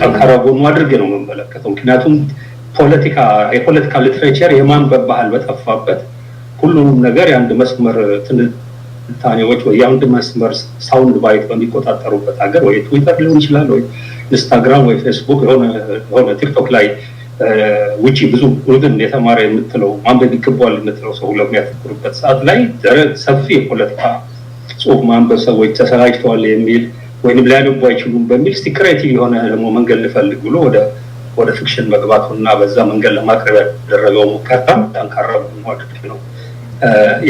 ጠንካራ ጎኑ አድርጌ ነው የምመለከተው። ምክንያቱም የፖለቲካ ሊትሬቸር የማንበብ ባህል በጠፋበት ሁሉንም ነገር የአንድ መስመር ትንታኔዎች ወይ የአንድ መስመር ሳውንድ ባይት በሚቆጣጠሩበት ሀገር ወይ ትዊተር ሊሆን ይችላል ወይ ኢንስታግራም ወይ ፌስቡክ የሆነ ቲክቶክ ላይ ውጪ ብዙ ቡድን የተማረ የምትለው ማንበብ ይገባል የምትለው ሰው ለሚያተኩርበት ሰዓት ላይ ሰፊ የፖለቲካ ጽሁፍ ማንበብ ሰዎች ተሰራጭተዋል የሚል ወይንም ሊያነቡ አይችሉም በሚል ክሬቲቭ የሆነ ደግሞ መንገድ ልፈልግ ብሎ ወደ ፊክሽን መግባቱና በዛ መንገድ ለማቅረብ ያደረገው ሙከራም ጠንካራ አድርጌ ነው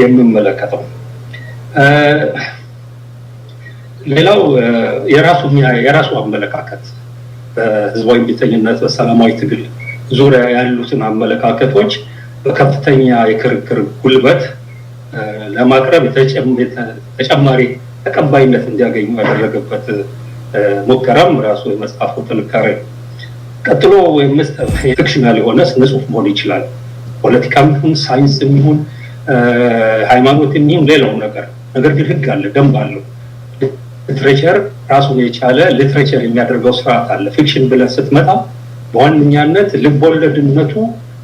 የምመለከተው። ሌላው የራሱ አመለካከት በህዝባዊ እምቢተኝነት በሰላማዊ ትግል ዙሪያ ያሉትን አመለካከቶች በከፍተኛ የክርክር ጉልበት ለማቅረብ ተጨማሪ ተቀባይነት እንዲያገኙ ያደረገበት ሙከራም ራሱ የመጽሐፉ ጥንካሬ። ቀጥሎ ፊክሽናል የሆነ ስነ ጽሁፍ መሆን ይችላል። ፖለቲካም ይሁን ሳይንስም ይሁን ሃይማኖትም ይሁን ሌላው ነገር ግን ህግ አለ፣ ደንብ አለው። ሊትሬቸር ራሱን የቻለ ሊትሬቸር የሚያደርገው ስርዓት አለ። ፊክሽን ብለን ስትመጣ በዋነኛነት ልቦለድነቱ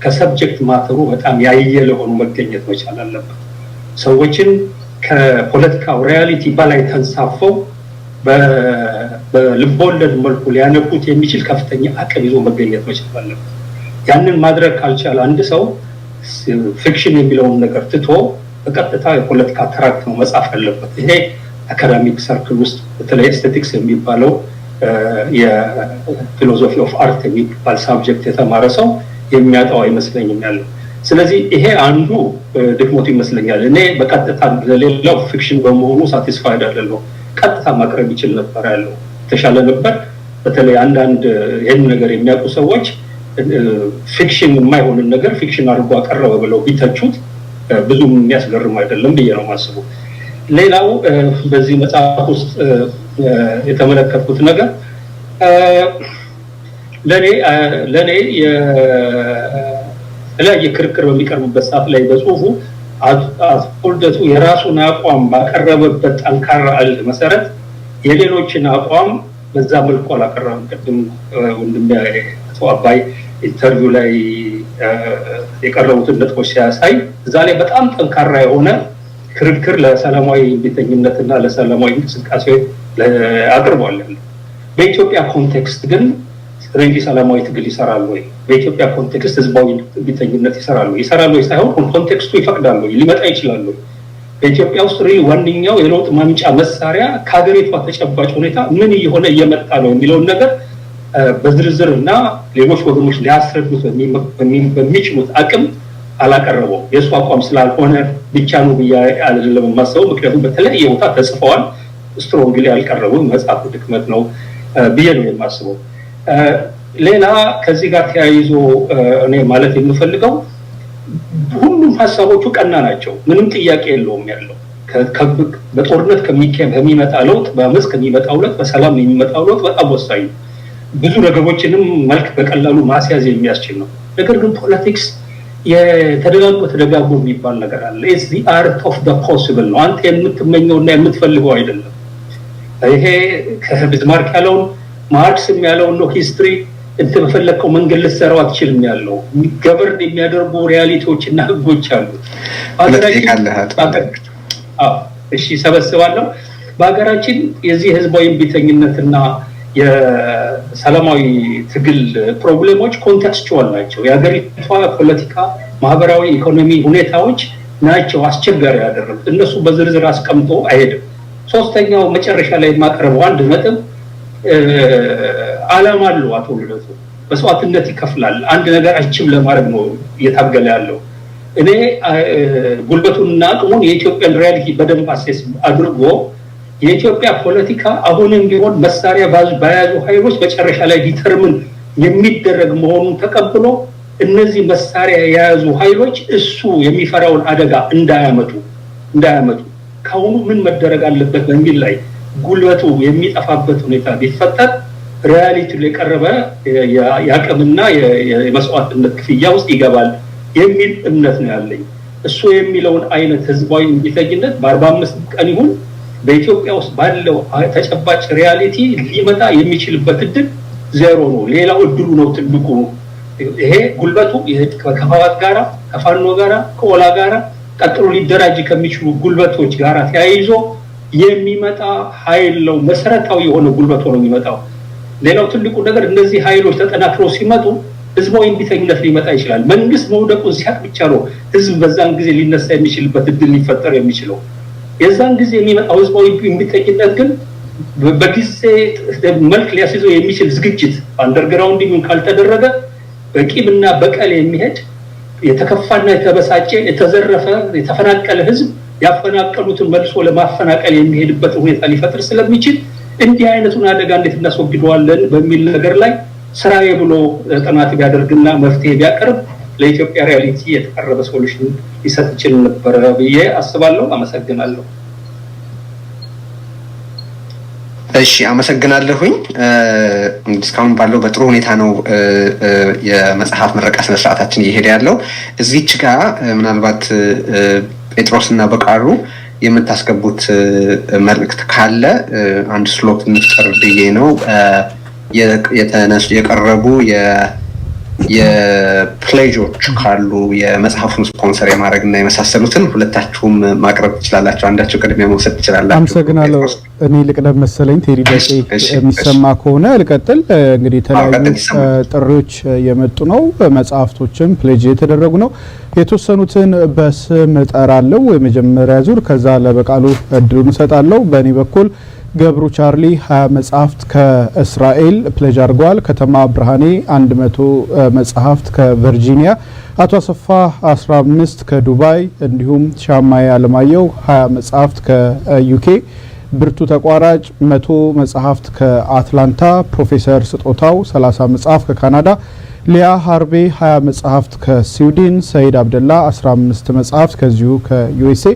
ከሰብጀክት ማተሩ በጣም ያየለ ሆኖ መገኘት መቻል አለበት። ሰዎችን ከፖለቲካው ሪያሊቲ በላይ ተንሳፈው በልቦለድ መልኩ ሊያነቡት የሚችል ከፍተኛ አቅም ይዞ መገኘት መቻል አለበት። ያንን ማድረግ ካልቻለ አንድ ሰው ፊክሽን የሚለውን ነገር ትቶ በቀጥታ የፖለቲካ ትራክት ነው መጻፍ ያለበት። ይሄ አካዳሚክ ሰርክል ውስጥ በተለይ ኤስቴቲክስ የሚባለው የፊሎሶፊ ኦፍ አርት የሚባል ሳብጀክት የተማረ ሰው የሚያጣው አይመስለኝም ያለው። ስለዚህ ይሄ አንዱ ድክመቱ ይመስለኛል። እኔ በቀጥታ ለሌላው ፊክሽን በመሆኑ ሳቲስፋይድ አይደለሁም። ቀጥታ ማቅረብ ይችል ነበር ያለው ተሻለ ነበር። በተለይ አንዳንድ ይሄን ነገር የሚያውቁ ሰዎች ፊክሽን የማይሆንን ነገር ፊክሽን አድርጎ አቀረበ ብለው ቢተቹት ብዙም የሚያስገርም አይደለም ብዬ ነው የማስበው። ሌላው በዚህ መጽሐፍ ውስጥ የተመለከትኩት ነገር ለኔ የተለያየ ክርክር በሚቀርብበት ሰዓት ላይ በጽሁፉ አቶ ልደቱ የራሱን አቋም ባቀረበበት ጠንካራ አል መሰረት የሌሎችን አቋም በዛ መልኩ አላቀረበም። ቅድም ወንድሜ አቶ አባይ ኢንተርቪው ላይ የቀረቡትን ነጥቦች ሲያሳይ እዛ ላይ በጣም ጠንካራ የሆነ ክርክር ለሰላማዊ እምቢተኝነትና ለሰላማዊ እንቅስቃሴ አቅርቧል። በኢትዮጵያ ኮንቴክስት ግን ሰላማዊ ትግል ይሰራል ወይ? በኢትዮጵያ ኮንቴክስት ህዝባዊ እምቢተኝነት ይሰራል ወይ ሳይሆን ኮንቴክስቱ ይፈቅዳል ወይ? ሊመጣ ይችላል ወይ? በኢትዮጵያ ውስጥ ዋነኛው የለውጥ ማምጫ መሳሪያ ከሀገሪቷ ተጨባጭ ሁኔታ ምን እየሆነ እየመጣ ነው የሚለውን ነገር በዝርዝር እና ሌሎች ወገኖች ሊያስረዱት በሚችሉት አቅም አላቀረበው። የእሱ አቋም ስላልሆነ ብቻ ነው ብዬ አይደለም የማስበው። ምክንያቱም በተለያየ ቦታ ተጽፈዋል። ስትሮንግሊ ያልቀረበው መጽሐፉ ድክመት ነው ብዬ ነው የማስበው። ሌላ ከዚህ ጋር ተያይዞ እኔ ማለት የምፈልገው ሁሉም ሀሳቦቹ ቀና ናቸው፣ ምንም ጥያቄ የለውም። ያለው በጦርነት ከሚመጣ ለውጥ፣ በአመፅ ከሚመጣው ለውጥ፣ በሰላም የሚመጣው ለውጥ በጣም ወሳኝ ነው። ብዙ ነገሮችንም መልክ በቀላሉ ማስያዝ የሚያስችል ነው። ነገር ግን ፖለቲክስ ተደጋግሞ የሚባል ነገር አለ። ኢትስ ዘ አርት ኦፍ ዘ ፖሲብል ነው። አንተ የምትመኘውና የምትፈልገው አይደለም። ይሄ ከቢዝማርክ ያለውን ማርክስም ያለውን ነው። ሂስትሪ እንት በፈለከው መንገድ ልትሰራው አትችልም ያለው ገበርን የሚያደርጉ ሪያሊቲዎች እና ህጎች አሉ። እሺ ሰበስባለሁ። በሀገራችን የዚህ ህዝባዊ እምቢተኝነትና የሰላማዊ ትግል ፕሮብሌሞች ኮንቴክስቹዋል ናቸው። የሀገሪቷ ፖለቲካ፣ ማህበራዊ፣ ኢኮኖሚ ሁኔታዎች ናቸው አስቸጋሪ ያደረጉት። እነሱ በዝርዝር አስቀምጦ አይሄድም። ሶስተኛው መጨረሻ ላይ የማቀርበው አንድ ነጥብ ዓላማ አለው። አቶ ልደቱ መስዋዕትነት ይከፍላል። አንድ ነገር አቺቭ ለማድረግ ነው እየታገለ ያለው። እኔ ጉልበቱንና አቅሙን የኢትዮጵያን ሪያሊቲ በደንብ አሴስ አድርጎ የኢትዮጵያ ፖለቲካ አሁንም ቢሆን መሳሪያ በያዙ ኃይሎች መጨረሻ ላይ ዲተርሚን የሚደረግ መሆኑን ተቀብሎ እነዚህ መሳሪያ የያዙ ኃይሎች እሱ የሚፈራውን አደጋ እንዳያመጡ ካሁኑ ምን መደረግ አለበት በሚል ላይ ጉልበቱ የሚጠፋበት ሁኔታ ቢፈጠር ሪያሊቲ ላይ ቀረበ ያቀምና የመስዋዕትነት ክፍያ ውስጥ ይገባል የሚል እምነት ነው ያለኝ። እሱ የሚለውን አይነት ህዝባዊ እምቢተኝነት በ45 ቀን ይሁን በኢትዮጵያ ውስጥ ባለው ተጨባጭ ሪያሊቲ ሊመጣ የሚችልበት እድል ዜሮ ነው። ሌላው እድሉ ነው ትልቁ። ይሄ ጉልበቱ ከህወሓት ጋራ ከፋኖ ጋራ ከኦላ ጋራ ቀጥሎ ሊደራጅ ከሚችሉ ጉልበቶች ጋራ ተያይዞ የሚመጣ ኃይል ነው። መሰረታዊ የሆነ ጉልበት ነው የሚመጣው። ሌላው ትልቁ ነገር እነዚህ ኃይሎች ተጠናክረው ሲመጡ ህዝባዊ እምቢተኝነት ሊመጣ ይችላል። መንግስት መውደቁን ሲያቅ ብቻ ነው ህዝብ በዛን ጊዜ ሊነሳ የሚችልበት እድል ሊፈጠር የሚችለው። የዛን ጊዜ የሚመጣው ህዝባዊ እምቢተኝነት ግን በጊዜ መልክ ሊያስይዘው የሚችል ዝግጅት አንደርግራውንዲንግ ካልተደረገ በቂምና በቀል የሚሄድ የተከፋና የተበሳጨ የተዘረፈ የተፈናቀለ ህዝብ ያፈናቀሉትን መልሶ ለማፈናቀል የሚሄድበት ሁኔታ ሊፈጥር ስለሚችል እንዲህ አይነቱን አደጋ እንዴት እናስወግደዋለን በሚል ነገር ላይ ስራዬ ብሎ ጥናት ቢያደርግና መፍትሄ ቢያቀርብ ለኢትዮጵያ ሪያሊቲ የተቀረበ ሶሉሽን ሊሰጥ ይችል ነበር ብዬ አስባለሁ። አመሰግናለሁ። እሺ አመሰግናለሁኝ። እስካሁን ባለው በጥሩ ሁኔታ ነው የመጽሐፍ ምረቃ ስነ ስርዓታችን እየሄደ ያለው። እዚች ጋር ምናልባት ጴጥሮስና በቃሉ የምታስገቡት መልእክት ካለ አንድ ስሎት እንፍጠር ብዬ ነው። የቀረቡ የፕሌጆች ካሉ የመጽሐፉን ስፖንሰር የማድረግና የመሳሰሉትን ሁለታችሁም ማቅረብ ትችላላችሁ። አንዳችሁ ቅድሚያ መውሰድ ትችላላችሁ። አመሰግናለሁ። እኔ ልቅደም መሰለኝ። ቴሪ በቂ የሚሰማ ከሆነ ልቀጥል። እንግዲህ የተለያዩ ጥሪዎች የመጡ ነው። መጽሐፍቶችም ፕሌጅ የተደረጉ ነው። የተወሰኑትን በስም እጠራለሁ የመጀመሪያ ዙር፣ ከዛ ለበቃሉ እድሉን እሰጣለሁ። በእኔ በኩል ገብሩ ቻርሊ 20 መጽሐፍት ከእስራኤል ፕሌጅ አድርጓል። ከተማ ብርሃኔ 100 መጽሐፍት ከቨርጂኒያ፣ አቶ አሰፋ 15 ከዱባይ፣ እንዲሁም ሻማይ አለማየሁ 20 መጽሐፍት ከዩኬ፣ ብርቱ ተቋራጭ 100 መጽሐፍት ከአትላንታ፣ ፕሮፌሰር ስጦታው 30 መጽሐፍት ከካናዳ፣ ሊያ ሃርቤ 20 መጽሐፍት ከስዊድን፣ ሰይድ አብደላ 15 መጽሐፍት ከዚሁ ከዩኤስኤ፣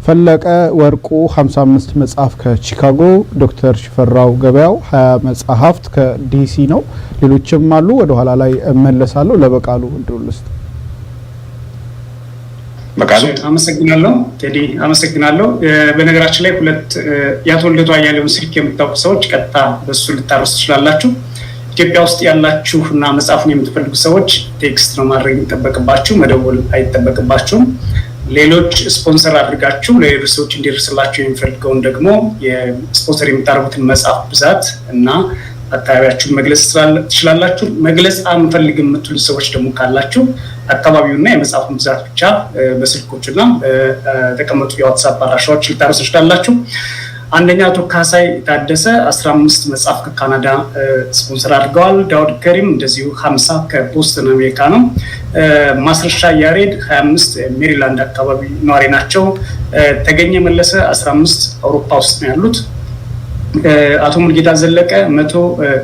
ፈለቀ ወርቁ 55 መጽሐፍ ከቺካጎ፣ ዶክተር ሽፈራው ገበያው 20 መጽሐፍት ከዲሲ ነው። ሌሎችም አሉ፣ ወደ ኋላ ላይ እመለሳለሁ። ለበቃሉ እንድልስ በቃሉ አመሰግናለሁ። ቴዲ አመሰግናለሁ። በነገራችን ላይ ሁለት የአቶ ልደቱ አያሌውን ስልክ የምታውቁ ሰዎች ቀጥታ በሱ ልታረሱ ትችላላችሁ። ኢትዮጵያ ውስጥ ያላችሁና መጽሐፉን የምትፈልጉ ሰዎች ቴክስት ነው ማድረግ የሚጠበቅባችሁ፣ መደወል አይጠበቅባችሁም። ሌሎች ስፖንሰር አድርጋችሁ ለሌሎች ሰዎች እንዲደርስላችሁ የሚፈልገውን ደግሞ የስፖንሰር የምታደርጉትን መጽሐፍ ብዛት እና አካባቢያችሁን መግለጽ ትችላላችሁ። መግለጽ አንፈልግም የምትሉ ሰዎች ደግሞ ካላችሁ አካባቢውና የመጽሐፉን ብዛት ብቻ በስልኮችና ተቀመጡ የዋትስአፕ አድራሻዎች ልታደርሱ ትችላላችሁ። አንደኛ አቶ ካሳይ ታደሰ 15 መጽሐፍ ከካናዳ ስፖንሰር አድርገዋል። ዳውድ ከሪም እንደዚሁ 50 ከቦስተን አሜሪካ ነው። ማስረሻ ያሬድ 25 ሜሪላንድ አካባቢ ነዋሪ ናቸው። ተገኘ መለሰ 15 አውሮፓ ውስጥ ነው ያሉት። አቶ ሙልጌታ ዘለቀ 100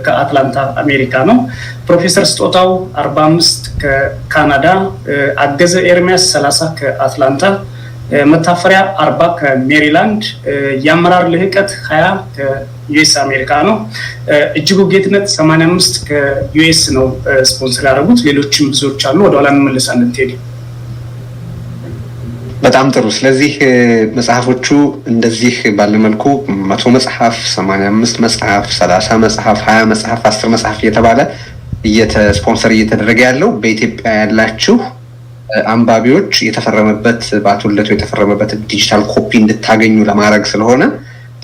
ከአትላንታ አሜሪካ ነው። ፕሮፌሰር ስጦታው 45 ከካናዳ፣ አገዘ ኤርሚያስ 30 ከአትላንታ፣ መታፈሪያ 40 ከሜሪላንድ፣ የአመራር ልህቀት 20 ከዩኤስ አሜሪካ ነው። እጅጉ ጌትነት 85 ከዩኤስ ነው ስፖንሰር ያደረጉት። ሌሎችም ብዙዎች አሉ፣ ወደኋላ እንመለሳለን። ቴዲ በጣም ጥሩ። ስለዚህ መጽሐፎቹ እንደዚህ ባለመልኩ 100 መጽሐፍ፣ 85 መጽሐፍ፣ 30 መጽሐፍ፣ 20 መጽሐፍ፣ 10 መጽሐፍ እየተባለ ስፖንሰር እየተደረገ ያለው በኢትዮጵያ ያላችሁ አንባቢዎች የተፈረመበት በአቶ ልደቱ የተፈረመበት ዲጂታል ኮፒ እንድታገኙ ለማድረግ ስለሆነ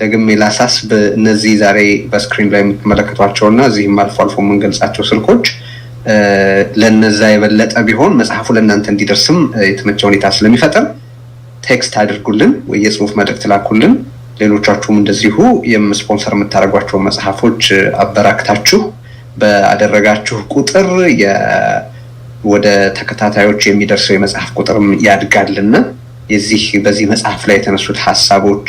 ደግሜ ላሳስብ። እነዚህ ዛሬ በስክሪን ላይ የምትመለከቷቸውና እዚህም አልፎ አልፎ የምንገልጻቸው ስልኮች ለነዛ የበለጠ ቢሆን መጽሐፉ ለእናንተ እንዲደርስም የተመቸ ሁኔታ ስለሚፈጥር ቴክስት አድርጉልን ወይ የጽሁፍ መልእክት ላኩልን። ሌሎቻችሁም እንደዚሁ የስፖንሰር የምታደርጓቸው መጽሐፎች አበራክታችሁ በአደረጋችሁ ቁጥር ወደ ተከታታዮች የሚደርሰው የመጽሐፍ ቁጥርም ያድጋልና በዚህ መጽሐፍ ላይ የተነሱት ሀሳቦች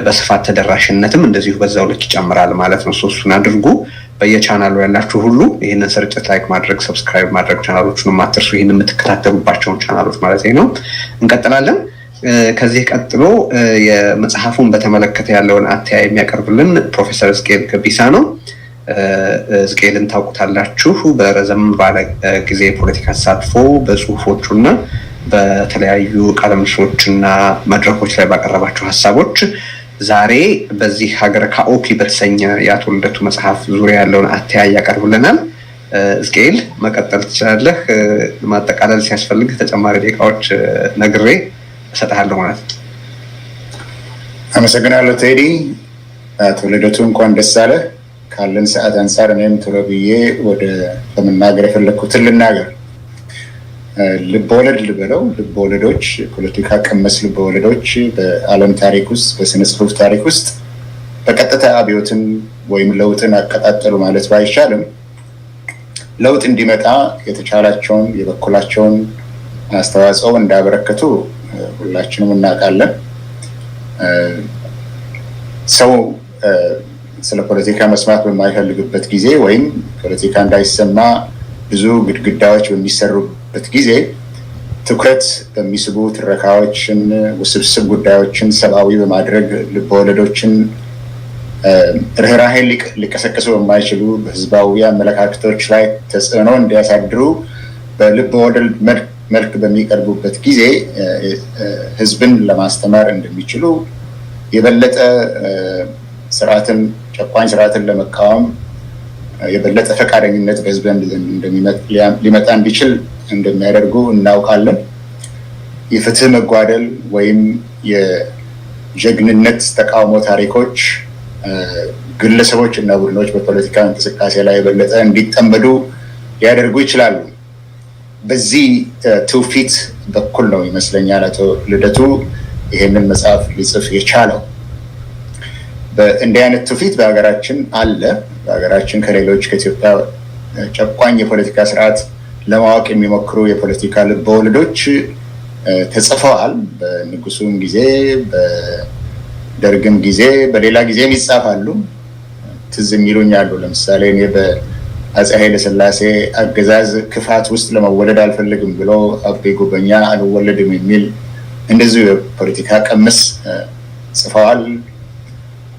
በስፋት ተደራሽነትም እንደዚሁ በዛው ልክ ይጨምራል ማለት ነው። እሱን አድርጉ። በየቻናሉ ያላችሁ ሁሉ ይህንን ስርጭት ላይክ ማድረግ፣ ሰብስክራይብ ማድረግ፣ ቻናሎቹንም አትርሱ። ይህንን የምትከታተሉባቸውን ቻናሎች ማለት ነው። እንቀጥላለን። ከዚህ ቀጥሎ የመጽሐፉን በተመለከተ ያለውን አተያይ የሚያቀርብልን ፕሮፌሰር እስቄል ገቢሳ ነው። እስቄልን ታውቁታላችሁ። በረዘም ባለ ጊዜ ፖለቲካ ተሳትፎ በጽሁፎቹና በተለያዩ ቃለ ምልልሶችና መድረኮች ላይ ባቀረባቸው ሀሳቦች ዛሬ በዚህ ሀገረ ካኦፒ በተሰኘ የአቶ ልደቱ መጽሐፍ ዙሪያ ያለውን አተያይ ያቀርቡልናል። እስኬል መቀጠል ትችላለህ። ማጠቃለል ሲያስፈልግ ተጨማሪ ደቂቃዎች ነግሬ እሰጥሃለሁ ማለት ነው። አመሰግናለሁ ቴዲ። አቶ ልደቱ እንኳን ደስ አለህ። ካለን ሰዓት አንፃር እኔም ቶሎ ብዬ ወደ ለመናገር የፈለግኩትን ልናገር። ልቦለድ ልበለው፣ ልቦለዶች፣ ፖለቲካ ቀመስ ልቦለዶች በዓለም ታሪክ ውስጥ በስነ ጽሁፍ ታሪክ ውስጥ በቀጥታ አብዮትን ወይም ለውጥን አቀጣጠሉ ማለት ባይቻልም ለውጥ እንዲመጣ የተቻላቸውን የበኩላቸውን አስተዋጽኦ እንዳበረከቱ ሁላችንም እናውቃለን። ሰው ስለ ፖለቲካ መስማት በማይፈልግበት ጊዜ ወይም ፖለቲካ እንዳይሰማ ብዙ ግድግዳዎች በሚሰሩበት ጊዜ ትኩረት በሚስቡ ትረካዎችን፣ ውስብስብ ጉዳዮችን ሰብአዊ በማድረግ ልቦወለዶችን ርህራሄን ሊቀሰቅሱ በማይችሉ በህዝባዊ አመለካከቶች ላይ ተጽዕኖ እንዲያሳድሩ በልቦወለድ መልክ በሚቀርቡበት ጊዜ ህዝብን ለማስተማር እንደሚችሉ የበለጠ ስርዓትን ጨቋኝ ስርዓትን ለመቃወም የበለጠ ፈቃደኝነት በህዝብ ሊመጣ እንዲችል እንደሚያደርጉ እናውቃለን። የፍትህ መጓደል ወይም የጀግንነት ተቃውሞ ታሪኮች ግለሰቦች እና ቡድኖች በፖለቲካ እንቅስቃሴ ላይ የበለጠ እንዲጠመዱ ሊያደርጉ ይችላሉ። በዚህ ትውፊት በኩል ነው ይመስለኛል አቶ ልደቱ ይሄንን መጽሐፍ ሊጽፍ የቻለው። እንዲህ አይነት ትውፊት በሀገራችን አለ። በሀገራችን ከሌሎች ከኢትዮጵያ ጨቋኝ የፖለቲካ ስርዓት ለማወቅ የሚሞክሩ የፖለቲካ ልቦወለዶች ተጽፈዋል። በንጉሱም ጊዜ፣ በደርግም ጊዜ፣ በሌላ ጊዜም ይጻፋሉ። ትዝ የሚሉኝ አሉ። ለምሳሌ እኔ በአፄ ኃይለሥላሴ አገዛዝ ክፋት ውስጥ ለመወለድ አልፈልግም ብሎ አቤ ጉበኛ አልወለድም የሚል እንደዚሁ የፖለቲካ ቀመስ ጽፈዋል።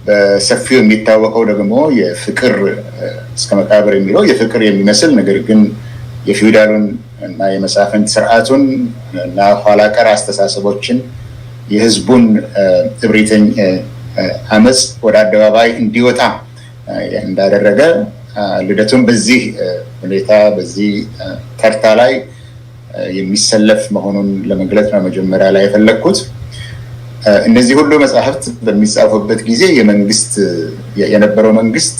በሰፊው የሚታወቀው ደግሞ የፍቅር እስከ መቃብር የሚለው የፍቅር የሚመስል ነገር ግን የፊውዳሉን እና የመሳፍንት ስርዓቱን እና ኋላ ቀር አስተሳሰቦችን የህዝቡን እብሪተኝ አመፅ ወደ አደባባይ እንዲወጣ እንዳደረገ ልደቱም በዚህ ሁኔታ በዚህ ተርታ ላይ የሚሰለፍ መሆኑን ለመግለጽ ነው መጀመሪያ ላይ የፈለግኩት። እነዚህ ሁሉ መጽሐፍት በሚጻፉበት ጊዜ የነበረው መንግስት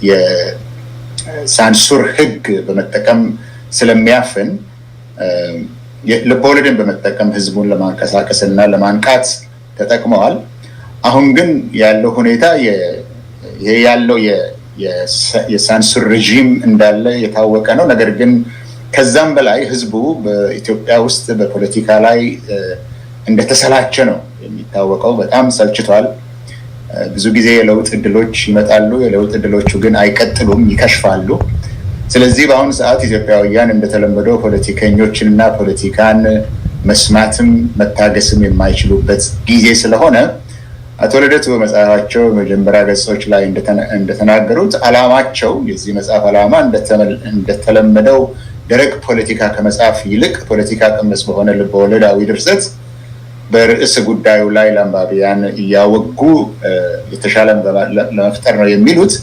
የሳንሱር ህግ በመጠቀም ስለሚያፍን ልቦወለድን በመጠቀም ህዝቡን ለማንቀሳቀስ እና ለማንቃት ተጠቅመዋል። አሁን ግን ያለው ሁኔታ ይሄ ያለው የሳንሱር ሬጂም እንዳለ የታወቀ ነው። ነገር ግን ከዛም በላይ ህዝቡ በኢትዮጵያ ውስጥ በፖለቲካ ላይ እንደተሰላቸ ነው የሚታወቀው። በጣም ሰልችቷል። ብዙ ጊዜ የለውጥ እድሎች ይመጣሉ፣ የለውጥ እድሎቹ ግን አይቀጥሉም፣ ይከሽፋሉ። ስለዚህ በአሁኑ ሰዓት ኢትዮጵያውያን እንደተለመደው ፖለቲከኞችንና ፖለቲካን መስማትም መታገስም የማይችሉበት ጊዜ ስለሆነ አቶ ልደቱ በመጽሐፋቸው መጀመሪያ ገጾች ላይ እንደተናገሩት ዓላማቸው የዚህ መጽሐፍ ዓላማ እንደተለመደው ደረቅ ፖለቲካ ከመጽሐፍ ይልቅ ፖለቲካ ቀመስ በሆነ ልቦወለዳዊ ድርሰት በርዕስ ጉዳዩ ላይ ለአንባቢያን እያወጉ የተሻለ ለመፍጠር ነው የሚሉት።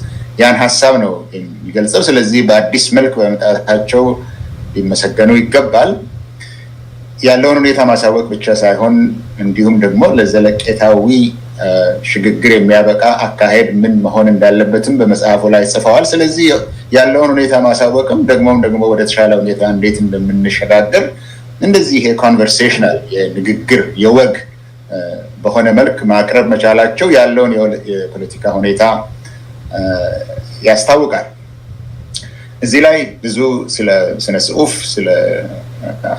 ያን ሀሳብ ነው የሚገልጸው። ስለዚህ በአዲስ መልክ በመምጣታቸው ሊመሰገኑ ይገባል። ያለውን ሁኔታ ማሳወቅ ብቻ ሳይሆን እንዲሁም ደግሞ ለዘለቄታዊ ሽግግር የሚያበቃ አካሄድ ምን መሆን እንዳለበትም በመጽሐፉ ላይ ጽፈዋል። ስለዚህ ያለውን ሁኔታ ማሳወቅም ደግሞ ወደ ተሻለ ሁኔታ እንዴት እንደምንሸጋገር እንደዚህ የኮንቨርሴሽናል የንግግር የወግ በሆነ መልክ ማቅረብ መቻላቸው ያለውን የፖለቲካ ሁኔታ ያስታውቃል። እዚህ ላይ ብዙ ስለ ስነ ጽሁፍ ስለ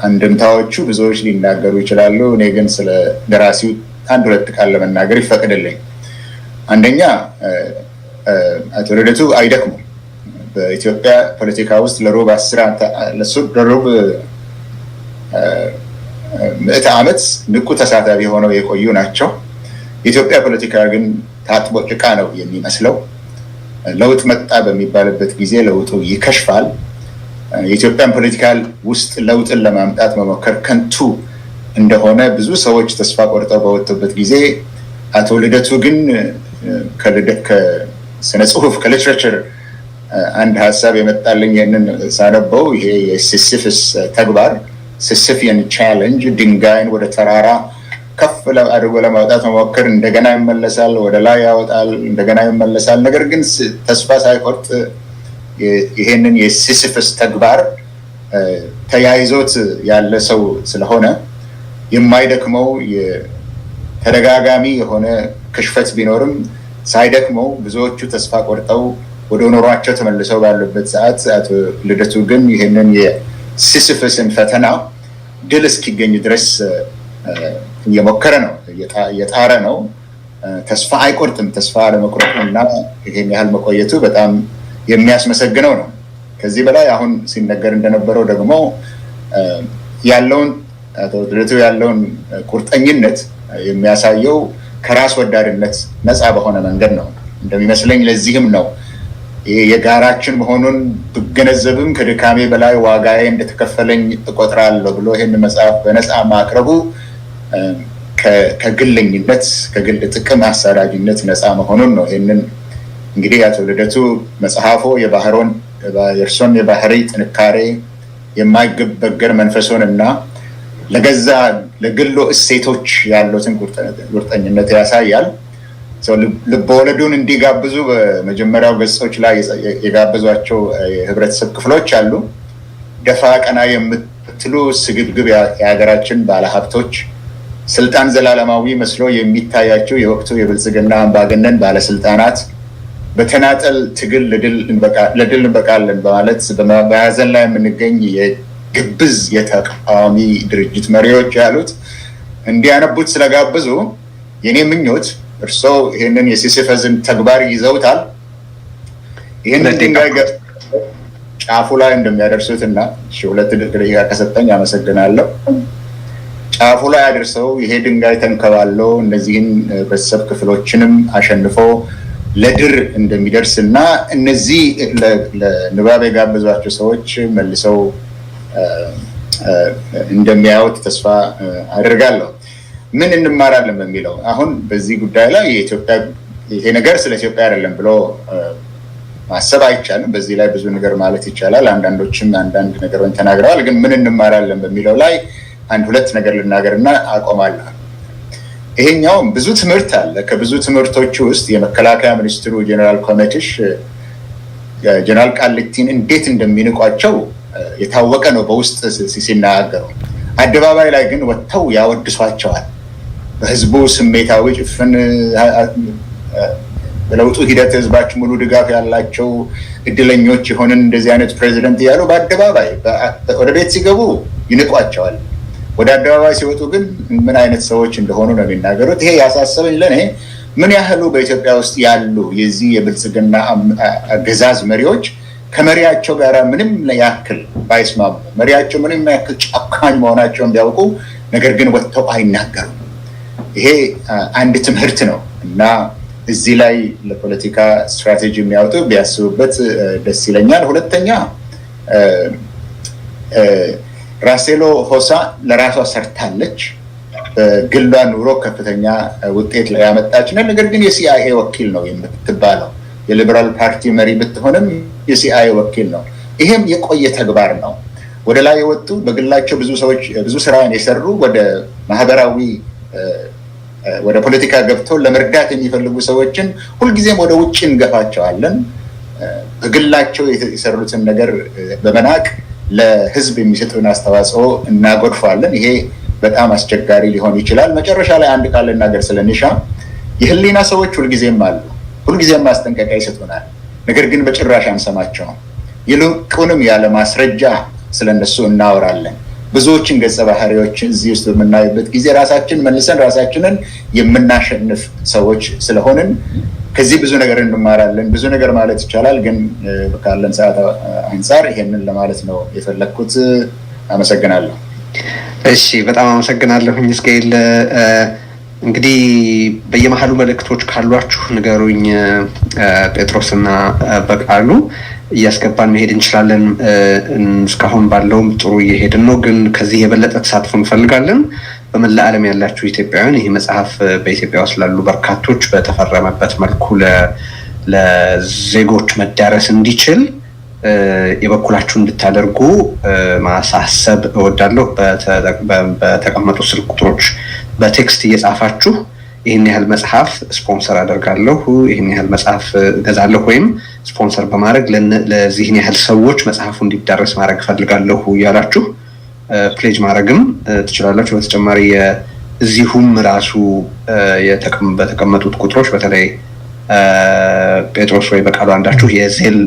አንድምታዎቹ ብዙዎች ሊናገሩ ይችላሉ። እኔ ግን ስለ ደራሲው አንድ ሁለት ቃል ለመናገር ይፈቅድልኝ። አንደኛ አቶ ልደቱ አይደክሙም። በኢትዮጵያ ፖለቲካ ውስጥ ለሩብ ምዕተ ዓመት ንቁ ተሳታፊ ሆነው የቆዩ ናቸው። የኢትዮጵያ ፖለቲካ ግን ታጥቦ ጭቃ ነው የሚመስለው። ለውጥ መጣ በሚባልበት ጊዜ ለውጡ ይከሽፋል። የኢትዮጵያን ፖለቲካ ውስጥ ለውጥን ለማምጣት መሞከር ከንቱ እንደሆነ ብዙ ሰዎች ተስፋ ቆርጠው በወጡበት ጊዜ አቶ ልደቱ ግን ከስነ ጽሁፍ ከሊትሬቸር አንድ ሀሳብ የመጣልኝ ይህንን ሳነበው ይሄ የሲሲፈስ ተግባር ሲሲፊያን ቻሌንጅ ድንጋይን ወደ ተራራ ከፍ አድርጎ ለማውጣት መሞከር እንደገና ይመለሳል፣ ወደ ላይ ያወጣል፣ እንደገና ይመለሳል። ነገር ግን ተስፋ ሳይቆርጥ ይሄንን የሲሲፈስ ተግባር ተያይዞት ያለ ሰው ስለሆነ የማይደክመው ተደጋጋሚ የሆነ ክሽፈት ቢኖርም ሳይደክመው ብዙዎቹ ተስፋ ቆርጠው ወደ ኑሯቸው ተመልሰው ባሉበት ሰዓት አቶ ልደቱ ግን ይሄንን የሲሲፈስን ፈተና ድል እስኪገኝ ድረስ እየሞከረ ነው፣ እየጣረ ነው። ተስፋ አይቆርጥም። ተስፋ አለመቁረጡና ይሄን ያህል መቆየቱ በጣም የሚያስመሰግነው ነው። ከዚህ በላይ አሁን ሲነገር እንደነበረው ደግሞ ያለውን አቶ ልደቱ ያለውን ቁርጠኝነት የሚያሳየው ከራስ ወዳድነት ነፃ በሆነ መንገድ ነው እንደሚመስለኝ። ለዚህም ነው የጋራችን መሆኑን ብገነዘብም ከድካሜ በላይ ዋጋዬ እንደተከፈለኝ እቆጥራለሁ ብሎ ይህን መጽሐፍ በነፃ ማቅረቡ ከግለኝነት ከግል ጥቅም አሳዳጅነት ነፃ መሆኑን ነው። ይህንን እንግዲህ አቶ ልደቱ መጽሐፎ የእርሶን የባህሪ ጥንካሬ የማይበገር መንፈሶን እና ለገዛ ለግሎ እሴቶች ያሉትን ቁርጠኝነት ያሳያል። ልቦወለዱን እንዲጋብዙ በመጀመሪያው ገጾች ላይ የጋበዟቸው የህብረተሰብ ክፍሎች አሉ። ደፋ ቀና የምትሉ ስግብግብ የሀገራችን ባለሀብቶች፣ ስልጣን ዘላለማዊ መስሎ የሚታያቸው የወቅቱ የብልጽግና አምባገነን ባለስልጣናት፣ በተናጠል ትግል ለድል እንበቃለን በማለት በያዘን ላይ የምንገኝ የግብዝ የተቃዋሚ ድርጅት መሪዎች ያሉት እንዲያነቡት ስለጋበዙ የኔ ምኞት እርሶ ይህንን የሲሲፈስን ተግባር ይዘውታል። ይህንን ድንጋይ ጫፉ ላይ እንደሚያደርሱት እና 2 ደቂቃ ከሰጠኝ አመሰግናለሁ። ጫፉ ላይ አድርሰው ይሄ ድንጋይ ተንከባለው እነዚህን ቤተሰብ ክፍሎችንም አሸንፎ ለድር እንደሚደርስ እና እነዚህ ለንባብ የጋበዟቸው ሰዎች መልሰው እንደሚያዩት ተስፋ አድርጋለሁ። ምን እንማራለን በሚለው አሁን በዚህ ጉዳይ ላይ ይሄ ነገር ስለ ኢትዮጵያ አይደለም ብሎ ማሰብ አይቻልም። በዚህ ላይ ብዙ ነገር ማለት ይቻላል። አንዳንዶችም አንዳንድ ነገሮችን ተናግረዋል። ግን ምን እንማራለን በሚለው ላይ 1-2 ነገር ልናገርና አቆማለሁ። ይሄኛው ብዙ ትምህርት አለ። ከብዙ ትምህርቶች ውስጥ የመከላከያ ሚኒስትሩ ጀነራል ኮሜቲሽ ጀነራል ቃሊቲን እንዴት እንደሚንቋቸው የታወቀ ነው በውስጥ ሲናገሩ። አደባባይ ላይ ግን ወጥተው ያወድሷቸዋል። በህዝቡ ስሜታዊ ጭፍን በለውጡ ሂደት ህዝባችን ሙሉ ድጋፍ ያላቸው እድለኞች የሆንን እንደዚህ አይነት ፕሬዚደንት እያሉ በአደባባይ ወደ ቤት ሲገቡ ይንቋቸዋል። ወደ አደባባይ ሲወጡ ግን ምን አይነት ሰዎች እንደሆኑ ነው የሚናገሩት። ይሄ ያሳሰበኝ ለእኔ ምን ያህሉ በኢትዮጵያ ውስጥ ያሉ የዚህ የብልጽግና አገዛዝ መሪዎች ከመሪያቸው ጋር ምንም ያክል ባይስማሙ፣ መሪያቸው ምንም ያክል ጨካኝ መሆናቸውን ቢያውቁ ነገር ግን ወጥተው አይናገሩም። ይሄ አንድ ትምህርት ነው እና እዚህ ላይ ለፖለቲካ ስትራቴጂ የሚያወጡ ቢያስቡበት ደስ ይለኛል። ሁለተኛ ራሴሎ ሆሳ ለራሷ ሰርታለች። በግሏ ኑሮ ከፍተኛ ውጤት ላይ ያመጣች ነው። ነገር ግን የሲአይኤ ወኪል ነው የምትባለው። የሊበራል ፓርቲ መሪ ብትሆንም የሲአይኤ ወኪል ነው። ይሄም የቆየ ተግባር ነው። ወደ ላይ የወጡ በግላቸው ብዙ ሰዎች ብዙ ስራን የሰሩ ወደ ማህበራዊ ወደ ፖለቲካ ገብተው ለመርዳት የሚፈልጉ ሰዎችን ሁልጊዜም ወደ ውጭ እንገፋቸዋለን። በግላቸው የሰሩትን ነገር በመናቅ ለህዝብ የሚሰጡን አስተዋጽኦ እናጎድፋለን። ይሄ በጣም አስቸጋሪ ሊሆን ይችላል። መጨረሻ ላይ አንድ ቃል ልናገር ስለኒሻ። የህሊና ሰዎች ሁልጊዜም አሉ፣ ሁልጊዜም ማስጠንቀቂያ ይሰጡናል። ነገር ግን በጭራሽ አንሰማቸውም። ይልቁንም ያለ ማስረጃ ስለነሱ እናወራለን። ብዙዎችን ገጸ ባህሪዎች እዚህ ውስጥ በምናይበት ጊዜ መልሰን ራሳችንን የምናሸንፍ ሰዎች ስለሆንን ከዚህ ብዙ ነገር እንማራለን። ብዙ ነገር ማለት ይቻላል፣ ግን ካለን ሰዓት አንጻር ይሄንን ለማለት ነው የፈለግኩት። አመሰግናለሁ። እሺ፣ በጣም አመሰግናለሁኝ እስኬል። እንግዲህ በየመሀሉ መልእክቶች ካሏችሁ ንገሩኝ። ጴጥሮስና በቃሉ እያስገባን መሄድ እንችላለን። እስካሁን ባለውም ጥሩ እየሄድን ነው፣ ግን ከዚህ የበለጠ ተሳትፎ እንፈልጋለን። በመላ ዓለም ያላችሁ ኢትዮጵያውያን ይህ መጽሐፍ በኢትዮጵያ ውስጥ ላሉ በርካቶች በተፈረመበት መልኩ ለዜጎች መዳረስ እንዲችል የበኩላችሁ እንድታደርጉ ማሳሰብ እወዳለሁ። በተቀመጡ ስልክ ቁጥሮች በቴክስት እየጻፋችሁ ይህን ያህል መጽሐፍ ስፖንሰር አደርጋለሁ፣ ይህን ያህል መጽሐፍ እገዛለሁ ወይም ስፖንሰር በማድረግ ለዚህን ያህል ሰዎች መጽሐፉ እንዲዳረስ ማድረግ ፈልጋለሁ እያላችሁ ፕሌጅ ማድረግም ትችላላችሁ። በተጨማሪ እዚሁም ራሱ በተቀመጡት ቁጥሮች በተለይ ጴጥሮስ ወይ በቃሉ አንዳችሁ የዜል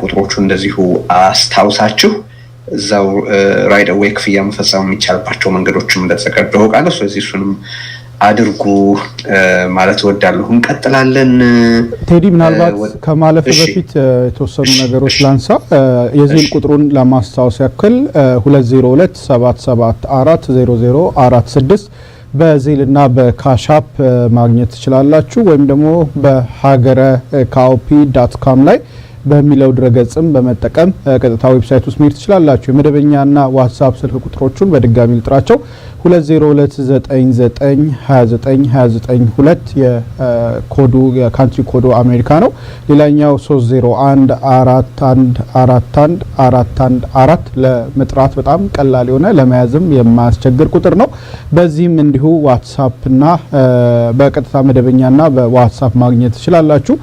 ቁጥሮቹ እንደዚሁ አስታውሳችሁ እዛው ራይድ አዌይ ክፍያ መፈጸም የሚቻልባቸው መንገዶችም እንደተዘጋጁ አውቃለሁ። ስለዚህ እሱንም አድርጉ ማለት እወዳለሁ። እንቀጥላለን። ቴዲ ምናልባት ከማለፍ በፊት የተወሰኑ ነገሮች ላንሳ። የዜል ቁጥሩን ለማስታወስ ያክል 2027740046 በዜልና በካሻፕ ማግኘት ትችላላችሁ ወይም ደግሞ በሀገረካኦፒ.com ላይ በሚለው ድረገጽም በመጠቀም ቀጥታ ዌብሳይት ውስጥ መሄድ ትችላላችሁ። የመደበኛና ዋትስአፕ ስልክ ቁጥሮቹን በድጋሚ ልጥራቸው 2029292992 የኮዱ የካንትሪ ኮዱ አሜሪካ ነው። ሌላኛው 3014141414 ለመጥራት በጣም ቀላል የሆነ ለመያዝም የማያስቸግር ቁጥር ነው። በዚህም እንዲሁ ዋትስአፕና በቀጥታ መደበኛና በዋትስአፕ ማግኘት ትችላላችሁ።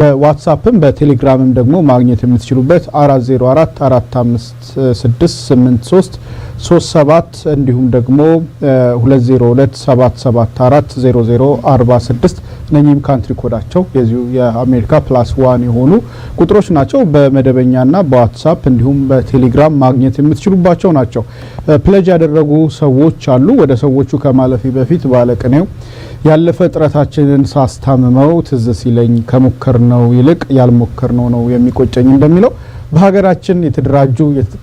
በዋትስአፕም በቴሌግራምም ደግሞ ማግኘት የምትችሉበት 4044568337 እንዲሁም ደግሞ 2027740046 እነኚህም ካንትሪ ኮዳቸው የዚሁ የአሜሪካ +1 የሆኑ ቁጥሮች ናቸው። በመደበኛና በዋትስአፕ እንዲሁም በቴሌግራም ማግኘት የምትችሉባቸው ናቸው። ፕሌጅ ያደረጉ ሰዎች አሉ። ወደ ሰዎቹ ከማለፊ በፊት ባለቅኔው ያለፈ ጥረታችንን ሳስታምመው ትዝ ሲለኝ ከሞከርነው ይልቅ ያልሞከርነው ነው የሚቆጨኝ እንደሚለው በሀገራችን የተደራጁ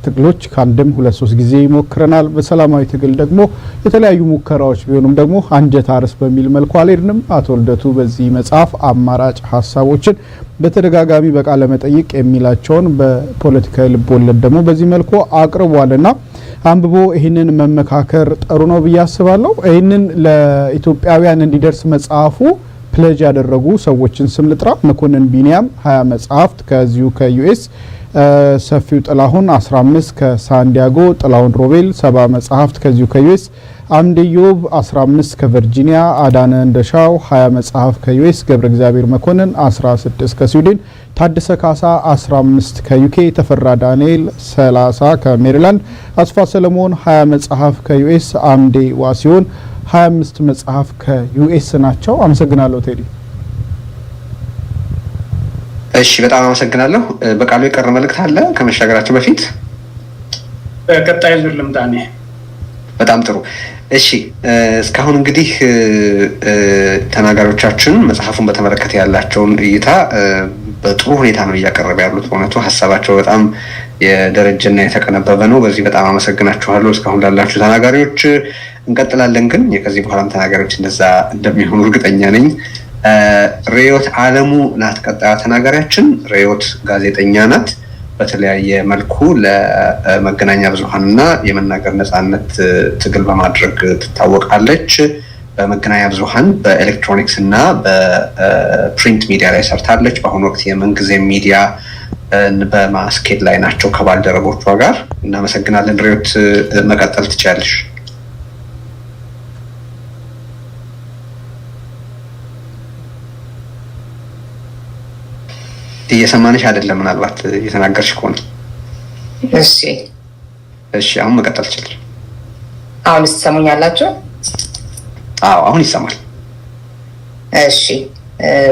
ትግሎች ከአንድም 2-3 ጊዜ ሞክረናል። በሰላማዊ ትግል ደግሞ የተለያዩ ሙከራዎች ቢሆኑም ደግሞ አንጀት አርስ በሚል መልኩ አልሄድንም። አቶ ልደቱ በዚህ መጽሐፍ አማራጭ ሀሳቦችን በተደጋጋሚ በቃለ መጠይቅ የሚላቸውን በፖለቲካዊ ልቦለድ ደግሞ በዚህ መልኩ አቅርቧልና አንብቦ ይህንን መመካከር ጥሩ ነው ብዬ አስባለሁ። ይህንን ለኢትዮጵያውያን እንዲደርስ መጽሐፉ ፕሌጅ ያደረጉ ሰዎችን ስም ልጥራ። መኮንን ቢኒያም 20 መጽሐፍት ከዚሁ ከዩኤስ፣ ሰፊው ጥላሁን 15 ከሳንዲያጎ፣ ጥላሁን ሮቤል 70 መጽሐፍት ከዚሁ ከዩኤስ፣ አምደዮብ 15 ከቨርጂኒያ፣ አዳነ እንደሻው 20 መጽሐፍ ከዩኤስ፣ ገብረ እግዚአብሔር መኮንን 16 ከስዊድን፣ ታደሰ ካሳ 15 ከዩኬ፣ ተፈራ ዳንኤል 30 ከሜሪላንድ፣ አስፋ ሰለሞን 20 መጽሐፍ ከዩኤስ፣ አምዴ ዋሲዮን 25 መጽሐፍ ከዩኤስ ናቸው። አመሰግናለሁ ቴዲ። እሺ በጣም አመሰግናለሁ። በቃሉ የቀረ መልእክት አለ ከመሻገራችን በፊት? ቀጣይ ዙር ልምጣኔ። በጣም ጥሩ። እሺ እስካሁን እንግዲህ ተናጋሪዎቻችን መጽሐፉን በተመለከተ ያላቸውን እይታ በጥሩ ሁኔታ ነው እያቀረበ ያሉት። በእውነቱ ሀሳባቸው በጣም የደረጀና የተቀነበበ ነው። በዚህ በጣም አመሰግናችኋለሁ እስካሁን ላላችሁ ተናጋሪዎች። እንቀጥላለን ግን ከዚህ በኋላም ተናጋሪዎች እንደዛ እንደሚሆኑ እርግጠኛ ነኝ። ሬዮት አለሙ ናት ቀጣዩ ተናጋሪያችን። ሬዮት ጋዜጠኛ ናት። በተለያየ መልኩ ለመገናኛ ብዙሃንና የመናገር ነጻነት ትግል በማድረግ ትታወቃለች። በመገናኛ ብዙሃን በኤሌክትሮኒክስ እና በፕሪንት ሚዲያ ላይ ሰርታለች። በአሁኑ ወቅት የምንጊዜ ሚዲያ በማስኬድ ላይ ናቸው ከባልደረቦቿ ጋር። እናመሰግናለን ሬዮት፣ መቀጠል ትችላለሽ። እየሰማንሽ አይደለም፣ ምናልባት እየተናገርሽ ከሆነ። እሺ አሁን መቀጠል ትችላለሽ። አሁን ትሰሙኛላችሁ? አዎ አሁን ይሰማል። እሺ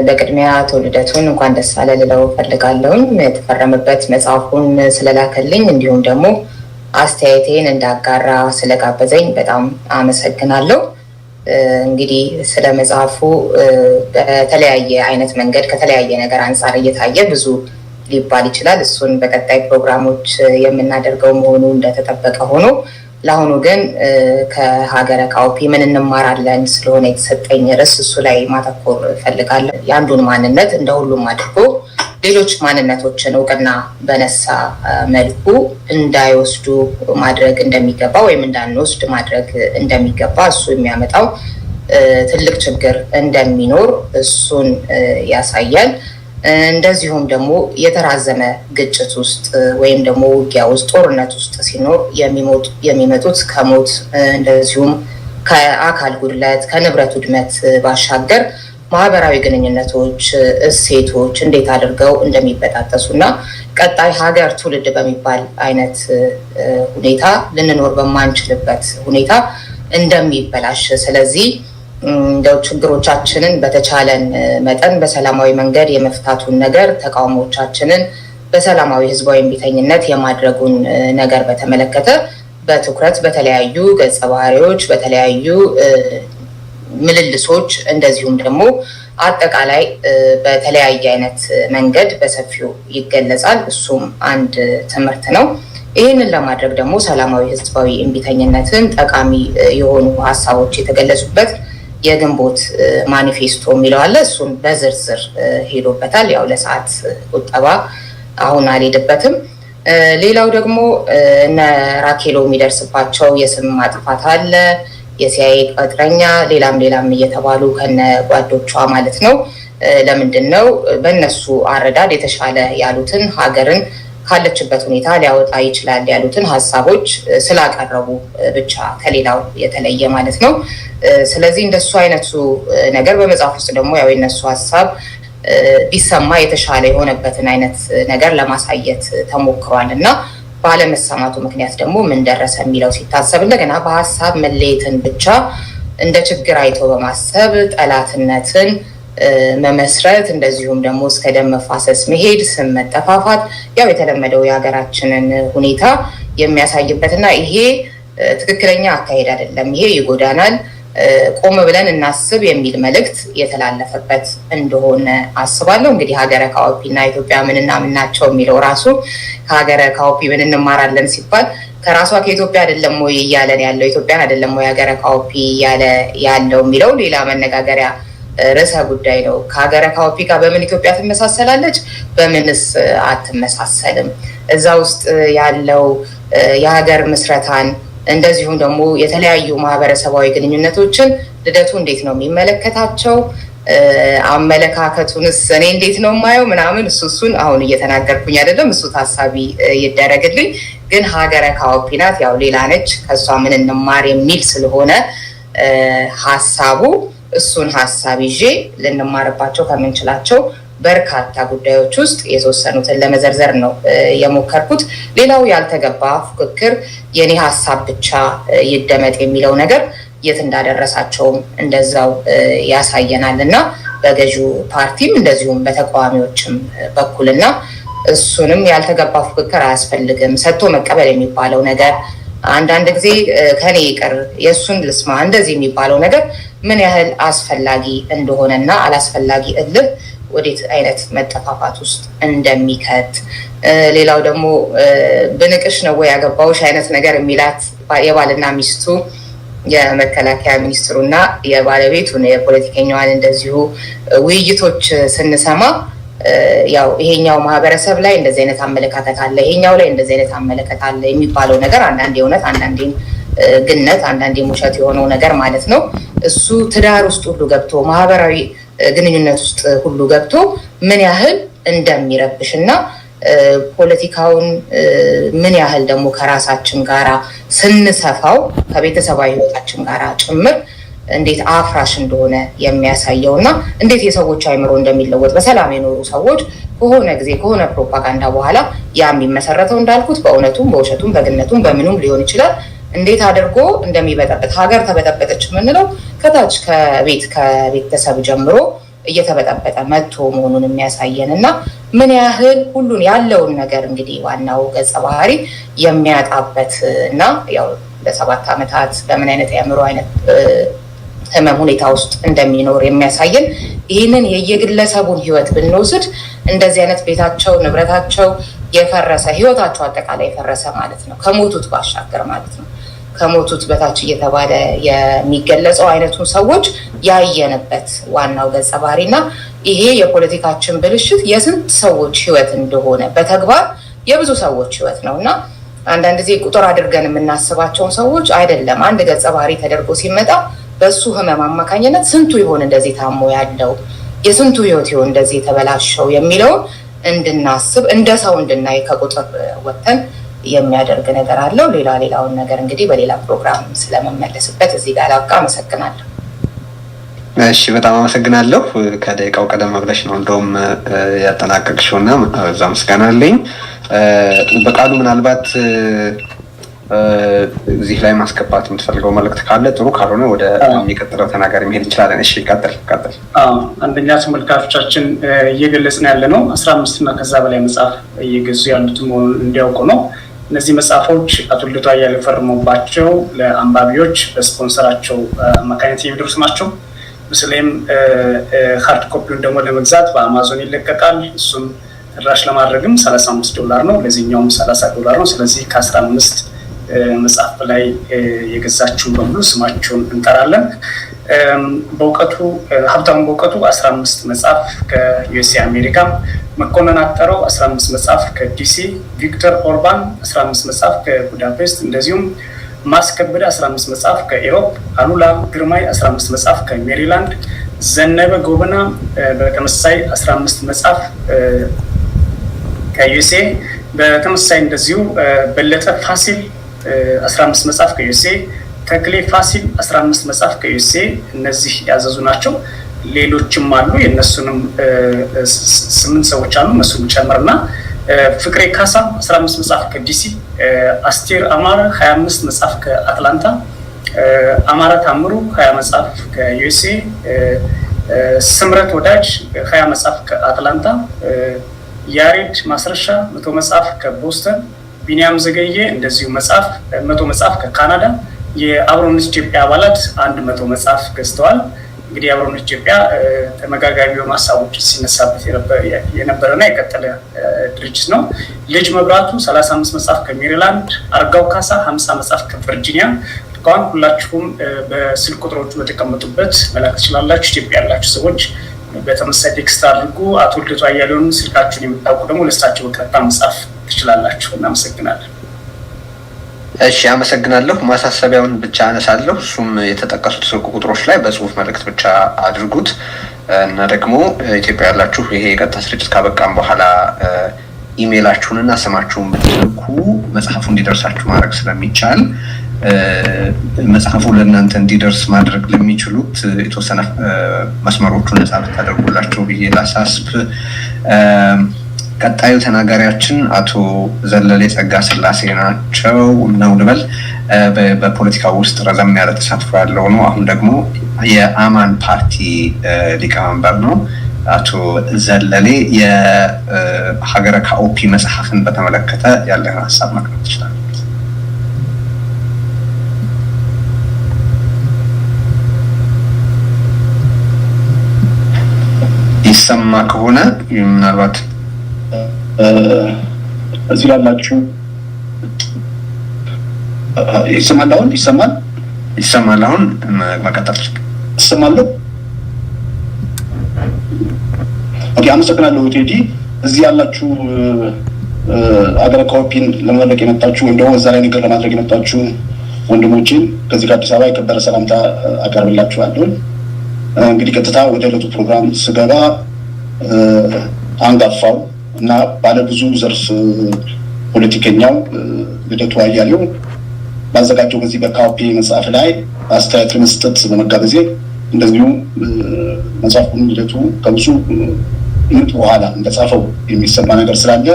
በቅድሚያ አቶ ልደቱን እንኳን ደስ አለ ልለው ፈልጋለሁኝ። የተፈረመበት መጽሐፉን ስለላከልኝ እንዲሁም ደግሞ አስተያየቴን እንዳጋራ ስለጋበዘኝ በጣም አመሰግናለሁ። እንግዲህ ስለ መጽሐፉ በተለያየ አይነት መንገድ ከተለያየ ነገር አንፃር እየታየ ብዙ ሊባል ይችላል። እሱን በቀጣይ ፕሮግራሞች የምናደርገው መሆኑ እንደተጠበቀ ሆኖ ለአሁኑ ግን ከሀገረ ካኦፒ ምን እንማራለን ስለሆነ የተሰጠኝ ርዕስ እሱ ላይ ማተኮር እፈልጋለሁ። የአንዱን ማንነት እንደ ሁሉም አድርጎ ሌሎች ማንነቶችን እውቅና በነሳ መልኩ እንዳይወስዱ ማድረግ እንደሚገባ ወይም እንዳንወስድ ማድረግ እንደሚገባ እሱ የሚያመጣው ትልቅ ችግር እንደሚኖር እሱን ያሳያል። እንደዚሁም ደግሞ የተራዘመ ግጭት ውስጥ ወይም ደግሞ ውጊያ ውስጥ ጦርነት ውስጥ ሲኖር የሚመጡት ከሞት እንደዚሁም ከአካል ጉድለት ከንብረት ውድመት ባሻገር ማህበራዊ ግንኙነቶች እሴቶች እንዴት አድርገው እንደሚበጣጠሱና ቀጣይ ሀገር ትውልድ በሚባል አይነት ሁኔታ ልንኖር በማንችልበት ሁኔታ እንደሚበላሽ ስለዚህ እንደው ችግሮቻችንን በተቻለን መጠን በሰላማዊ መንገድ የመፍታቱን ነገር ተቃውሞቻችንን በሰላማዊ ህዝባዊ እምቢተኝነት የማድረጉን ነገር በተመለከተ በትኩረት በተለያዩ ገጸ ባህሪዎች በተለያዩ ምልልሶች እንደዚሁም ደግሞ አጠቃላይ በተለያየ አይነት መንገድ በሰፊው ይገለጻል። እሱም አንድ ትምህርት ነው። ይህንን ለማድረግ ደግሞ ሰላማዊ ህዝባዊ እምቢተኝነትን ጠቃሚ የሆኑ ሀሳቦች የተገለጹበት የግንቦት ማኒፌስቶ የሚለው አለ። እሱን በዝርዝር ሄዶበታል። ያው ለሰዓት ቁጠባ አሁን አልሄድበትም። ሌላው ደግሞ እነ ራኬሎ የሚደርስባቸው የስም ማጥፋት አለ፣ የሲአይኤ ቅጥረኛ፣ ሌላም እየተባሉ ከነ ጓዶቿ ማለት ነው። ለምንድን ነው በእነሱ አረዳድ የተሻለ ያሉትን ሀገርን ካለችበት ሁኔታ ሊያወጣ ይችላል ያሉትን ሀሳቦች ስላቀረቡ ብቻ ከሌላው የተለየ ማለት ነው። ስለዚህ እንደሱ አይነቱ ነገር በመጽሐፍ ውስጥ ደግሞ ያው የነሱ ሀሳብ ቢሰማ የተሻለ የሆነበትን አይነት ነገር ለማሳየት ተሞክሯል እና ባለመሰማቱ ምክንያት ደግሞ ምን ደረሰ የሚለው ሲታሰብ እንደገና በሀሳብ መለየትን ብቻ እንደ ችግር አይቶ በማሰብ ጠላትነትን መመስረት እንደዚሁም ደግሞ እስከ ደም መፋሰስ መሄድ ስም መጠፋፋት ያው የተለመደው የሀገራችንን ሁኔታ የሚያሳይበትና ይሄ ትክክለኛ አካሄድ አይደለም፣ ይሄ ይጎዳናል፣ ቆም ብለን እናስብ የሚል መልእክት የተላለፈበት እንደሆነ አስባለሁ። እንግዲህ ሀገረ ካኦፒና ኢትዮጵያ ምንና ምናቸው የሚለው ራሱ ከሀገረ ካኦፒ ምን እንማራለን ሲባል ከራሷ ከኢትዮጵያ አይደለም ወይ እያለን ያለው ኢትዮጵያን አይደለም ወይ ሀገረ ካኦፒ ያለው የሚለው ሌላ መነጋገሪያ ርዕሰ ጉዳይ ነው። ከሀገረ ካኦፒ ጋር በምን ኢትዮጵያ ትመሳሰላለች፣ በምንስ አትመሳሰልም? እዛ ውስጥ ያለው የሀገር ምስረታን እንደዚሁም ደግሞ የተለያዩ ማህበረሰባዊ ግንኙነቶችን ልደቱ እንዴት ነው የሚመለከታቸው? አመለካከቱንስ እኔ እንዴት ነው የማየው ምናምን እሱን አሁን እየተናገርኩኝ አይደለም፣ እሱ ታሳቢ ይደረግልኝ። ግን ሀገረ ካኦፒ ናት፣ ያው ሌላ ነች፣ ከሷ ምን እንማር የሚል ስለሆነ ሀሳቡ እሱን ሀሳብ ይዤ ልንማርባቸው ከምንችላቸው በርካታ ጉዳዮች ውስጥ የተወሰኑትን ለመዘርዘር ነው የሞከርኩት። ሌላው ያልተገባ ፉክክር የኔ ሀሳብ ብቻ ይደመጥ የሚለው ነገር የት እንዳደረሳቸውም እንደዛው ያሳየናል እና በገዢው ፓርቲም እንደዚሁም በተቃዋሚዎችም በኩልና እሱንም ያልተገባ ፉክክር አያስፈልግም፣ ሰጥቶ መቀበል የሚባለው ነገር አንዳንድ ጊዜ ከኔ ይቅር የእሱን ልስማ እንደዚህ የሚባለው ነገር ምን ያህል አስፈላጊ እንደሆነና አላስፈላጊ እልህ ወዴት አይነት መጠፋፋት ውስጥ እንደሚከት ሌላው ደግሞ ብንቅሽ ነው ወይ ያገባውሽ አይነት ነገር የሚላት የባልና ሚስቱ የመከላከያ ሚኒስትሩና የባለቤቱን የፖለቲከኛዋን እንደዚሁ ውይይቶች ስንሰማ ያው ይሄኛው ማህበረሰብ ላይ እንደዚህ አይነት አመለካከት አለ፣ ይሄኛው ላይ እንደዚህ አይነት አመለካከት አለ የሚባለው ነገር አንዳንዴ እውነት አንዳንዴ ግነት አንዳንዴ ውሸት የሆነው ነገር ማለት ነው። እሱ ትዳር ውስጥ ሁሉ ገብቶ ማህበራዊ ግንኙነት ውስጥ ሁሉ ገብቶ ምን ያህል እንደሚረብሽና ፖለቲካውን ምን ያህል ደግሞ ከራሳችን ጋራ ስንሰፋው ከቤተሰባዊ ህይወታችን ጋራ ጭምር እንዴት አፍራሽ እንደሆነ የሚያሳየውና እንዴት የሰዎች አይምሮ እንደሚለወጥ በሰላም የኖሩ ሰዎች ከሆነ ጊዜ ከሆነ ፕሮፓጋንዳ በኋላ ያ የሚመሰረተው እንዳልኩት በእውነቱም በውሸቱም በግነቱም በምኑም ሊሆን ይችላል እንዴት አድርጎ እንደሚበጠበጥ ሀገር ተበጠበጠች የምንለው ከታች ከቤተሰብ ጀምሮ እየተበጠበጠ መጥቶ መሆኑን የሚያሳየን እና ምን ያህል ሁሉን ያለውን ነገር እንግዲህ ዋናው ገጸ ባህሪ የሚያጣበት እና ያው ለ7 ዓመታት በምን አይነት የአእምሮ አይነት ህመም ሁኔታ ውስጥ እንደሚኖር የሚያሳየን ይህንን የየግለሰቡን ህይወት ብንወስድ እንደዚህ አይነት ቤታቸው ንብረታቸው የፈረሰ ህይወታቸው አጠቃላይ የፈረሰ ማለት ነው ከሞቱት ባሻገር ማለት ነው ከሞቱት በታች እየተባለ የሚገለጸው አይነቱን ሰዎች ያየንበት ዋናው ገጸ ባህሪና ይሄ የፖለቲካችን ብልሽት የስንት ሰዎች ህይወት እንደሆነ በተግባር የብዙ ሰዎች ህይወት ነውና አንዳንድ ጊዜ ቁጥር አድርገን የምናስባቸውን ሰዎች አይደለም አንድ ገጸ ባህሪ ተደርጎ ሲመጣ በሱ ህመም አማካኝነት ስንቱ ይሆን እንደዚህ ታሞ ያለው የስንቱ ህይወት ይሆን እንደዚህ ተበላሸው የሚለው እንድናስብ እንደ ሰው እንድናይ ከቁጥር ወጥተን የሚያደርግ ነገር አለው። ሌላውን ነገር እንግዲህ በሌላ ፕሮግራም ስለመመለስበት እዚህ ጋር አላውቃ። አመሰግናለሁ። እሺ በጣም አመሰግናለሁ። ከደቂቃው ቀደም ብለሽ ነው እንደውም ያጠናቀቅሽውና እዛ ምስጋና አለኝ። በቃሉ ምናልባት እዚህ ላይ ማስገባት የምትፈልገው መልእክት ካለ ጥሩ፣ ካልሆነ ወደ የሚቀጥለው ተናጋሪ መሄድ እንችላለን። እሺ ቀጥል። አንደኛ ተመልካቾቻችን እየገለጽን ያለ ነው 15 እና ከዛ በላይ መጽሐፍ እየገዙ ያሉት መሆኑን እንዲያውቁ ነው። እነዚህ መጽሐፎች አቶ ልደቱ አያሌው ፈርመውባቸው ለአንባቢዎች በስፖንሰራቸው አማካኝነት የሚደርሱ ናቸው። ምስሌም ሃርድ ኮፒውን ደግሞ ለመግዛት በአማዞን ይለቀቃል። እሱም ተደራሽ ለማድረግም $35 ነው፣ ለዚህኛውም $30 ነው። ስለዚህ ከ15 መጽሐፍ በላይ የገዛችሁ በሙሉ ስማችሁን እንጠራለን። ሀብታሙ በእውቀቱ 15 መጽሐፍ ከዩኤስኤ አሜሪካ፣ መኮንን አጠረው 15 መጽሐፍ ከዲሲ፣ ቪክተር ኦርባን 15 መጽሐፍ ከቡዳፔስት፣ እንደዚሁም ማስከበደ 15 መጽሐፍ ከኢሮፕ፣ አሉላ ግርማይ 15 መጽሐፍ ከሜሪላንድ፣ ዘነበ ጎበና በተመሳሳይ 15 መጽሐፍ ከዩኤስኤ፣ በተመሳሳይ እንደዚሁ በለጠ ፋሲል 15 መጽሐፍ ከዩኤስኤ፣ ተክሌ ፋሲል 15 መጽሐፍ ከዩኤስኤ እነዚህ ያዘዙ ናቸው። ሌሎችም አሉ፣ የነሱንም 8 ሰዎች አሉ፣ እነሱን ጨምርና ፍቅሬ ካሳ 15 መጽሐፍ ከዲሲ፣ አስቴር አማረ 25 መጽሐፍ ከአትላንታ፣ አማራ ታምሩ 20 መጽሐፍ ከዩኤስኤ፣ ስምረት ወዳጅ 20 መጽሐፍ ከአትላንታ፣ ያሬድ ማስረሻ 100 መጽሐፍ ከቦስተን፣ ቢኒያም ዘገየ እንደዚሁ 100 መጽሐፍ ከካናዳ፣ የአብሮነት ኢትዮጵያ አባላት 100 መጽሐፍ ገዝተዋል። እንግዲህ የአብሮነት ኢትዮጵያ ተመጋጋቢ የሆኑ ሀሳቦች ሲነሳበት የነበረና የቀጠለ ድርጅት ነው። ልጅ መብራቱ 35 መጽሐፍ ከሜሪላንድ፣ አርጋው ካሳ 50 መጽሐፍ ከቨርጂኒያ። እንኳን ሁላችሁም በስልክ ቁጥሮቹ በተቀመጡበት መላክ ትችላላችሁ። ኢትዮጵያ ያላችሁ ሰዎች በተመሳሳይ ቴክስት አድርጉ። አቶ ልደቱ አያሌውን ስልካችሁን የምታውቁ ደግሞ ለእሳቸው በቀጥታ መጻፍ ትችላላችሁ። እናመሰግናለን። እሺ አመሰግናለሁ። ማሳሰቢያውን ብቻ አነሳለሁ። እሱም የተጠቀሱት ስልክ ቁጥሮች ላይ በጽሁፍ መልእክት ብቻ አድርጉት እና ደግሞ ኢትዮጵያ ያላችሁ ይሄ የቀጥታ ስርጭት ካበቃም በኋላ ኢሜይላችሁንና ስማችሁን ብትልኩ መጽሐፉ እንዲደርሳችሁ ማድረግ ስለሚቻል መጽሐፉ ለእናንተ እንዲደርስ ማድረግ ለሚችሉት የተወሰነ መስመሮቹን ነጻ ብታደርጉላቸው ብዬ ላሳስብ። ቀጣዩ ተናጋሪያችን አቶ ዘለሌ ጸጋ ስላሴ ናቸው ነው ልበል። በፖለቲካ ውስጥ ረዘም ያለ ተሳትፎ ያለው ነው። አሁን ደግሞ የአማን ፓርቲ ሊቀመንበር ነው። አቶ ዘለሌ የሀገረ ካኦፒ መጽሐፍን በተመለከተ ያለህን ሀሳብ ማቅረብ ትችላለህ? ይሰማ ከሆነ ምናልባት እዚህ ላላችሁ ይሰማል? አሁን ይሰማል? አሁን መቀጠል ይሰማል? ኦኬ፣ አመሰግናለሁ ቴዲ። እዚህ ያላችሁ አገረ ካኦፒን ለመመረቅ የመጣችሁ ወይም ደግሞ እዛ ላይ ነገር ለማድረግ የመጣችሁ ወንድሞችን ከዚህ ከአዲስ አበባ የከበረ ሰላምታ አቀርብላችኋለሁ። እንግዲህ ቀጥታ ወደ ዕለቱ ፕሮግራም ስገባ አንጋፋው እና ባለብዙ ዘርፍ ፖለቲከኛው ልደቱ አያሌው ባዘጋጀው በዚህ በካኦፒ መጽሐፍ ላይ አስተያየት ለመስጠት በመጋበዜ እንደዚሁም መጽሐፉን ልደቱ ከብዙ ምንጭ በኋላ እንደጻፈው የሚሰማ ነገር ስላለ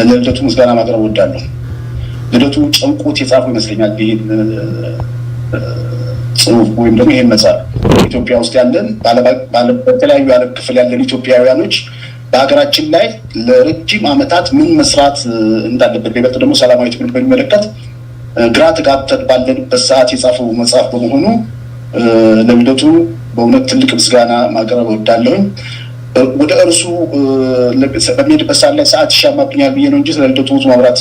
ለልደቱ ምስጋና ማቅረብ እወዳለሁ። ልደቱ ጨንቆት የጻፈው ይመስለኛል ይህን ጽሁፍ ወይም ደግሞ ይህን መጽሐፍ ኢትዮጵያ ውስጥ ያለን በተለያዩ የዓለም ክፍል ያለን ኢትዮጵያውያኖች በሀገራችን ላይ ለረጅም ዓመታት ምን መስራት እንዳለበት በይበልጥ ደግሞ ሰላማዊ ትግል በሚመለከት ግራ ተጋብተን ባለንበት ሰዓት የጻፈው መጽሐፍ በመሆኑ ለልደቱ በእውነት ትልቅ ምስጋና ማቅረብ እወዳለሁ። ወደ እርሱ በሚሄድበት ሰዓት ላይ ሰዓት ይሻማብኛል ብዬ ነው እንጂ ስለ ልደቱ ብዙ ማውራት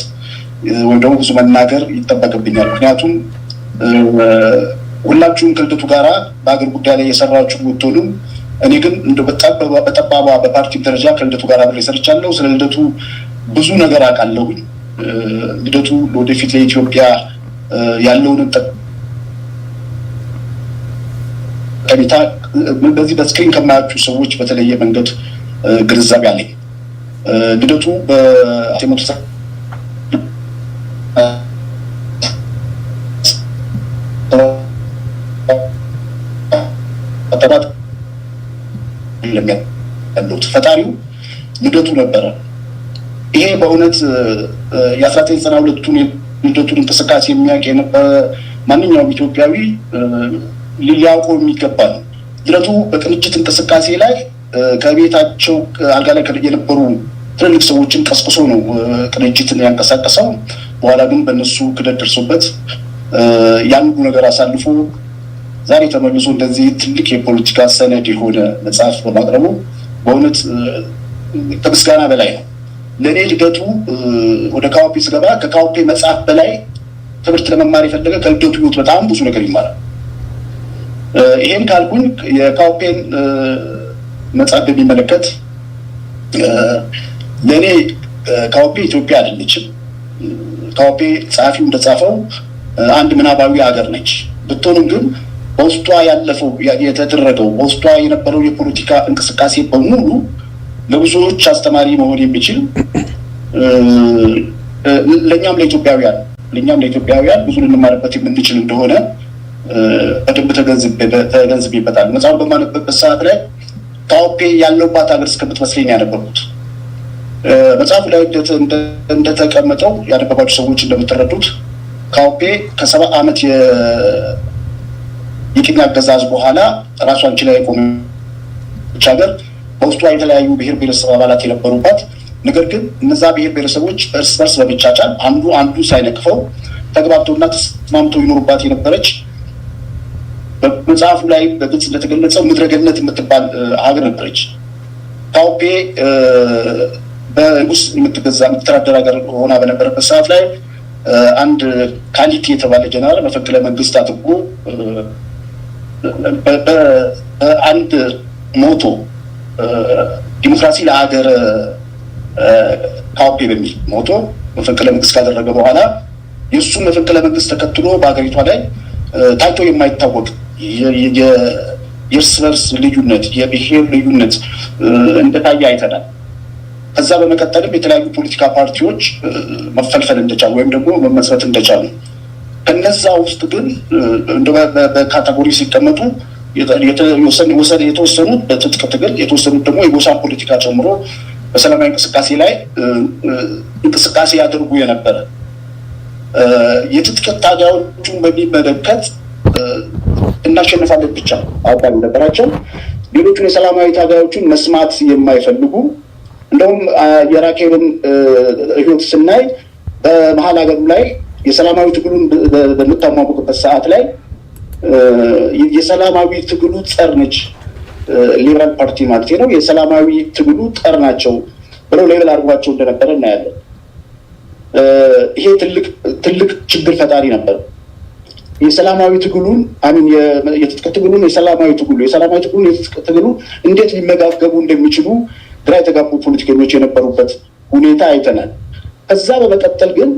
ወይም ደግሞ ብዙ መናገር ይጠበቅብኛል። ምክንያቱም ሁላችሁም ከልደቱ ጋራ በአገር ጉዳይ ላይ የሰራችሁ ብትሆኑም እኔ ግን እንደው በጠባባ በፓርቲ ደረጃ ከልደቱ ጋር አብሬ ሰርቻለሁ። ስለ ልደቱ ብዙ ነገር አውቃለሁ። ልደቱ ለወደፊት ለኢትዮጵያ ያለውን ጠቀሜታ በዚህ በስክሪን ከማያችሁ ሰዎች በተለየ መንገድ ግንዛቤ አለኝ። ልደቱ በ19 ፈጣሪው ልደቱ ነበረ። ይሄ በእውነት የ1992ቱን ልደቱን እንቅስቃሴ የሚያውቅ የነበረ ማንኛውም ኢትዮጵያዊ ሊያውቀው የሚገባ ነው። ልደቱ በቅንጅት እንቅስቃሴ ላይ ከቤታቸው አልጋ ላይ የነበሩ ትልልቅ ሰዎችን ቀስቅሶ ነው ቅንጅትን ያንቀሳቀሰው። በኋላ ግን በእነሱ ክደት ደርሶበት ያን ሁሉ ነገር አሳልፎ ዛሬ ተመልሶ እንደዚህ ትልቅ የፖለቲካ ሰነድ የሆነ መጽሐፍ በማቅረቡ በእውነት ከምስጋና በላይ ነው። ለእኔ ልደቱ ወደ ካውፔ ስገባ ከካውፔ መጽሐፍ በላይ ትምህርት ለመማር የፈለገ ከልደቱ ህይወት በጣም ብዙ ነገር ይማራል። ይሄን ካልኩኝ የካውፔን መጽሐፍ በሚመለከት ለእኔ ካውፔ ኢትዮጵያ አይደለችም። ካውፔ ጸሐፊው እንደጻፈው አንድ ምናባዊ ሀገር ነች። ብትሆንም ግን በውስጧ ያለፈው የተደረገው በውስጧ የነበረው የፖለቲካ እንቅስቃሴ በሙሉ ለብዙዎች አስተማሪ መሆን የሚችል ለእኛም ለኢትዮጵያውያን ብዙ ልንማርበት የምንችል እንደሆነ በደንብ ተገንዝቤበታል። መጽሐፍ በማነበበት ሰዓት ላይ ካውፔ ያለባት ሀገር እስከምትመስለኝ ያነበብኩት። መጽሐፉ ላይ እንደተቀመጠው ያነበባችሁ ሰዎች እንደምትረዱት ካውፔ ከ70 ዓመት የቅኝ አገዛዝ በኋላ ራሷን ችላ የቆመች ሀገር በውስጧ የተለያዩ ብሔር ብሔረሰብ አባላት የነበሩባት፣ ነገር ግን እነዛ ብሔር ብሔረሰቦች እርስ በርስ በመቻቻል አንዱ ሳይነቅፈው ተግባብተውና ተስማምተው ይኖሩባት የነበረች በመጽሐፉ ላይ በግልጽ እንደተገለጸው ምድረገነት የምትባል ሀገር ነበረች። ካውፔ በንጉስ የምትተዳደር ሀገር ሆና በነበረበት ሰዓት ላይ አንድ ካሊቲ የተባለ ጀነራል መፈንቅለ መንግስት አድርጎ በአንድ ሞቶ ዲሞክራሲ ለሀገር ካውፔ በሚል ሞቶ መፈንቅለ መንግስት ካደረገ በኋላ የእሱ መፈንቅለ መንግስት ተከትሎ በሀገሪቷ ላይ ታይቶ የማይታወቅ የእርስ በርስ ልዩነት፣ የብሔር ልዩነት እንደታየ አይተናል። ከዛ በመቀጠልም የተለያዩ ፖለቲካ ፓርቲዎች መፈልፈል እንደቻሉ ወይም ደግሞ መመስረት እንደቻሉ፣ ከነዛ ውስጥ ግን በካቴጎሪ ሲቀመጡ የተወሰኑት በትጥቅ ትግል፣ የተወሰኑት ደግሞ የጎሳን ፖለቲካ ጨምሮ በሰላማዊ እንቅስቃሴ ላይ እንቅስቃሴ ያደርጉ የነበረ የትጥቅ ታጋዮቹን በሚመለከት እናሸንፋለን ብቻ አቋም ነበራቸው። ሌሎቹን የሰላማዊ ታጋዮቹን መስማት የማይፈልጉ እንደውም የራኬብን ህይወት ስናይ በመሀል ሀገሩ ላይ የሰላማዊ ትግሉን በምታሟሙቅበት ሰዓት ላይ የሰላማዊ ትግሉ ጸር ነች፣ ሊበራል ፓርቲ ማለት ነው፣ የሰላማዊ ትግሉ ጠር ናቸው ብለው ሌብል አድርጓቸው እንደነበረ እናያለን። ይሄ ትልቅ ችግር ፈጣሪ ነበር። የሰላማዊ ትግሉን የትጥቅ ትግሉን የሰላማዊ የትጥቅ ትግሉ እንዴት ሊመጋገቡ እንደሚችሉ ግራ የተጋቡ ፖለቲከኞች የነበሩበት ሁኔታ አይተናል። ከዛ በመቀጠል ግን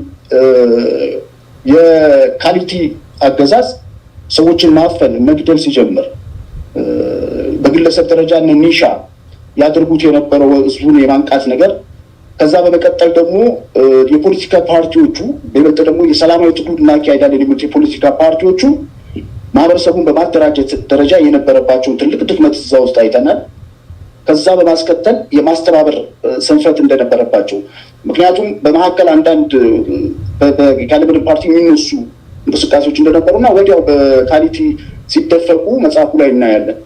የካሊቲ አገዛዝ ሰዎችን ማፈን መግደል ሲጀምር በግለሰብ ደረጃ ኒሻ ያደርጉት የነበረው ህዝቡን የማንቃት ነገር፣ ከዛ በመቀጠል ደግሞ የፖለቲካ ፓርቲዎቹ በይበልጥ ደግሞ የሰላማዊ ትግሉን እናካሄዳለን የሚሉት የፖለቲካ ፓርቲዎቹ ማህበረሰቡን በማደራጀት ደረጃ የነበረባቸውን ትልቅ ድክመት እዛ ውስጥ አይተናል። ከዛ በማስከተል የማስተባበር ስንፈት እንደነበረባቸው፣ ምክንያቱም በመካከል አንዳንድ በካሊብር ፓርቲ የሚነሱ እንቅስቃሴዎች እንደነበሩና ወዲያው በካሊቲ ሲደፈቁ መጽሐፉ ላይ እናያለን።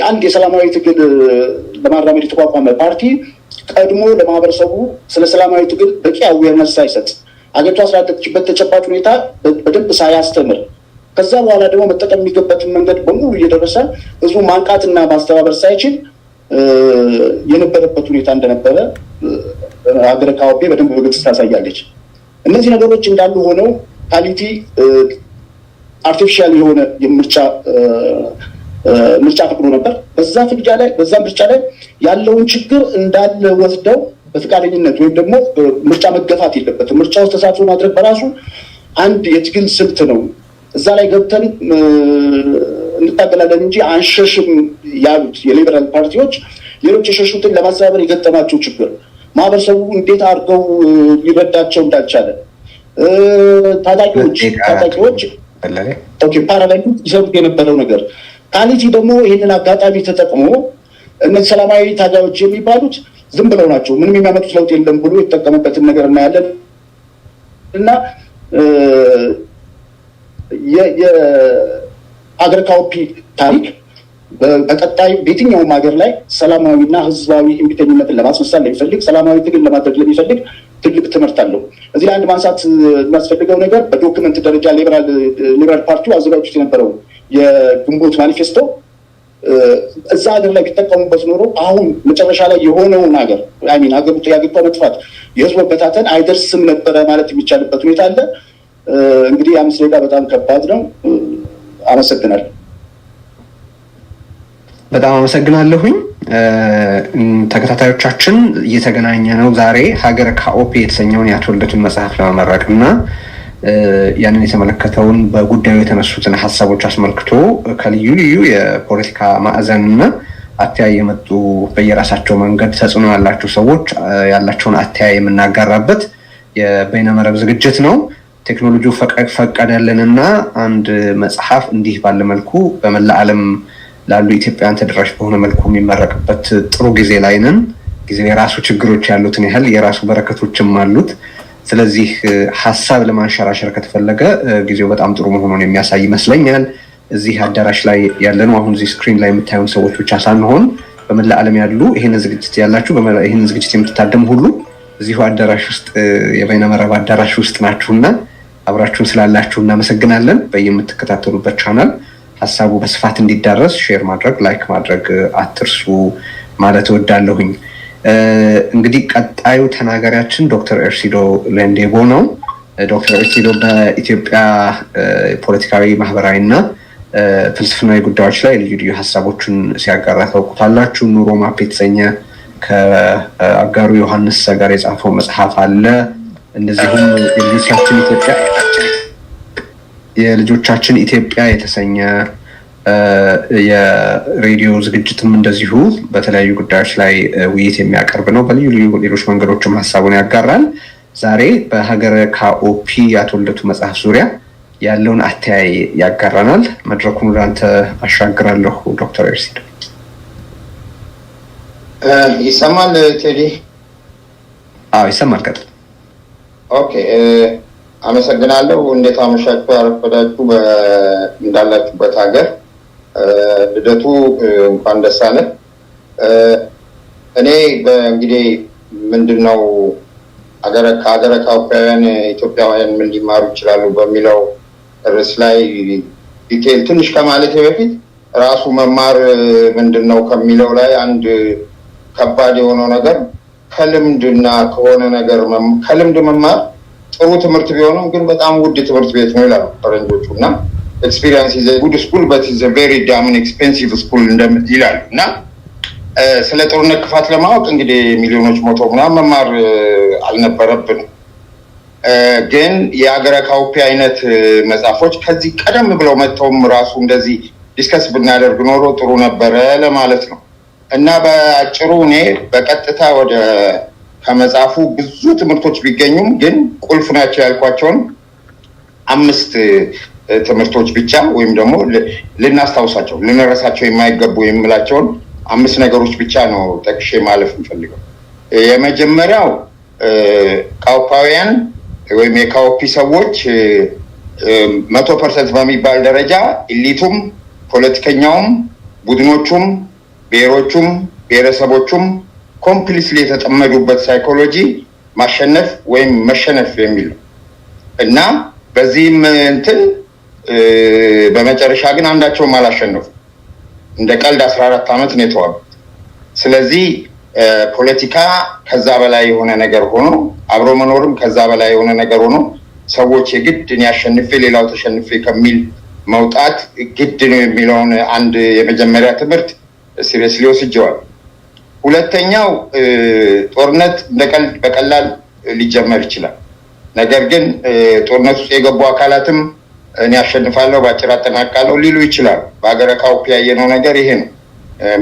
አንድ የሰላማዊ ትግል ለማራመድ የተቋቋመ ፓርቲ ቀድሞ ለማህበረሰቡ ስለ ሰላማዊ ትግል በቂ አዌርነስ ሳይሰጥ፣ አገሪቷ ስላደረችበት ተጨባጭ ሁኔታ በደንብ ሳያስተምር፣ ከዛ በኋላ ደግሞ መጠቀም የሚገባትን መንገድ በሙሉ እየደረሰ ህዝቡ ማንቃትና ማስተባበር ሳይችል የነበረበት ሁኔታ እንደነበረ ሀገረ ካውፔ በደንብ በግልጽ ታሳያለች። እነዚህ ነገሮች እንዳሉ ሆነው ካሊቲ አርቲፊሻል የሆነ የምርጫ ምርጫ ፈቅዶ ነበር። በዛ ምርጫ ላይ ያለውን ችግር እንዳለ ወስደው በፍቃደኝነት ወይም ደግሞ ምርጫ መገፋት የለበትም። ምርጫ ውስጥ ተሳትፎ ማድረግ በራሱ አንድ የትግል ስልት ነው። እዛ ላይ ገብተን እንታገላለን እንጂ አንሸሽም ያሉት የሊበራል ፓርቲዎች ሌሎች የሸሹትን ለማስተባበር የገጠማቸው ችግር ማህበረሰቡ እንዴት አድርገው ሊረዳቸው እንዳልቻለ ታጣቂዎች ፓራላይዝ ይሰሩት የነበረው ነገር ቃሊቲ ደግሞ ይህንን አጋጣሚ ተጠቅሞ እነዚህ ሰላማዊ ታጋዮች የሚባሉት ዝም ብለው ናቸው፣ ምንም የሚያመጡት ለውጥ የለም ብሎ የተጠቀመበትን ነገር እናያለን እና የአገር ካውፒ ታሪክ በቀጣይ በየትኛውም ሀገር ላይ ሰላማዊና ህዝባዊ እምቢተኝነትን ለማስመሳል ለሚፈልግ ሰላማዊ ትግል ለማድረግ ለሚፈልግ ትልቅ ትምህርት አለው። እዚህ ላይ አንድ ማንሳት የሚያስፈልገው ነገር በዶክመንት ደረጃ ሊበራል ፓርቲው አዘጋጅቶት የነበረው የግንቦት ማኒፌስቶ እዛ ሀገር ላይ ቢጠቀሙበት ኖሮ አሁን መጨረሻ ላይ የሆነውን ሀገር የሀገሪቷ መጥፋት የህዝቡ መበታተን አይደርስም ነበረ ማለት የሚቻልበት ሁኔታ አለ። እንግዲህ 5 ደቂቃ በጣም ከባድ ነው። አመሰግናለሁ። በጣም አመሰግናለሁኝ። ተከታታዮቻችን እየተገናኘ ነው ዛሬ ሀገረ ካኦፒ የተሰኘውን የአቶ ልደቱን መጽሐፍ ለመመረቅ እና ያንን የተመለከተውን በጉዳዩ የተነሱትን ሀሳቦች አስመልክቶ ከልዩ ልዩ የፖለቲካ ማዕዘንና አተያይ የመጡ በየራሳቸው መንገድ ተጽዕኖ ያላቸው ሰዎች ያላቸውን አተያይ የምናጋራበት የበይነመረብ ዝግጅት ነው። ቴክኖሎጂው ፈቀደልንና አንድ መጽሐፍ እንዲህ ባለ መልኩ በመላ ዓለም ላሉ ኢትዮጵያውያን ተደራሽ በሆነ መልኩ የሚመረቅበት ጥሩ ጊዜ ላይ ነን። ጊዜው የራሱ ችግሮች ያሉትን ያህል የራሱ በረከቶችም አሉት። ስለዚህ ሀሳብ ለማንሸራሸር ከተፈለገ ጊዜው በጣም ጥሩ መሆኑን የሚያሳይ ይመስለኛል። እዚህ አዳራሽ ላይ ያለነው አሁን እዚህ ስክሪን ላይ የምታዩን ሰዎች ብቻ ሳንሆን በመላ ዓለም ያሉ ይህንን ዝግጅት ያላችሁ ይህንን ዝግጅት የምትታደሙ ሁሉ እዚሁ አዳራሽ ውስጥ የበይነመረብ አዳራሽ ውስጥ ናችሁና አብራችሁን ስላላችሁ እናመሰግናለን። በየምትከታተሉበት ቻናል ሀሳቡ በስፋት እንዲዳረስ ሼር ማድረግ ላይክ ማድረግ አትርሱ ማለት እወዳለሁኝ። እንግዲህ ቀጣዩ ተናጋሪያችን ዶክተር ኤርሲዶ ሌንዴቦ ነው። ዶክተር ኤርሲዶ በኢትዮጵያ ፖለቲካዊ ማህበራዊ እና ፍልስፍናዊ ጉዳዮች ላይ ልዩ ልዩ ሀሳቦችን ሲያጋራ ታውቁታላችሁ። ኑሮ ማፕ የተሰኘ ከአጋሩ ዮሐንስ ጋር የጻፈው መጽሐፍ አለ። እንደዚሁም የልጆቻችን ኢትዮጵያ የተሰኘ የሬዲዮ ዝግጅትም እንደዚሁ በተለያዩ ጉዳዮች ላይ ውይይት የሚያቀርብ ነው። በልዩ ልዩ ሌሎች መንገዶችም ሀሳቡን ያጋራል። ዛሬ በሀገረ ካኦፒ የአቶ ልደቱ መጽሐፍ ዙሪያ ያለውን አተያይ ያጋራናል። መድረኩን ወደ አንተ አሻግራለሁ ዶክተር ኤርሲዶ። ይሰማል ቴዲ? አዎ ይሰማል። ቀጥል። ኦኬ አመሰግናለሁ። እንዴት አመሻችሁ አረፈዳችሁ እንዳላችሁበት ሀገር። ልደቱ እንኳን ደስ አለ። እኔ እንግዲህ ምንድነው ከሀገረ ካኦፒያውያን ኢትዮጵያውያን ምን ሊማሩ ይችላሉ በሚለው ርዕስ ላይ ዲቴል ትንሽ ከማለቴ በፊት ራሱ መማር ምንድነው ከሚለው ላይ አንድ ከባድ የሆነው ነገር ከልምድና ከሆነ ነገር ከልምድ መማር ጥሩ ትምህርት ቢሆንም ግን በጣም ውድ ትምህርት ቤት ነው ይላሉ ፈረንጆቹ እና experience is a good school but is a very damn expensive school ይላሉ እና ስለ ጦርነት ክፋት ለማወቅ እንግዲህ ሚሊዮኖች ሞቶ ምናምን መማር አልነበረብንም። ግን የሀገረ ካኦፒ አይነት መጽሐፎች ከዚህ ቀደም ብለው መጥተውም ራሱ እንደዚህ ዲስከስ ብናደርግ ኖሮ ጥሩ ነበረ ለማለት ነው እና በአጭሩ እኔ በቀጥታ ወደ ከመጽሐፉ ብዙ ትምህርቶች ቢገኙም ግን ቁልፍ ናቸው ያልኳቸውን 5 ትምህርቶች ብቻ ወይም ደግሞ ልናስታውሳቸው ልንረሳቸው የማይገቡ የምላቸውን 5 ነገሮች ብቻ ነው ጠቅሼ ማለፍ እንፈልገው። የመጀመሪያው ካኦፓውያን ወይም የካኦፒ ሰዎች 100% በሚባል ደረጃ ኢሊቱም ፖለቲከኛውም ቡድኖቹም ብሔሮቹም ብሔረሰቦቹም ኮምፕሊትሊ የተጠመዱበት ሳይኮሎጂ ማሸነፍ ወይም መሸነፍ የሚል ነው እና በዚህም እንትን በመጨረሻ ግን አንዳቸውም አላሸነፉ። እንደ ቀልድ 14 ዓመት ነው የተዋጉት። ስለዚህ ፖለቲካ ከዛ በላይ የሆነ ነገር ሆኖ አብሮ መኖርም ከዛ በላይ የሆነ ነገር ሆኖ ሰዎች የግድ እኔ አሸንፌ ሌላው ተሸንፌ ከሚል መውጣት ግድ ነው የሚለውን አንድ የመጀመሪያ ትምህርት ሲሪየስሊ ወስጄዋለሁ። ሁለተኛው ጦርነት በቀላል ሊጀመር ይችላል። ነገር ግን ጦርነት ውስጥ የገቡ አካላትም እኔ አሸንፋለሁ በአጭር አጠናቅቃለሁ ሊሉ ይችላሉ። በሀገረ ካውፒ ያየነው ነገር ይሄ ነው።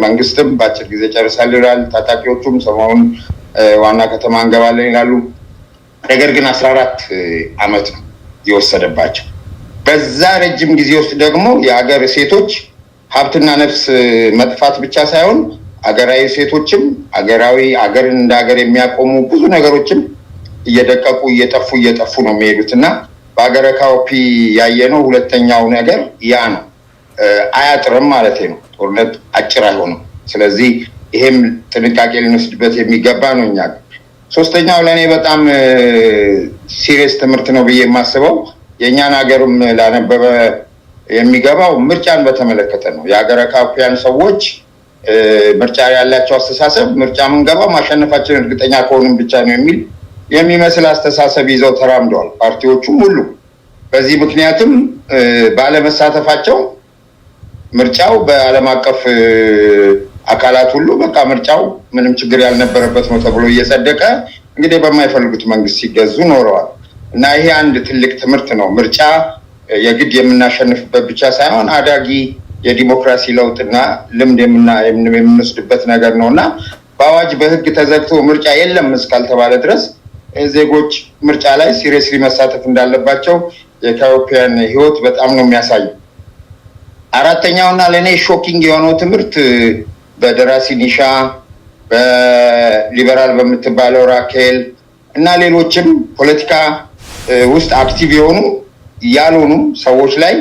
መንግስትም በአጭር ጊዜ ጨርሳለሁ ይላል። ታጣቂዎቹም ሰሞኑን ዋና ከተማ እንገባለን ይላሉ። ነገር ግን 14 ዓመት ነው የወሰደባቸው። በዛ ረጅም ጊዜ ውስጥ ደግሞ የሀገር ሴቶች ሀብትና ነፍስ መጥፋት ብቻ ሳይሆን ሀገራዊ ሴቶችም ሀገርን እንደ ሀገር የሚያቆሙ ብዙ ነገሮችም እየደቀቁ እየጠፉ ነው የሚሄዱት እና በሀገረ ካውፒ ያየነው ሁለተኛው ነገር ያ ነው። አያጥርም ማለት ነው። ጦርነት አጭር አይሆንም። ስለዚህ ይሄም ጥንቃቄ ልንወስድበት የሚገባ ነው። እኛ ሶስተኛው ለእኔ በጣም ሲሪየስ ትምህርት ነው ብዬ የማስበው የእኛን ሀገርም ላነበበ የሚገባው ምርጫን በተመለከተ ነው። የሀገረ ካውፒያን ሰዎች ምርጫ ያላቸው አስተሳሰብ ምርጫ ምንገባው ማሸነፋችን እርግጠኛ ከሆኑም ብቻ ነው የሚመስል አስተሳሰብ ይዘው ተራምደዋል ፓርቲዎቹም ሁሉ። በዚህ ምክንያትም ባለመሳተፋቸው ምርጫው በዓለም አቀፍ አካላት ሁሉ በቃ ምርጫው ምንም ችግር ያልነበረበት ነው ተብሎ እየጸደቀ እንግዲህ በማይፈልጉት መንግስት ሲገዙ ኖረዋል እና ይሄ አንድ ትልቅ ትምህርት ነው። ምርጫ የግድ የምናሸንፍበት ብቻ ሳይሆን አዳጊ የዲሞክራሲ ለውጥና ልምድ የምንወስድበት ነገር ነውና በአዋጅ በህግ ተዘግቶ ምርጫ የለም እስካልተባለ ድረስ ዜጎች ምርጫ ላይ ሲሪየስሊ መሳተፍ እንዳለባቸው የካውፒያን ህይወት በጣም ነው የሚያሳየው። አራተኛውና ለኔ ሾኪንግ የሆነው ትምህርት በደራሲ ኒሻ በሊበራል በምትባለው ራኬል እና ሌሎችም ፖለቲካ ውስጥ አክቲቭ የሆኑ ያልሆኑ ሰዎች ላይ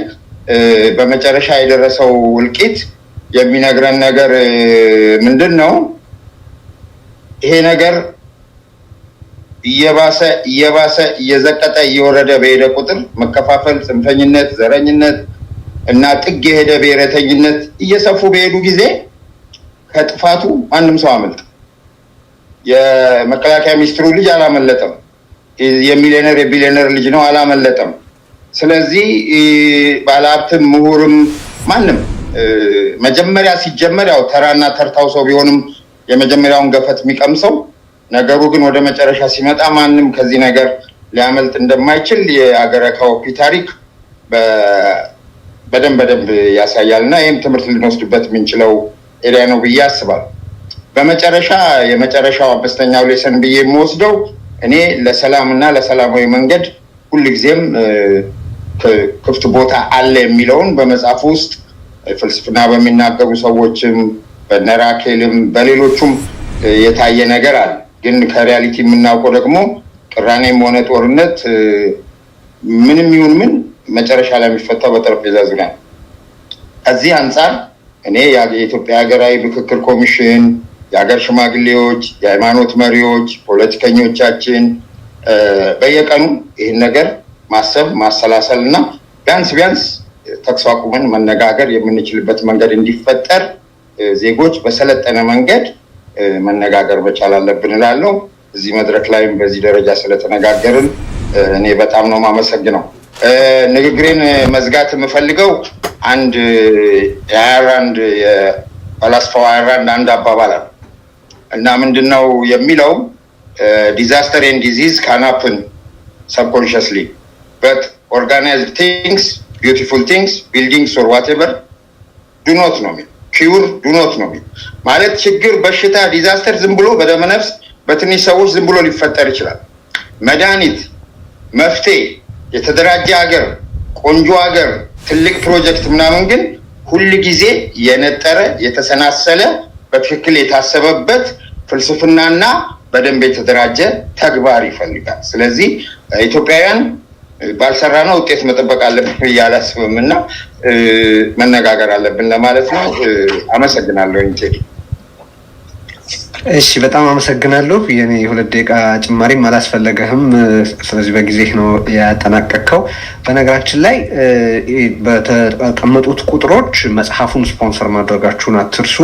በመጨረሻ የደረሰው እልቂት የሚነግረን ነገር ምንድነው? ይሄ ነገር እየባሰ እየዘቀጠ እየወረደ በሄደ ቁጥር መከፋፈል፣ ጽንፈኝነት፣ ዘረኝነት እና ጥግ የሄደ ብሔረተኝነት እየሰፉ በሄዱ ጊዜ ከጥፋቱ ማንም ሰው አመልጥ። የመከላከያ ሚኒስትሩ ልጅ አላመለጠም። የሚሊዮነር የቢሊዮነር ልጅ ነው አላመለጠም። ስለዚህ ባለሀብትም ምሁርም ማንም መጀመሪያ ሲጀመር ያው ተራና ተርታው ሰው ቢሆንም የመጀመሪያውን ገፈት የሚቀምሰው ነገሩ ግን ወደ መጨረሻ ሲመጣ ማንም ከዚህ ነገር ሊያመልጥ እንደማይችል የሀገረ ካውፒ ታሪክ በደንብ ያሳያልና ይህም ትምህርት ልንወስድበት የምንችለው ኤሪያ ነው ብዬ አስባለሁ። በመጨረሻ የመጨረሻው አምስተኛው ሌሰን ብዬ የምወስደው እኔ ለሰላምና ለሰላማዊ መንገድ ሁልጊዜም ክፍት ቦታ አለ የሚለውን በመጽሐፍ ውስጥ ፍልስፍና በሚናገሩ ሰዎችም በነራኬልም በሌሎቹም የታየ ነገር አለ። ግን ከሪያሊቲ የምናውቀው ደግሞ ቅራኔም ሆነ ጦርነት ምንም ይሁን ምን መጨረሻ ላይ የሚፈታው በጠረጴዛ ዙሪያ ነው። ከዚህ አንጻር እኔ የኢትዮጵያ ሀገራዊ ምክክር ኮሚሽን፣ የሀገር ሽማግሌዎች፣ የሃይማኖት መሪዎች፣ ፖለቲከኞቻችን በየቀኑ ይህን ነገር ማሰብ ማሰላሰል እና ቢያንስ ተኩስ አቁመን መነጋገር የምንችልበት መንገድ እንዲፈጠር ዜጎች በሰለጠነ መንገድ መነጋገር መቻል አለብን እላለሁ። እዚህ መድረክ ላይም በዚህ ደረጃ ስለተነጋገርን እኔ በጣም ነው የማመሰግነው። ንግግሬን መዝጋት የምፈልገው አንድ የአየርላንድ የፈላስፋው አየርላንድ አንድ አባባል አለ እና ምንድነው የሚለው ዲዛስተር ኤንድ ዲዚዝ ካን ሃፕን ሰብኮንሽስሊ በት ኦርጋናይዝድ ቲንግስ ቢዩቲፉል ቲንግስ ቢልዲንግስ ኦር ዋትኤቨር ዱ ኖት ነው የሚለው ኪውር ዱ ኖት ነው የሚለው ማለት ችግር፣ በሽታ፣ ዲዛስተር ዝም ብሎ በደመነፍስ በትንሽ ሰዎች ዝም ብሎ ሊፈጠር ይችላል። መድኃኒት፣ መፍትሄ፣ የተደራጀ ሀገር፣ ቆንጆ ሀገር፣ ትልቅ ፕሮጀክት ምናምን ግን ሁል ጊዜ የነጠረ የተሰናሰለ በትክክል የታሰበበት ፍልስፍናና በደንብ የተደራጀ ተግባር ይፈልጋል። ስለዚህ ኢትዮጵያውያን ባልሰራ ነው ውጤት መጠበቅ አለብን ብዬ አላስብም እና መነጋገር አለብን ለማለት ነው። አመሰግናለሁ ቴዲ። እሺ በጣም አመሰግናለሁ። የኔ 2 ደቂቃ ጭማሪም አላስፈለገህም። ስለዚህ በጊዜ ነው ያጠናቀቅከው። በነገራችን ላይ በተቀመጡት ቁጥሮች መጽሐፉን ስፖንሰር ማድረጋችሁን አትርሱ።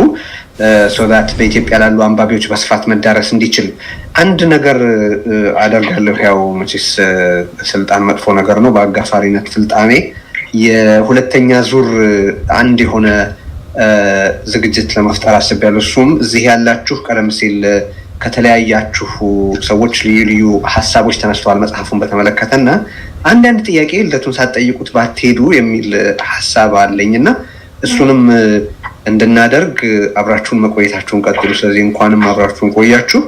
ሶዳት በኢትዮጵያ ላሉ አንባቢዎች በስፋት መዳረስ እንዲችል አንድ ነገር አደርጋለሁ። ያው መቼስ ስልጣን መጥፎ ነገር ነው። በአጋፋሪነት ስልጣኔ የሁለተኛ ዙር አንድ የሆነ ዝግጅት ለመፍጠር አስቤያለሁ። እሱም እዚህ ያላችሁ ቀደም ሲል ከተለያያችሁ ሰዎች ልዩ ሀሳቦች ተነስተዋል መጽሐፉን በተመለከተና አንዳንድ ጥያቄ ልደቱን ሳትጠይቁት ባትሄዱ የሚል ሀሳብ አለኝና እሱንም እንድናደርግ አብራችሁን መቆየታችሁን ቀጥሉ። ስለዚህ እንኳንም አብራችሁን ቆያችሁ።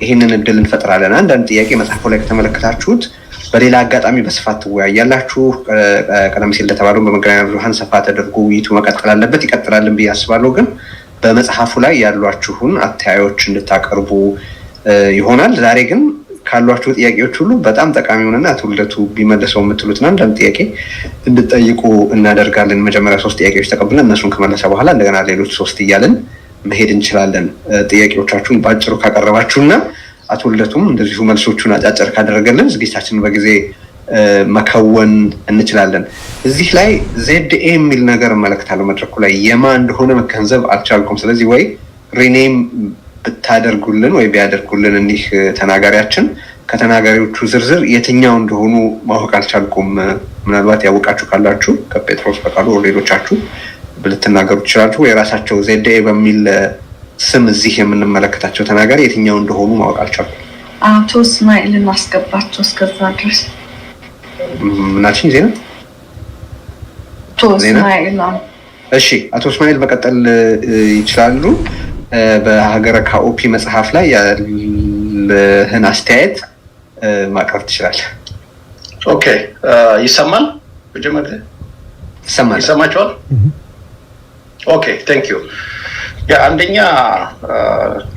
ይህንን እድል እንፈጥራለን። አንዳንድ ጥያቄ መጽሐፉ ላይ ከተመለከታችሁት በሌላ አጋጣሚ በስፋት ትወያያላችሁ። ቀደም ሲል እንደተባለው በመገናኛ ብዙኃን ሰፋ ተደርጎ ውይይቱ መቀጠል አለበት፣ ይቀጥላልን ብዬ አስባለሁ። ግን በመጽሐፉ ላይ ያሏችሁን አተያዮች እንድታቀርቡ ይሆናል። ዛሬ ግን ካሏችሁ ጥያቄዎች ሁሉ በጣም ጠቃሚውንና አቶ ልደቱ ቢመለሰው የምትሉትን አንዳንድ ጥያቄ እንድጠይቁ እናደርጋለን። መጀመሪያ 3 ጥያቄዎች ተቀብለን እነሱን ከመለሰ በኋላ እንደገና ሌሎች 3 እያለን መሄድ እንችላለን። ጥያቄዎቻችሁን ባጭሩ ካቀረባችሁና አቶ ልደቱም እንደዚሁ መልሶቹን አጫጭር ካደረገልን ዝግጅታችንን በጊዜ መከወን እንችላለን። እዚህ ላይ ZA የሚል ነገር እመለከታለሁ መድረኩ ላይ የማን እንደሆነ መገንዘብ አልቻልኩም። ስለዚህ ወይ ሪኔም ብታደርጉልን ወይ ቢያደርጉልን እኒህ ተናጋሪያችን ከተናጋሪዎቹ ዝርዝር የትኛው እንደሆኑ ማወቅ አልቻልኩም። ምናልባት ያወቃችሁ ካላችሁ ከጴጥሮስ ፈቃዱ ሌሎቻችሁ ልትናገሩ ትችላላችሁ። የራሳቸው ZA በሚል ስም እዚህ የምንመለከታቸው ተናጋሪ የትኛው እንደሆኑ ማወቅ አልቻልኩም። አቶ እስማኤልን ማስገባቸው እስከዛ ድረስ ምናችን ዜና አቶ እስማኤል። እሺ አቶ እስማኤል መቀጠል ይችላሉ። በሀገረ ካኦፒ መጽሐፍ ላይ ያለህን አስተያየት ማቅረብ ትችላለህ። ኦኬ ይሰማል? በጀመረ ይሰማችኋል? ኦኬ ቴንክ ዩ። አንደኛ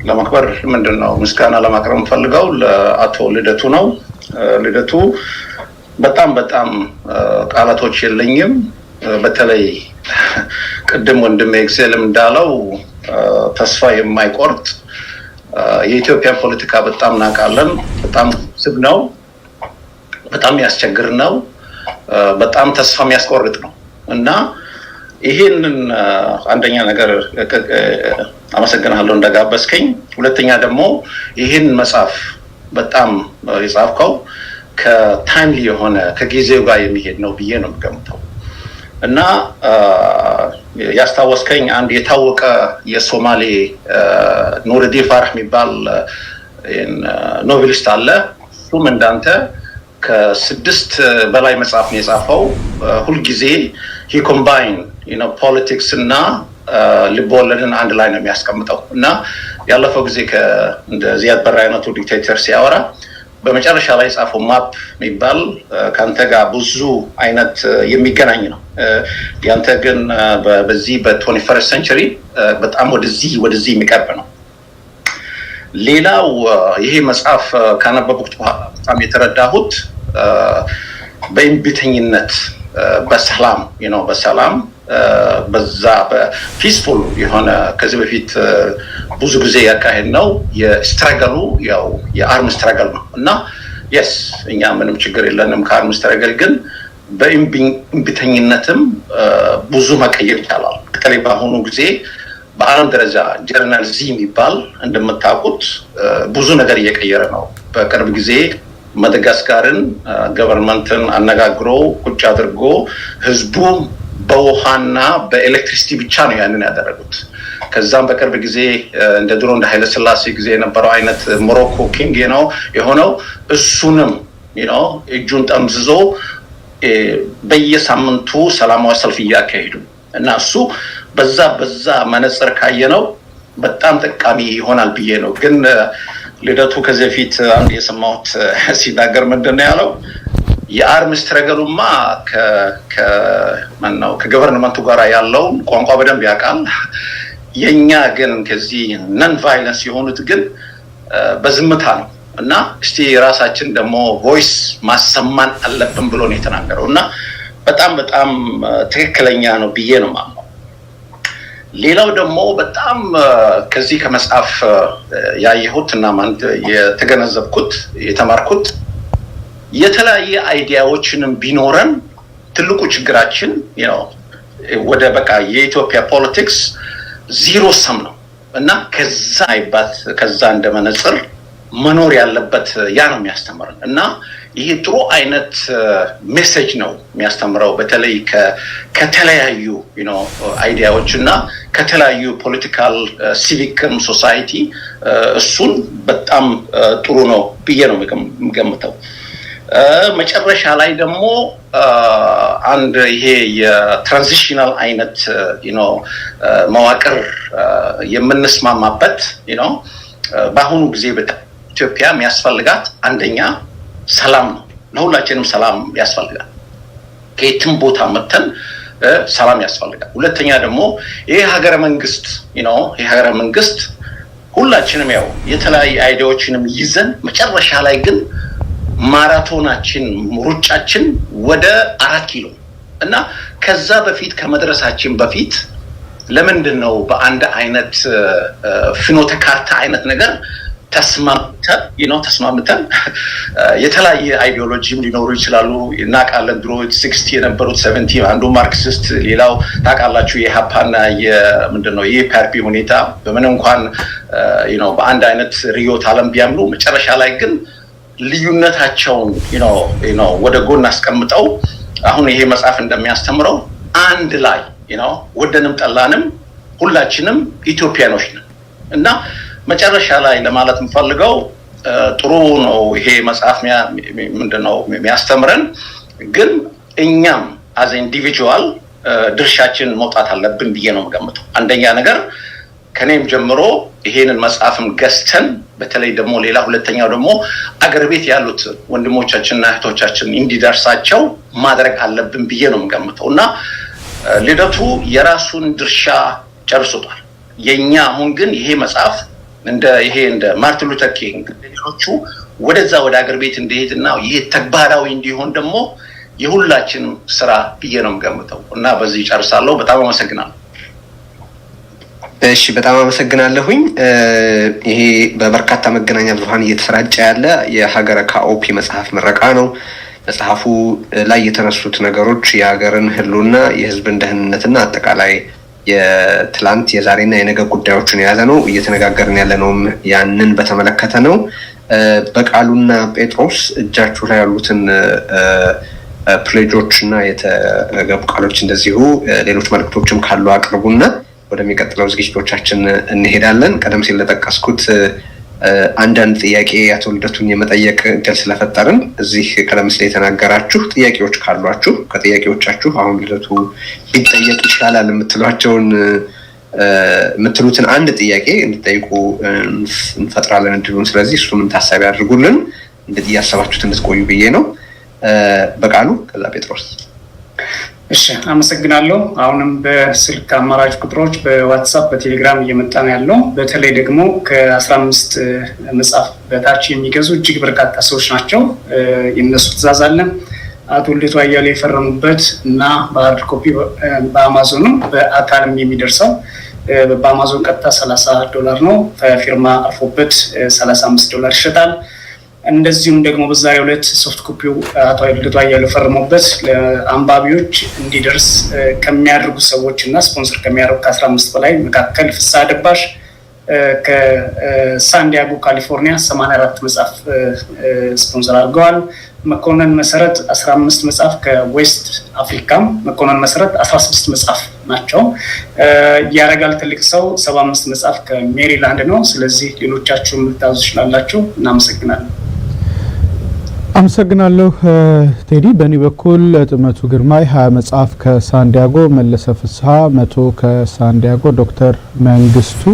ለማክበር ምንድነው ምስጋና ለማቅረብ ፈልገው ለአቶ ልደቱ ነው። ልደቱ በጣም ቃላቶች የለኝም። በተለይ ቅድም ወንድሜ ኤክሴልም እንዳለው ተስፋ የማይቆርጥ የኢትዮጵያ ፖለቲካ በጣም ናቃለን። በጣም ስብ ነው፣ በጣም ያስቸግር ነው፣ በጣም ተስፋ የሚያስቆርጥ ነው እና ይሄንን አንደኛ ነገር አመሰግናለሁ እንደጋበዝከኝ። ሁለተኛ ደግሞ ይሄን መጽሐፍ በጣም የጻፍከው ከታይምሊ የሆነ ከጊዜው ጋር የሚሄድ ነው ብዬ ነው የምገምተው እና ያስታወስከኝ አንድ የታወቀ የሶማሌ ኑርዲን ፋራህ የሚባል ኖቬሊስት አለ። እሱም እንዳንተ ከ6 በላይ መጽሐፍ ነው የጻፈው። ሁልጊዜ he combine ፖለቲክስ እና ልቦለድን አንድ ላይ ነው የሚያስቀምጠው እና ያለፈው ጊዜ እንደ ዚያድ በራ አይነቱ ዲክቴተር ሲያወራ በመጨረሻ ላይ የጻፈው ማፕ የሚባል ከአንተ ጋር ብዙ አይነት የሚገናኝ ነው። ያንተ ግን በዚህ በ21st century በጣም ወደዚህ የሚቀርብ ነው። ሌላው ይሄ መጽሐፍ ካነበብኩት በኋላ በጣም የተረዳሁት በእንቢተኝነት በሰላም በሰላም በዛ በፒስፉል የሆነ ከዚህ በፊት ብዙ ጊዜ ያካሄድ ነው የስትራገሉ ያው የአርም ስትራገል ነው እና yes እኛ ምንም ችግር የለንም ከአርም ስትራገል ግን በእንቢተኝነትም ብዙ መቀየር ይቻላል። በተለይ በአሁኑ ጊዜ በአለም ደረጃ ጀርናሊዝም የሚባል እንደምታውቁት ብዙ ነገር እየቀየረ ነው። በቅርብ ጊዜ ማዳጋስካርን ገቨርንመንትን አነጋግሮ ቁጭ አድርጎ ህዝቡ በውሃና በኤሌክትሪሲቲ ብቻ ነው ያንን ያደረጉት። ከዛም በቅርብ ጊዜ እንደ ድሮ እንደ ኃይለ ሥላሴ ጊዜ የነበረው አይነት ሞሮኮ ኪንግ የሆነው እሱንም እጁን ጠምዝዞ በየሳምንቱ ሰላማዊ ሰልፍ እያካሄዱ እና እሱ በዛ መነጽር ካየነው በጣም ጠቃሚ ይሆናል ብዬ ነው። ግን ልደቱ ከዚህ በፊት አንድ የሰማሁት ሲናገር ምንድነው ያለው የአርም ስትራገሉማ ከገቨርንመንቱ ጋር ያለው ቋንቋ በደንብ ያውቃል። የኛ ግን ከዚህ ነን ቫይለንስ የሆኑት ግን በዝምታ ነው እና እስቲ ራሳችን ደግሞ ቮይስ ማሰማን አለብን ብሎ ነው የተናገረው እና በጣም ትክክለኛ ነው ብዬ ነው ማለት። ሌላው ደግሞ በጣም ከዚህ ከመጽሐፍ ያየሁት እና ማለት የተገነዘብኩት የተማርኩት የተለያየ አይዲያዎችንም ቢኖረን ትልቁ ችግራችን ወደ በቃ የኢትዮጵያ ፖለቲክስ ዜሮ ሰም ነው እና ከዛ እንደመነጽር መኖር ያለበት ያ ነው የሚያስተምረን እና ይሄ ጥሩ አይነት ሜሴጅ ነው የሚያስተምረው በተለይ ከተለያዩ አይዲያዎች እና ከተለያዩ ፖለቲካል ሲቪክ ሶሳይቲ እሱን በጣም ጥሩ ነው ብዬ ነው የምገምተው መጨረሻ ላይ ደግሞ አንድ ይሄ የትራንዚሽናል አይነት መዋቅር የምንስማማበት በአሁኑ ጊዜ በኢትዮጵያ የሚያስፈልጋት አንደኛ ሰላም ነው ለሁላችንም ሰላም ያስፈልጋል ከየትም ቦታ መተን ሰላም ያስፈልጋል ሁለተኛ ደግሞ ይሄ ሀገረ መንግስት ሁላችንም ያው የተለያየ አይዲያዎችንም ይዘን መጨረሻ ላይ ግን ማራቶናችን ሩጫችን ወደ 4 ኪሎ እና ከዛ በፊት ከመድረሳችን በፊት ለምንድነው በአንድ አይነት ፍኖተ ካርታ አይነት ነገር ተስማምተን የተለያየ አይዲዮሎጂም ሊኖሩ ይችላሉ እናቃለን ድሮ 60 የነበሩት 70 አንዱ ማርክሲስት ሌላው ታቃላችሁ የሃፓና የምንድነው የፓርቲ ሁኔታ በምን እንኳን በአንድ አይነት ሪዮት ዓለም ቢያምኑ መጨረሻ ላይ ግን ልዩነታቸውን ወደ ጎን አስቀምጠው አሁን ይሄ መጽሐፍ እንደሚያስተምረው አንድ ላይ ወደንም ጠላንም ሁላችንም ኢትዮጵያኖች ነን እና መጨረሻ ላይ ለማለት እንፈልገው ጥሩ ነው ይሄ መጽሐፍ ምንድነው የሚያስተምረን ግን እኛም as individual ድርሻችን መውጣት አለብን ብዬ ነው የምገምተው አንደኛ ነገር ከኔም ጀምሮ ይሄንን መጽሐፍም ገዝተን በተለይ ደግሞ ሌላ ሁለተኛው ደግሞ አገር ቤት ያሉት ወንድሞቻችንና እህቶቻችን እንዲደርሳቸው ማድረግ አለብን ብዬ ነው የምገምተውና ልደቱ የራሱን ድርሻ ጨርሶታል የኛ አሁን ግን ይሄ መጽሐፍ እንደ ማርቲን ሉተር ኪንግ ሌሎቹ ወደዛ ወደ አገር ቤት እንዲሄድና ይሄ ተግባራዊ እንዲሆን ደግሞ የሁላችን ስራ ብዬ ነው የምገምተው እና በዚህ ጨርሳለሁ በጣም አመሰግናለሁ እሺ በጣም አመሰግናለሁኝ ይሄ በበርካታ መገናኛ ብዙሃን እየተሰራጨ ያለ የሀገረ ካኦፒ መጽሐፍ ምረቃ ነው መጽሐፉ ላይ የተነሱት ነገሮች የሀገርን ህልውና የህዝብን ደህንነትና አጠቃላይ የትላንት የዛሬና የነገ ጉዳዮችን የያዘ ነው እየተነጋገርን ያለነው ያንን በተመለከተ ነው በቃሉና ጴጥሮስ እጃችሁ ላይ ያሉትን ፕሌጆችና የተገቡ ቃሎች እንደዚሁ ሌሎች መልእክቶችም ካሉ አቅርቡና ወደሚቀጥለው ዝግጅቶቻችን እንሄዳለን ቀደም ሲል ለተጠቀስኩት አንዳንድ ጥያቄ አቶ ልደቱን የመጠየቅ እድል ስለፈጠርን እዚህ ቀደም ሲል የተናገራችሁ ጥያቄዎች ካሏችሁ ከጥያቄዎቻችሁ አሁን ልደቱ ቢጠየቅ ይችላል የምትሉትን አንድ ጥያቄ እንድትጠይቁ እንፈጥራለን እድሉን ስለዚህ እሱንም ታሳቢ አድርጉልን እንግዲህ ያሰባችሁት እንድትቆዩ ብዬ ነው በቃሉ ከዛ ጴጥሮስ እሺ አመሰግናለሁ አሁንም በስልክ አማራጭ ቁጥሮች በዋትስአፕ በቴሌግራም እየመጣ ነው ያለው በተለይ ደግሞ ከ15 መጽሐፍ በታች የሚገዙ እጅግ በርካታ ሰዎች ናቸው የነሱ ትዕዛዝ አለ አቶ ልደቱ አያሌው የፈረሙበት እና በሃርድ ኮፒ በአማዞን በአካልም የሚደርሰው በአማዞን ቀጥታ $30 ነው ፊርማ አርፎበት $35 ይሸጣል እንደዚሁም ደግሞ በዛሬው ዕለት ሶፍት ኮፒው አቶ ልደቱ አያሌው ፈርሞበት ለአንባቢዎች እንዲደርስ ከሚያደርጉ ሰዎችና ስፖንሰር ከሚያደርጉ ከ15 በላይ መካከል ፍሳ ደባሽ ከሳንዲያጎ ካሊፎርኒያ 84 መጽሐፍ ስፖንሰር አድርገዋል መኮንን መሰረት 15 መጽሐፍ ከዌስት አፍሪካም መኮንን መሰረት 16 መጽሐፍ ናቸው ያረጋል ትልቅ ሰው 75 መጽሐፍ ከሜሪላንድ ነው ስለዚህ ሌሎቻችሁም ልታዙ ይችላልላችሁ እናመሰግናለን አመሰግናለሁ ቴዲ በእኔ በኩል ጥመቱ ግርማይ 20 መጽሐፍ ከሳንዲያጎ መለሰ ፍስሐ 100 ከሳንዲያጎ ዶክተር መንግስቱ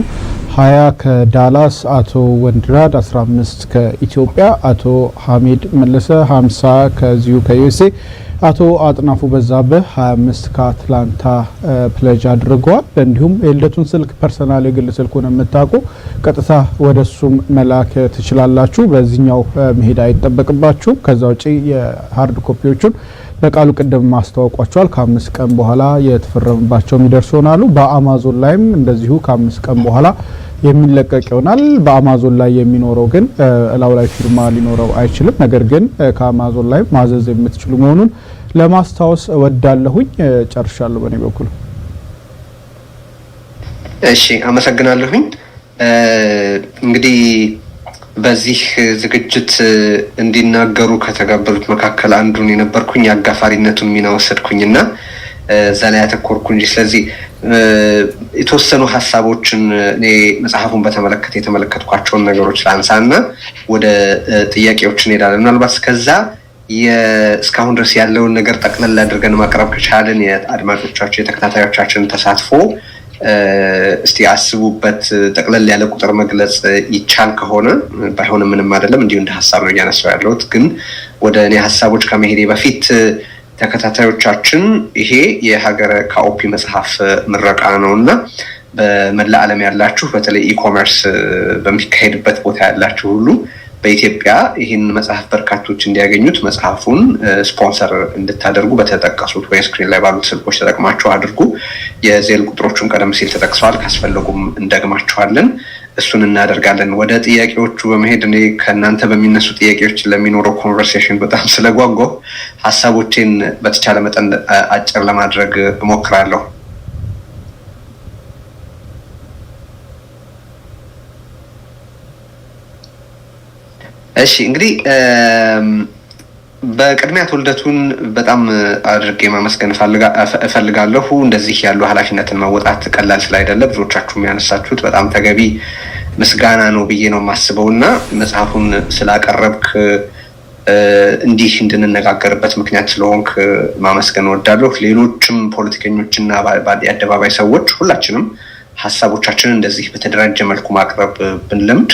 20 ከዳላስ አቶ ወንድራድ 15 ከኢትዮጵያ አቶ ሐሚድ መለሰ 50 ከዚሁ ከዩኤስኤ አቶ አጥናፉ በዛብህ 25 ከአትላንታ ፕሌጅ አድርገዋል እንዲሁም የልደቱን ስልክ ፐርሰናል የግል ስልኩን የምታውቁ ቀጥታ ወደሱም መላክ ትችላላችሁ በዚህኛው መሄድ አይተበቅባችሁም ከዛ ውጪ የሃርድ ኮፒዎቹን በቃሉ ቀደም ማስተዋወቋቸዋል ከ5 ቀን በኋላ የተፈረመባቸው የሚደርሱናሉ በአማዞን ላይም እንደዚሁ ከ5 ቀን በኋላ የሚለቀቅ ይሆናል በአማዞን ላይ የሚኖረው ግን እላው ላይ ፊርማ ሊኖረው አይችልም ነገር ግን ከአማዞን ላይ ማዘዝ የምትችሉ መሆኑን ለማስታወስ ወዳለሁኝ ጨርሻለሁ በእኔ በኩል እሺ አመሰግናለሁኝ እንግዲህ በዚህ ዝግጅት እንዲናገሩ ከተጋበሉት መካከል አንዱን የነበርኩኝ አጋፋሪነቱን ሚና ወሰድኩኝና እዛ ላይ ያተኮርኩ እንጂ ስለዚህ የተወሰኑ ሀሳቦችን እኔ መጽሐፉን በተመለከተ የተመለከትኳቸውን ነገሮች ላንሳና ወደ ጥያቄዎች እንሄዳለን። ምናልባት ከዛ እስካሁን ድረስ ያለውን ነገር ጠቅለል አድርገን ማቅረብ ከቻልን የአድማጮቻችን የተከታታዮቻችን ተሳትፎ እስቲ አስቡበት። ጠቅለል ያለ ቁጥር መግለጽ ይቻል ከሆነ ባይሆንም ምንም አይደለም፣ እንዲሁ እንደ ሀሳብ ነው እያነሳው ያለሁት። ግን ወደ እኔ ሀሳቦች ከመሄዴ በፊት ተከታታዮቻችን ይሄ የሀገረ ካኦፒ መጽሐፍ ምረቃ ነውና በመላ ዓለም ያላችሁ በተለይ ኢኮመርስ በሚካሄድበት ቦታ ያላችሁ ሁሉ በኢትዮጵያ ይህን መጽሐፍ በርካቶች እንዲያገኙት መጽሐፉን ስፖንሰር እንድታደርጉ በተጠቀሱት ወይ ስክሪን ላይ ባሉት ስልኮች ተጠቅማችሁ አድርጉ። የዜል ቁጥሮቹን ቀደም ሲል ተጠቅሰዋል፣ ካስፈለጉም እንደግማቸዋለን። እሱን እናደርጋለን። ወደ ጥያቄዎቹ በመሄድ እኔ ከእናንተ በሚነሱ ጥያቄዎች ለሚኖረው ኮንቨርሴሽን በጣም ስለጓጓሁ ሀሳቦቼን በተቻለ መጠን አጭር ለማድረግ እሞክራለሁ። እሺ እንግዲህ በቅድሚያ ተወልደቱን በጣም አድርጌ ማመስገን እፈልጋለሁ። እንደዚህ ያሉ ኃላፊነትን መወጣት ቀላል ስላይደለ ብዙዎቻችሁ የሚያነሳችሁት በጣም ተገቢ ምስጋና ነው ብዬ ነው የማስበውና መጽሐፉን ስላቀረብክ እንዲህ እንድንነጋገርበት ምክንያት ስለሆንክ ማመስገን እወዳለሁ። ሌሎችም ፖለቲከኞችና የአደባባይ ሰዎች ሁላችንም ሀሳቦቻችንን እንደዚህ በተደራጀ መልኩ ማቅረብ ብንለምድ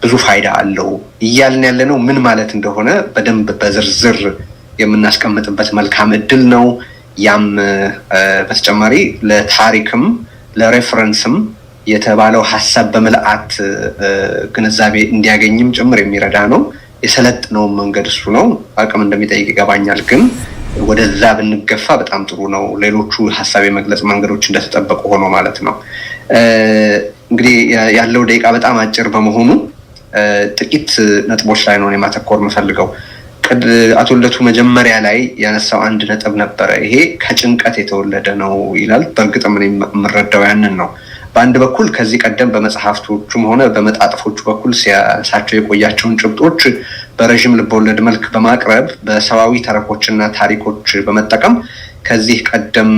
ብዙ ፋይዳ አለው። እያልን ያለነው ምን ማለት እንደሆነ በደንብ በዝርዝር የምናስቀምጥበት መልካም እድል ነው። ያም በተጨማሪ ለታሪክም ለሬፈረንስም የተባለው ሀሳብ በመልአት ግንዛቤ እንዲያገኝም ጭምር የሚረዳ ነው። የሰለጥነው መንገድ እሱ ነው። አቅም እንደሚጠይቅ ይገባኛል፣ ግን ወደዛ ብንገፋ በጣም ጥሩ ነው። ሌሎቹ ሀሳብ የመግለጽ መንገዶች እንደተጠበቁ ሆኖ ማለት ነው። እንግዲህ ያለው ደቂቃ በጣም አጭር በመሆኑ ጥቂት ነጥቦች ላይ ነው የማተኮር የምፈልገው። አቶ ልደቱ መጀመሪያ ላይ ያነሳው አንድ ነጥብ ነበረ። ይሄ ከጭንቀት የተወለደ ነው ይላል። በእርግጥም እኔ የምረዳው ያንን ነው። በአንድ በኩል ከዚህ ቀደም በመጽሐፍቶቹም ሆነ በመጣጥፎቹ በኩል ሲያነሳቸው የቆያቸውን ጭብጦች በረዥም ልቦለድ መልክ በማቅረብ በሰዋዊ ተረኮችና ታሪኮች በመጠቀም ከዚህ ቀደም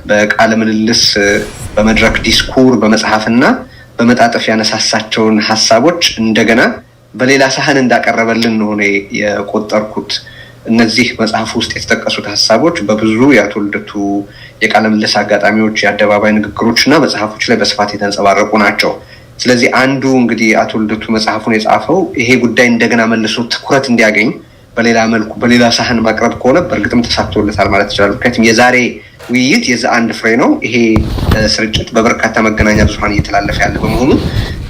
በቃለ ምልልስ፣ በመድረክ ዲስኩር፣ በመጽሐፍና በመጣጥፍ ያነሳሳቸውን ሀሳቦች እንደገና በሌላ ሳህን እንዳቀረበልን ነው የቆጠርኩት። እነዚህ መጽሐፍ ውስጥ የተጠቀሱት ሀሳቦች በብዙ የአቶ ልደቱ የቃለ ምልልስ አጋጣሚዎች፣ የአደባባይ ንግግሮች እና መጽሐፎች ላይ በስፋት የተንጸባረቁ ናቸው። ስለዚህ አንዱ እንግዲህ አቶ ልደቱ መጽሐፉን የጻፈው ይሄ ጉዳይ እንደገና መልሶ ትኩረት እንዲያገኝ በሌላ መልኩ በሌላ ሳህን ማቅረብ ከሆነ በእርግጥም ተሳክቶለታል ማለት ይችላል። ምክንያቱም የዛሬ ውይይት የዛ አንድ ፍሬ ነው። ይሄ ስርጭት በበርካታ መገናኛ ብዙሃን እየተላለፈ ያለ በመሆኑ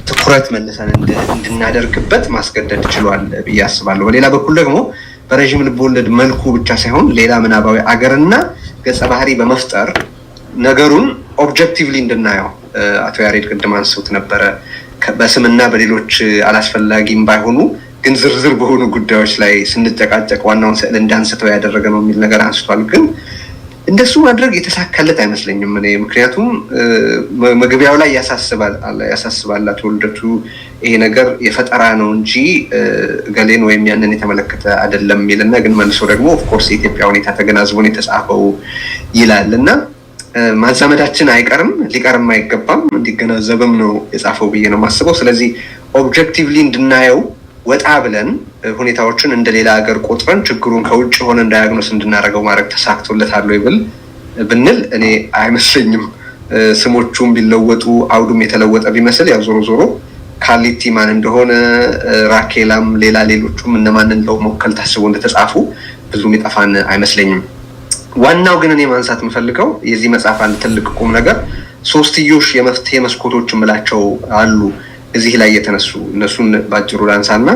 ትኩረት መልሰን እንድናደርግበት ማስገደድ ችሏል ብዬ አስባለሁ። በሌላ በኩል ደግሞ በረዥም ልቦለድ መልኩ ብቻ ሳይሆን ሌላ ምናባዊ አገርና ገጸ ባህሪ በመፍጠር ነገሩን ኦብጀክቲቭሊ እንድናየው አቶ ያሬድ ቅድም አንስቶት ነበረ። በስምና በሌሎች አላስፈላጊም ባይሆኑ ግን ዝርዝር በሆኑ ጉዳዮች ላይ ስንጨቃጨቅ ዋናውን ስዕል እንዳንስተው ያደረገ ነው የሚል ነገር አንስቷል። ግን እንደሱ ማድረግ የተሳካለት አይመስለኝም እኔ። ምክንያቱም መግቢያው ላይ ያሳስባል አቶ ልደቱ ይሄ ነገር የፈጠራ ነው እንጂ ገሌን ወይም ያንን የተመለከተ አይደለም የሚልና ግን መልሶ ደግሞ ኦፍኮርስ የኢትዮጵያ ሁኔታ ተገናዝቦን የተጻፈው ይላል እና ማዛመዳችን አይቀርም፣ ሊቀርም አይገባም፣ እንዲገናዘብም ነው የጻፈው ብዬ ነው የማስበው። ስለዚህ ኦብጀክቲቭሊ እንድናየው ወጣ ብለን ሁኔታዎችን እንደሌላ ሀገር ቆጥረን ችግሩን ከውጭ ሆነ ዳያግኖስ እንድናደርገው ማድረግ ተሳክቶለታል ወይ ብንል እኔ አይመስለኝም። ስሞቹም ቢለወጡ አውዱም የተለወጠ ቢመስል ያው ዞሮ ዞሮ ካሊቲ ማን እንደሆነ ራኬላም ሌሎቹም እነማንን ለመወከል ታስቦ እንደተጻፉ ብዙ የሚጠፋን አይመስለኝም። ዋናው ግን እኔ ማንሳት የምፈልገው የዚህ መጽሐፍ አንድ ትልቅ ቁም ነገር ሶስትዮሽ የመፍትሄ መስኮቶች ምላቸው አሉ እዚህ ላይ የተነሱ እነሱን ባጭሩ ላንሳና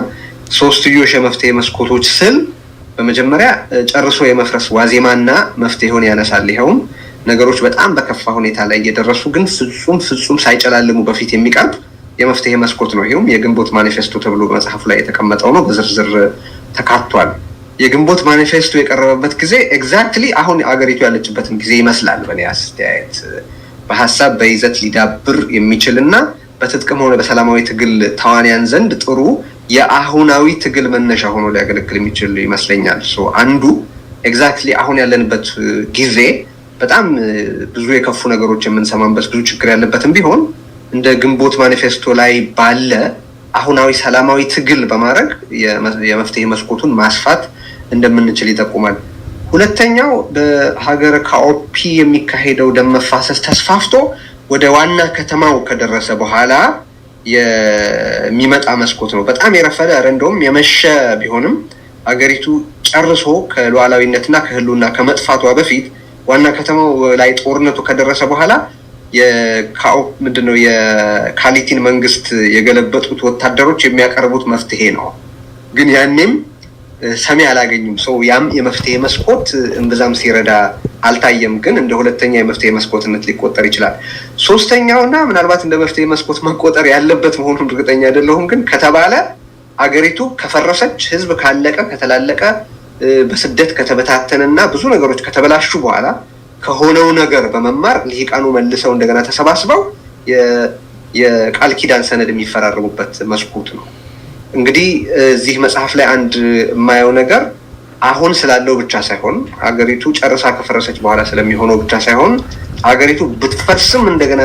ሶስትዮሽ የመፍትሄ መስኮቶች ስል በመጀመሪያ ጨርሶ የመፍረስ ዋዜማና መፍትሄውን ያነሳል። ይሄውም ነገሮች በጣም በከፋ ሁኔታ ላይ እየደረሱ ግን ፍጹም ሳይጨላልሙ በፊት የሚቀርብ የመፍትሄ መስኮት ነው። ይሄውም የግንቦት ማኒፌስቶ ተብሎ በመጽሐፉ ላይ የተቀመጠው ነው፣ በዝርዝር ተካቷል። የግንቦት ማኒፌስቶ የቀረበበት ጊዜ ኤግዛክትሊ አሁን አገሪቱ ያለችበትን ጊዜ ይመስላል በእኔ አስተያየት። በሀሳብ በይዘት ሊዳብር የሚችልና በትጥቅም ሆነ በሰላማዊ ትግል ተዋንያን ዘንድ ጥሩ የአሁናዊ ትግል መነሻ ሆኖ ሊያገለግል የሚችል ይመስለኛል። አንዱ ኤግዛክትሊ አሁን ያለንበት ጊዜ በጣም ብዙ የከፉ ነገሮች የምንሰማበት ብዙ ችግር ያለበትም ቢሆን እንደ ግንቦት ማኒፌስቶ ላይ ባለ አሁናዊ ሰላማዊ ትግል በማድረግ የመፍትሄ መስኮቱን ማስፋት እንደምንችል ይጠቁማል። ሁለተኛው በሀገረ ካኦፒ የሚካሄደው ደም መፋሰስ ተስፋፍቶ ወደ ዋና ከተማው ከደረሰ በኋላ የሚመጣ መስኮት ነው። በጣም የረፈደ እንደውም የመሸ ቢሆንም ሀገሪቱ ጨርሶ ከሉዓላዊነትና ከህልውና ከመጥፋቷ በፊት ዋና ከተማው ላይ ጦርነቱ ከደረሰ በኋላ ምንድነው የካሊቲን መንግስት የገለበጡት ወታደሮች የሚያቀርቡት መፍትሄ ነው። ግን ያኔም ሰሚ አላገኙም። ያም የመፍትሄ መስኮት እንብዛም ሲረዳ አልታየም። ግን እንደ ሁለተኛ የመፍትሄ መስኮትነት ሊቆጠር ይችላል። ሶስተኛውና ምናልባት እንደ መፍትሄ መስኮት መቆጠር ያለበት መሆኑን እርግጠኛ አይደለሁም። ግን ከተባለ አገሪቱ ከፈረሰች፣ ህዝብ ካለቀ፣ ከተላለቀ፣ በስደት ከተበታተነና ብዙ ነገሮች ከተበላሹ በኋላ ከሆነው ነገር በመማር ልሂቃኑ መልሰው እንደገና ተሰባስበው የቃል ኪዳን ሰነድ የሚፈራረሙበት መስኮት ነው። እንግዲህ እዚህ መጽሐፍ ላይ አንድ የማየው ነገር አሁን ስላለው ብቻ ሳይሆን ሀገሪቱ ጨርሳ ከፈረሰች በኋላ ስለሚሆነው ብቻ ሳይሆን ሀገሪቱ ብትፈርስም እንደገና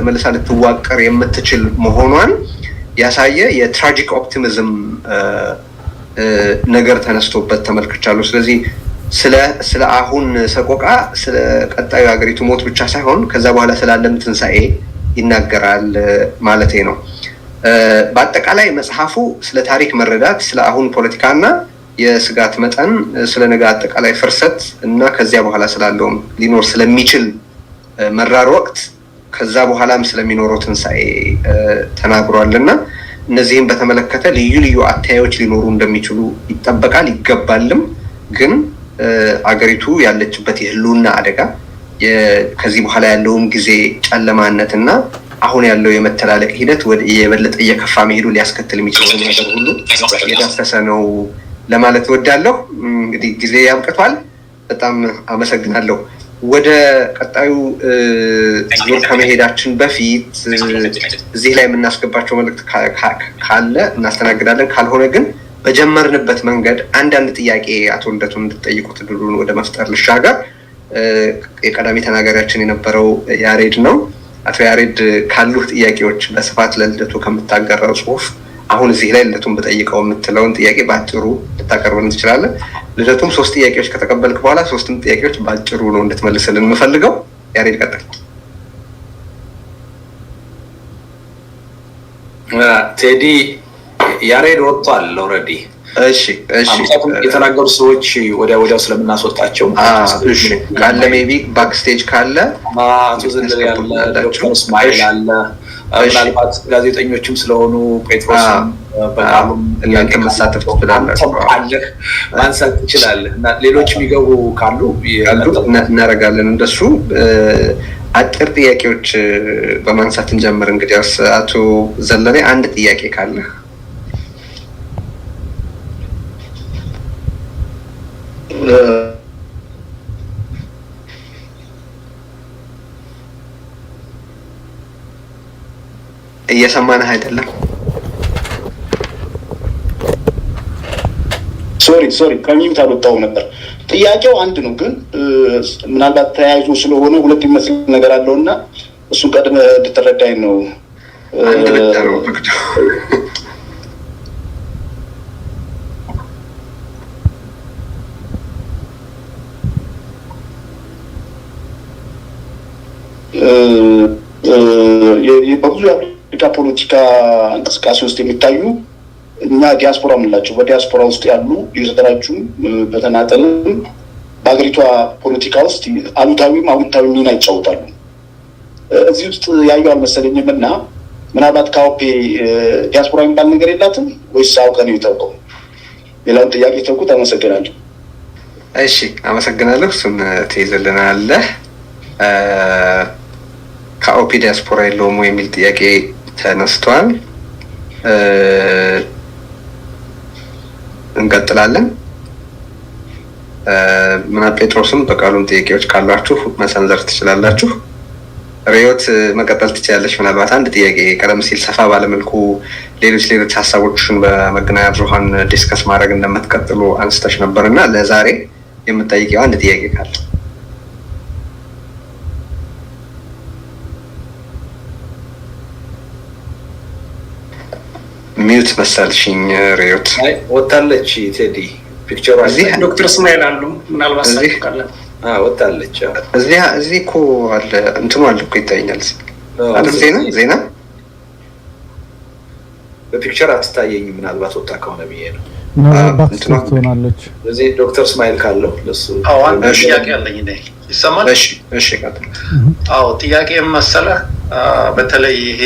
መልሳ ልትዋቀር የምትችል መሆኗን ያሳየ የትራጂክ ኦፕቲሚዝም ነገር ተነስቶበት ተመልክቻለሁ። ስለዚህ ስለ አሁን ሰቆቃ፣ ስለ ቀጣዩ ሀገሪቱ ሞት ብቻ ሳይሆን ከዛ በኋላ ስላለም ትንሣኤ ይናገራል ማለቴ ነው። በአጠቃላይ መጽሐፉ ስለ ታሪክ መረዳት፣ ስለ አሁን ፖለቲካና የስጋት መጠን፣ ስለ ነገ አጠቃላይ ፍርሰት እና ከዚያ በኋላ ስላለውም ሊኖር ስለሚችል መራር ወቅት፣ ከዛ በኋላም ስለሚኖረው ትንሣኤ ተናግሯልና እነዚህም በተመለከተ ልዩ ልዩ አተያዮች ሊኖሩ እንደሚችሉ ይጠበቃል ይገባልም። ግን አገሪቱ ያለችበት የህልውና አደጋ፣ ከዚህ በኋላ ያለውን ጊዜ ጨለማነትና አሁን ያለው የመተላለቅ ሂደት የበለጠ እየከፋ መሄዱ ሊያስከትል የሚችለው ነገር ሁሉ የዳሰሰ ነው ለማለት እወዳለሁ። እንግዲህ ጊዜ ያብቅቷል። በጣም አመሰግናለሁ። ወደ ቀጣዩ ዙር ከመሄዳችን በፊት እዚህ ላይ የምናስገባቸው መልእክት ካለ እናስተናግዳለን። ካልሆነ ግን በጀመርንበት መንገድ አንዳንድ ጥያቄ አቶ ልደቱን እንድትጠይቁት እድሉን ወደ መፍጠር ልሻገር። የቀዳሚ ተናጋሪያችን የነበረው ያሬድ ነው። አቶ ያሬድ ካሉት ጥያቄዎች በስፋት ለልደቱ ከምታገራው ጽሁፍ አሁን እዚህ ላይ ልደቱን በጠይቀው የምትለውን ጥያቄ በአጭሩ ልታቀርብልን ትችላለህ። ልደቱም 3 ጥያቄዎች ከተቀበልክ በኋላ 3ቱም ጥያቄዎች በአጭሩ ነው እንድትመልስልን የምፈልገው። ያሬድ ቀጥል። ቴዲ ያሬድ ወጥቷል ኦልሬዲ። እሺ የተናገሩ ሰዎች ወዲያው ስለምናስወጣቸው ካለ ሜቢ ባክስቴጅ ካለ አቶ ዘንደር ያለ ዶክተር እስማኤል አለ፣ ምናልባት ጋዜጠኞችም ስለሆኑ ጴጥሮስም በቃሉም እናንተ መሳተፍ ትችላላችሁ፣ ማንሳት ትችላለህ እና ሌሎች የሚገቡ ካሉ እናደርጋለን። እንደሱ አጭር ጥያቄዎች በማንሳት እንጀምር። እንግዲህ አቶ ዘለሌ አንድ ጥያቄ ካለ እየሰማንህ አይደለም? ሶሪ ከሚዩት አልወጣሁም ነበር። ጥያቄው አንድ ነው፣ ግን ምናልባት ተያይዞ ስለሆነ ሁለት ይመስል ነገር አለው እና እሱን ቀድመህ እንድትረዳኝ ነው። አንድ ብቻ ነው ፈቅዶ በብዙ የአፍሪካ ፖለቲካ እንቅስቃሴ ውስጥ የሚታዩ እኛ ዲያስፖራ የምንላቸው በዲያስፖራ ውስጥ ያሉ የተደራጁ በተናጠልም በሀገሪቷ ፖለቲካ ውስጥ አሉታዊም አዎንታዊ ሚና ይጫወታሉ። እዚህ ውስጥ ያዩ አልመሰለኝም እና ምናልባት ካኦፔ ዲያስፖራ የሚባል ነገር የላትም ወይስ አውቀህ ነው የተውከው? ሌላውን ጥያቄ ተውኩት። አመሰግናለሁ። እሺ አመሰግናለሁ። እሱን ትይዝልናለህ። ካኦፒ ዲያስፖራ የለውም የሚል ጥያቄ ተነስቷል። እንቀጥላለን። ምና ጴጥሮስም በቃሉም ጥያቄዎች ካሏችሁ መሰንዘር ትችላላችሁ። ሪዮት መቀጠል ትችላለች። ምናልባት አንድ ጥያቄ ቀደም ሲል ሰፋ ባለመልኩ ሌሎች ሀሳቦችን በመገናኛ ብዙኃን ዲስከስ ማድረግ እንደምትቀጥሉ አንስተሽ ነበርና ለዛሬ የምትጠይቂው አንድ ጥያቄ ካለ ሚዩት መሰልሽኝ። ሪዮት ወጣለች። ቴዲ ፒክቸሩ እዚህ ዶክተር እስማኤል አሉ ምናልባት ሳይቀርለ ወጣለች። እዚህ እኮ አለ እንትኑ አለ እኮ ይታየኛል። አይደል ዜና በፒክቸር አትታየኝ። ምናልባት ወጣ ከሆነ ብዬ ነው። ምናልባት ትሆናለች። እዚህ ዶክተር እስማኤል ካለው ለሱ አንድ ጥያቄ አለኝ እኔ ይሰማል? እሺ ቀጥል። ጥያቄ መሰለህ በተለይ ይሄ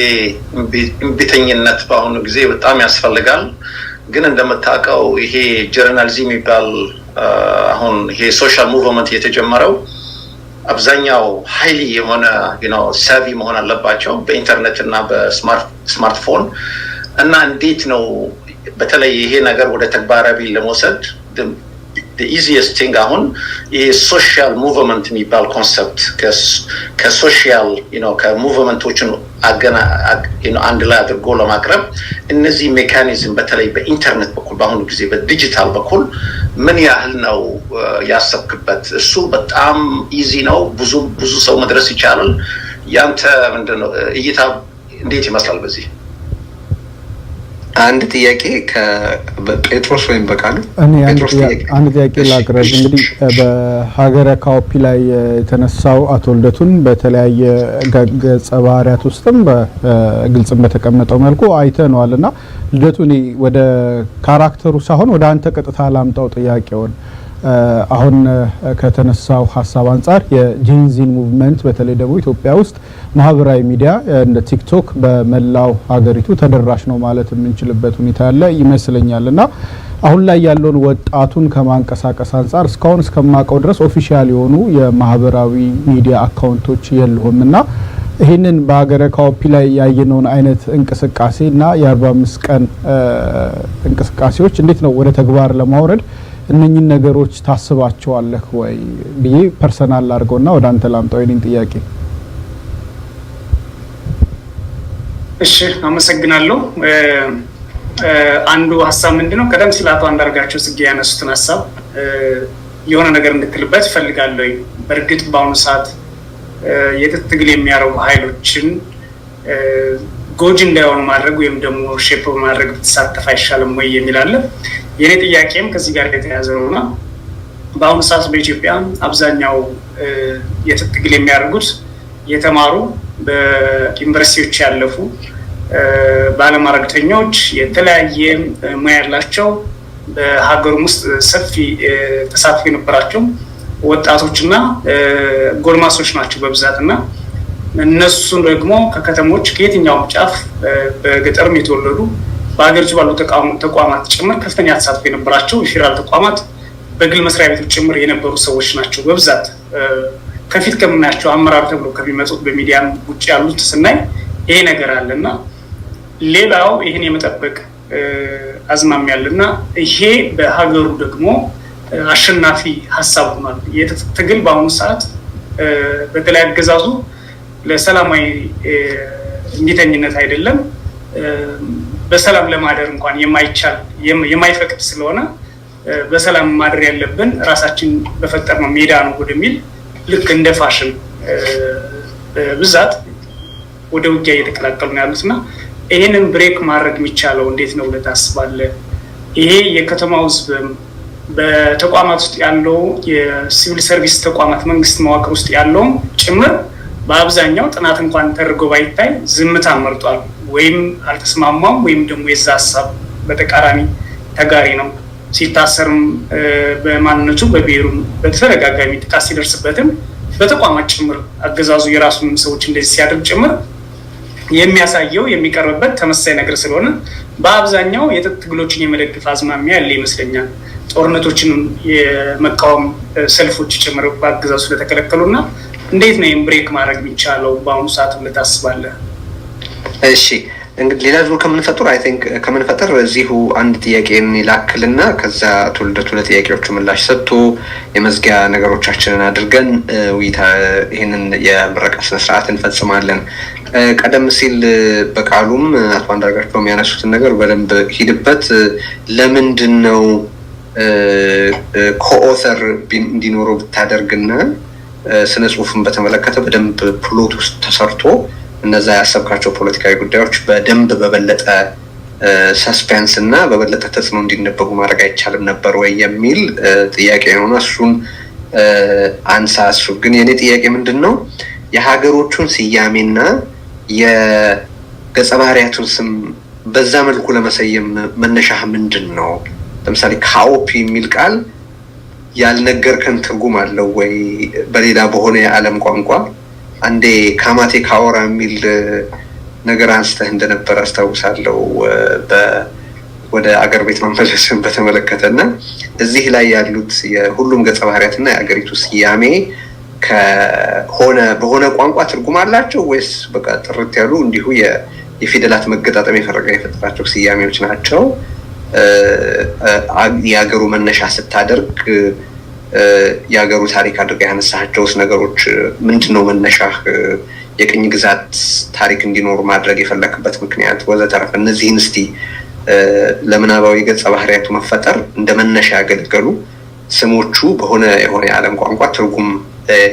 እምቢተኝነት በአሁኑ ጊዜ በጣም ያስፈልጋል። ግን እንደምታውቀው ይሄ ጀርናሊዝም የሚባል አሁን ይሄ ሶሻል ሙቭመንት የተጀመረው አብዛኛው ሀይሊ የሆነ ሳቪ መሆን አለባቸው በኢንተርኔት እና በስማርትፎን እና እንዴት ነው በተለይ ይሄ ነገር ወደ ተግባራዊ ለመውሰድ the easiest thing አሁን ይሄ ሶሻል ሙቭመንት የሚባል ኮንሰፕት ከሶሻል ከሙቭመንቶችን አንድ ላይ አድርጎ ለማቅረብ እነዚህ ሜካኒዝም በተለይ በኢንተርኔት በኩል በአሁኑ ጊዜ በዲጂታል በኩል ምን ያህል ነው ያሰብክበት? እሱ በጣም ኢዚ ነው። ብዙ ሰው መድረስ ይቻላል። ያንተ ምንድነው እይታ እንዴት ይመስላል? በዚህ አንድ ጥያቄ ከጴጥሮስ ወይም በቃሉ አንድ ጥያቄ ላቅርብ። እንግዲህ በሀገረ ካውፒ ላይ የተነሳው አቶ ልደቱን በተለያየ ገጸ ባህሪያት ውስጥም በግልጽም በተቀመጠው መልኩ አይተነዋልና ልደቱ እኔ ወደ ካራክተሩ ሳይሆን ወደ አንተ ቀጥታ ላምጣው ጥያቄውን። አሁን ከተነሳው ሀሳብ አንጻር የጄንዚን ሙቭመንት በተለይ ደግሞ ኢትዮጵያ ውስጥ ማህበራዊ ሚዲያ እንደ ቲክቶክ በመላው ሀገሪቱ ተደራሽ ነው ማለት የምንችልበት ሁኔታ ያለ ይመስለኛልና አሁን ላይ ያለውን ወጣቱን ከማንቀሳቀስ አንጻር እስካሁን እስከማውቀው ድረስ ኦፊሻል የሆኑ የማህበራዊ ሚዲያ አካውንቶች የሉምና ይህንን በሀገረ ካውፒ ላይ ያየነውን አይነት እንቅስቃሴና የ45 ቀን እንቅስቃሴዎች እንዴት ነው ወደ ተግባር ለማውረድ እነኚህ ነገሮች ታስባቸዋለህ ወይ ብዬ ፐርሰናል አድርገውና ወደ አንተ ላምጣው የኔን ጥያቄ። እሺ አመሰግናለሁ። አንዱ ሀሳብ ምንድነው ቀደም ሲል አቶ አንዳርጋቸው ጽጌ ያነሱትን ሀሳብ የሆነ ነገር እንድትልበት እፈልጋለሁ። በእርግጥ በአሁኑ ሰዓት የትግል የሚያደርጉ ኃይሎችን ጎጂ እንዳይሆኑ ማድረግ ወይም ደግሞ ሼፕ ማድረግ ተሳተፍ አይሻልም ወይ የሚል አለ። የኔ ጥያቄም ከዚህ ጋር የተያያዘ ነውና በአሁኑ ሰዓት በኢትዮጵያ አብዛኛው የትግል የሚያደርጉት የተማሩ በዩኒቨርሲቲዎች ያለፉ ባለማረግተኞች የተለያየ ሙያ ያላቸው በሀገሩም ውስጥ ሰፊ ተሳትፎ የነበራቸው ወጣቶችና ጎልማሶች ናቸው በብዛትና እነሱ ደግሞ ከከተሞች ከየትኛውም ጫፍ በገጠርም የተወለዱ በሀገሪቱ ባሉ ተቋማት ጭምር ከፍተኛ ተሳትፎ የነበራቸው የፌዴራል ተቋማት በግል መስሪያ ቤቶች ጭምር የነበሩ ሰዎች ናቸው በብዛት ከፊት ከምናያቸው አመራር ተብሎ ከሚመጡት በሚዲያም ውጭ ያሉት ስናይ ይሄ ነገር አለና ሌላው ይሄን የመጠበቅ አዝማሚያ ያለና ይሄ በሀገሩ ደግሞ አሸናፊ ሀሳብ ሆኗል። የትግል በአሁኑ ሰዓት በተለይ አገዛዙ ለሰላማዊ እንዲተኝነት አይደለም በሰላም ለማደር እንኳን የማይፈቅድ ስለሆነ በሰላም ማደር ያለብን ራሳችን በፈጠርነው ሜዳ ነው ወደሚል ልክ እንደ ፋሽን ብዛት ወደ ውጊያ እየተቀላቀሉ ነው ያሉትና ይሄንን ብሬክ ማድረግ የሚቻለው እንዴት ነው ብለህ ታስባለህ? ይሄ የከተማው ህዝብ በተቋማት ውስጥ ያለው የሲቪል ሰርቪስ ተቋማት መንግስት መዋቅር ውስጥ ያለው ጭምር በአብዛኛው ጥናት እንኳን ተደርጎ ባይታይ ዝምታ መርጧል ወይም አልተስማማም ወይም ደግሞ የዛ ሀሳብ በተቃራኒ ተጋሪ ነው። ሲታሰርም በማንነቱ በብሔሩ በተደጋጋሚ ጥቃት ሲደርስበትም በተቋማት ጭምር አገዛዙ የራሱን ሰዎች እንደዚህ ሲያደርግ ጭምር የሚያሳየው የሚቀርብበት ተመሳሳይ ነገር ስለሆነ በአብዛኛው የትግሎችን የመደገፍ አዝማሚያ ያለ ይመስለኛል። ጦርነቶችንም የመቃወም ሰልፎች ጭምር በአገዛዙ ስለተከለከሉና እንዴት ነው ብሬክ ማድረግ የሚቻለው በአሁኑ ሰዓት ብለህ ታስባለህ? እሺ እንግዲህ ሌላ ዙር ከምንፈጥር እዚሁ አንድ ጥያቄን ይላክልና ከዛ ትውልደቱ ለጥያቄዎቹ ምላሽ ሰጥቶ የመዝጊያ ነገሮቻችንን አድርገን ይህንን የምረቃ ስነስርዓት እንፈጽማለን። ቀደም ሲል በቃሉም አቶ አንዳርጋቸው የሚያነሱትን ነገር በደንብ ሂድበት። ለምንድን ነው ኮኦተር እንዲኖረው ብታደርግና ስነ ጽሁፍን በተመለከተ በደንብ ፕሎት ውስጥ ተሰርቶ እነዛ ያሰብካቸው ፖለቲካዊ ጉዳዮች በደንብ በበለጠ ሰስፔንስ እና በበለጠ ተጽዕኖ እንዲነበቡ ማድረግ አይቻልም ነበር ወይ የሚል ጥያቄ ነው። እሱን አንሳ። እሱ ግን የኔ ጥያቄ ምንድን ነው የሀገሮቹን ስያሜና የገጸ ባህሪያቱን ስም በዛ መልኩ ለመሰየም መነሻህ ምንድን ነው? ለምሳሌ ካኦፒ የሚል ቃል ያልነገርከን ትርጉም አለው ወይ? በሌላ በሆነ የዓለም ቋንቋ አንዴ ካማቴ ካወራ የሚል ነገር አንስተህ እንደነበር አስታውሳለሁ ወደ አገር ቤት መመለስን በተመለከተ እና እዚህ ላይ ያሉት የሁሉም ገጸ ባህሪያትና የአገሪቱ ስያሜ በሆነ ቋንቋ ትርጉም አላቸው ወይስ በቃ ጥርት ያሉ እንዲሁ የፊደላት መገጣጠም የፈጠራቸው ስያሜዎች ናቸው? የሀገሩ መነሻ ስታደርግ የሀገሩ ታሪክ አድርገህ ያነሳቸውስ ነገሮች ምንድነው? መነሻህ የቅኝ ግዛት ታሪክ እንዲኖር ማድረግ የፈለክበት ምክንያት ወዘተረፈ እነዚህን እስቲ ለምናባዊ ገጸ ባህሪያቱ መፈጠር እንደ መነሻ ያገለገሉ ስሞቹ በሆነ የዓለም ቋንቋ ትርጉም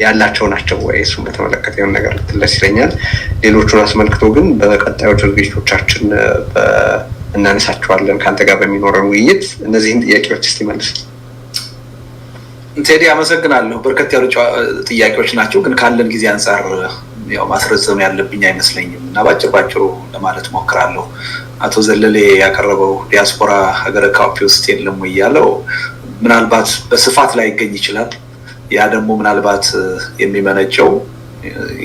ያላቸው ናቸው ወይ? እሱን በተመለከተ የሆነ ነገር ልትለስ ይለኛል። ሌሎቹን አስመልክቶ ግን በቀጣዮቹ ዝግጅቶቻችን እናነሳቸዋለን ከአንተ ጋር በሚኖረን ውይይት። እነዚህን ጥያቄዎች እስቲ መልስ። ቴዲ አመሰግናለሁ። በርከት ያሉ ጥያቄዎች ናቸው፣ ግን ካለን ጊዜ አንጻር ያው ማስረዘም ያለብኝ አይመስለኝም እና ባጭሩ ለማለት ሞክራለሁ። አቶ ዘለሌ ያቀረበው ዲያስፖራ ሀገረ ካኦፒ ውስጥ የለም ወይ ያለው ምናልባት በስፋት ላይ ይገኝ ይችላል። ያ ደግሞ ምናልባት የሚመነጨው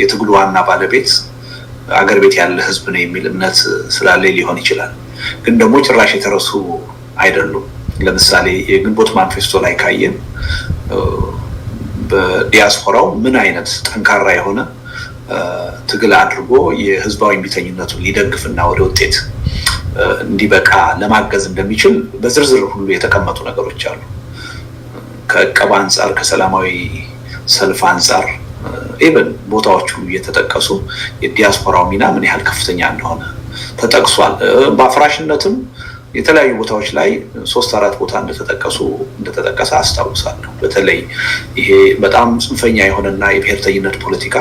የትግሉ ዋና ባለቤት አገር ቤት ያለ ህዝብ ነው የሚል እምነት ስላለ ሊሆን ይችላል። ግን ደግሞ ጭራሽ የተረሱ አይደሉም። ለምሳሌ የግንቦት ማኒፌስቶ ላይ ካየን በዲያስፖራው ምን አይነት ጠንካራ የሆነ ትግል አድርጎ የህዝባዊ እምቢተኝነቱን ሊደግፍና ወደ ውጤት እንዲበቃ ለማገዝ እንደሚችል በዝርዝር ሁሉ የተቀመጡ ነገሮች አሉ። ከዕቀባ አንጻር፣ ከሰላማዊ ሰልፍ አንጻር ኢቨን ቦታዎቹ እየተጠቀሱ የዲያስፖራው ሚና ምን ያህል ከፍተኛ እንደሆነ ተጠቅሷል። በአፍራሽነትም የተለያዩ ቦታዎች ላይ 3-4 ቦታ እንደተጠቀሰ አስታውሳለሁ። በተለይ ይሄ በጣም ጽንፈኛ የሆነና የብሔርተኝነት ፖለቲካ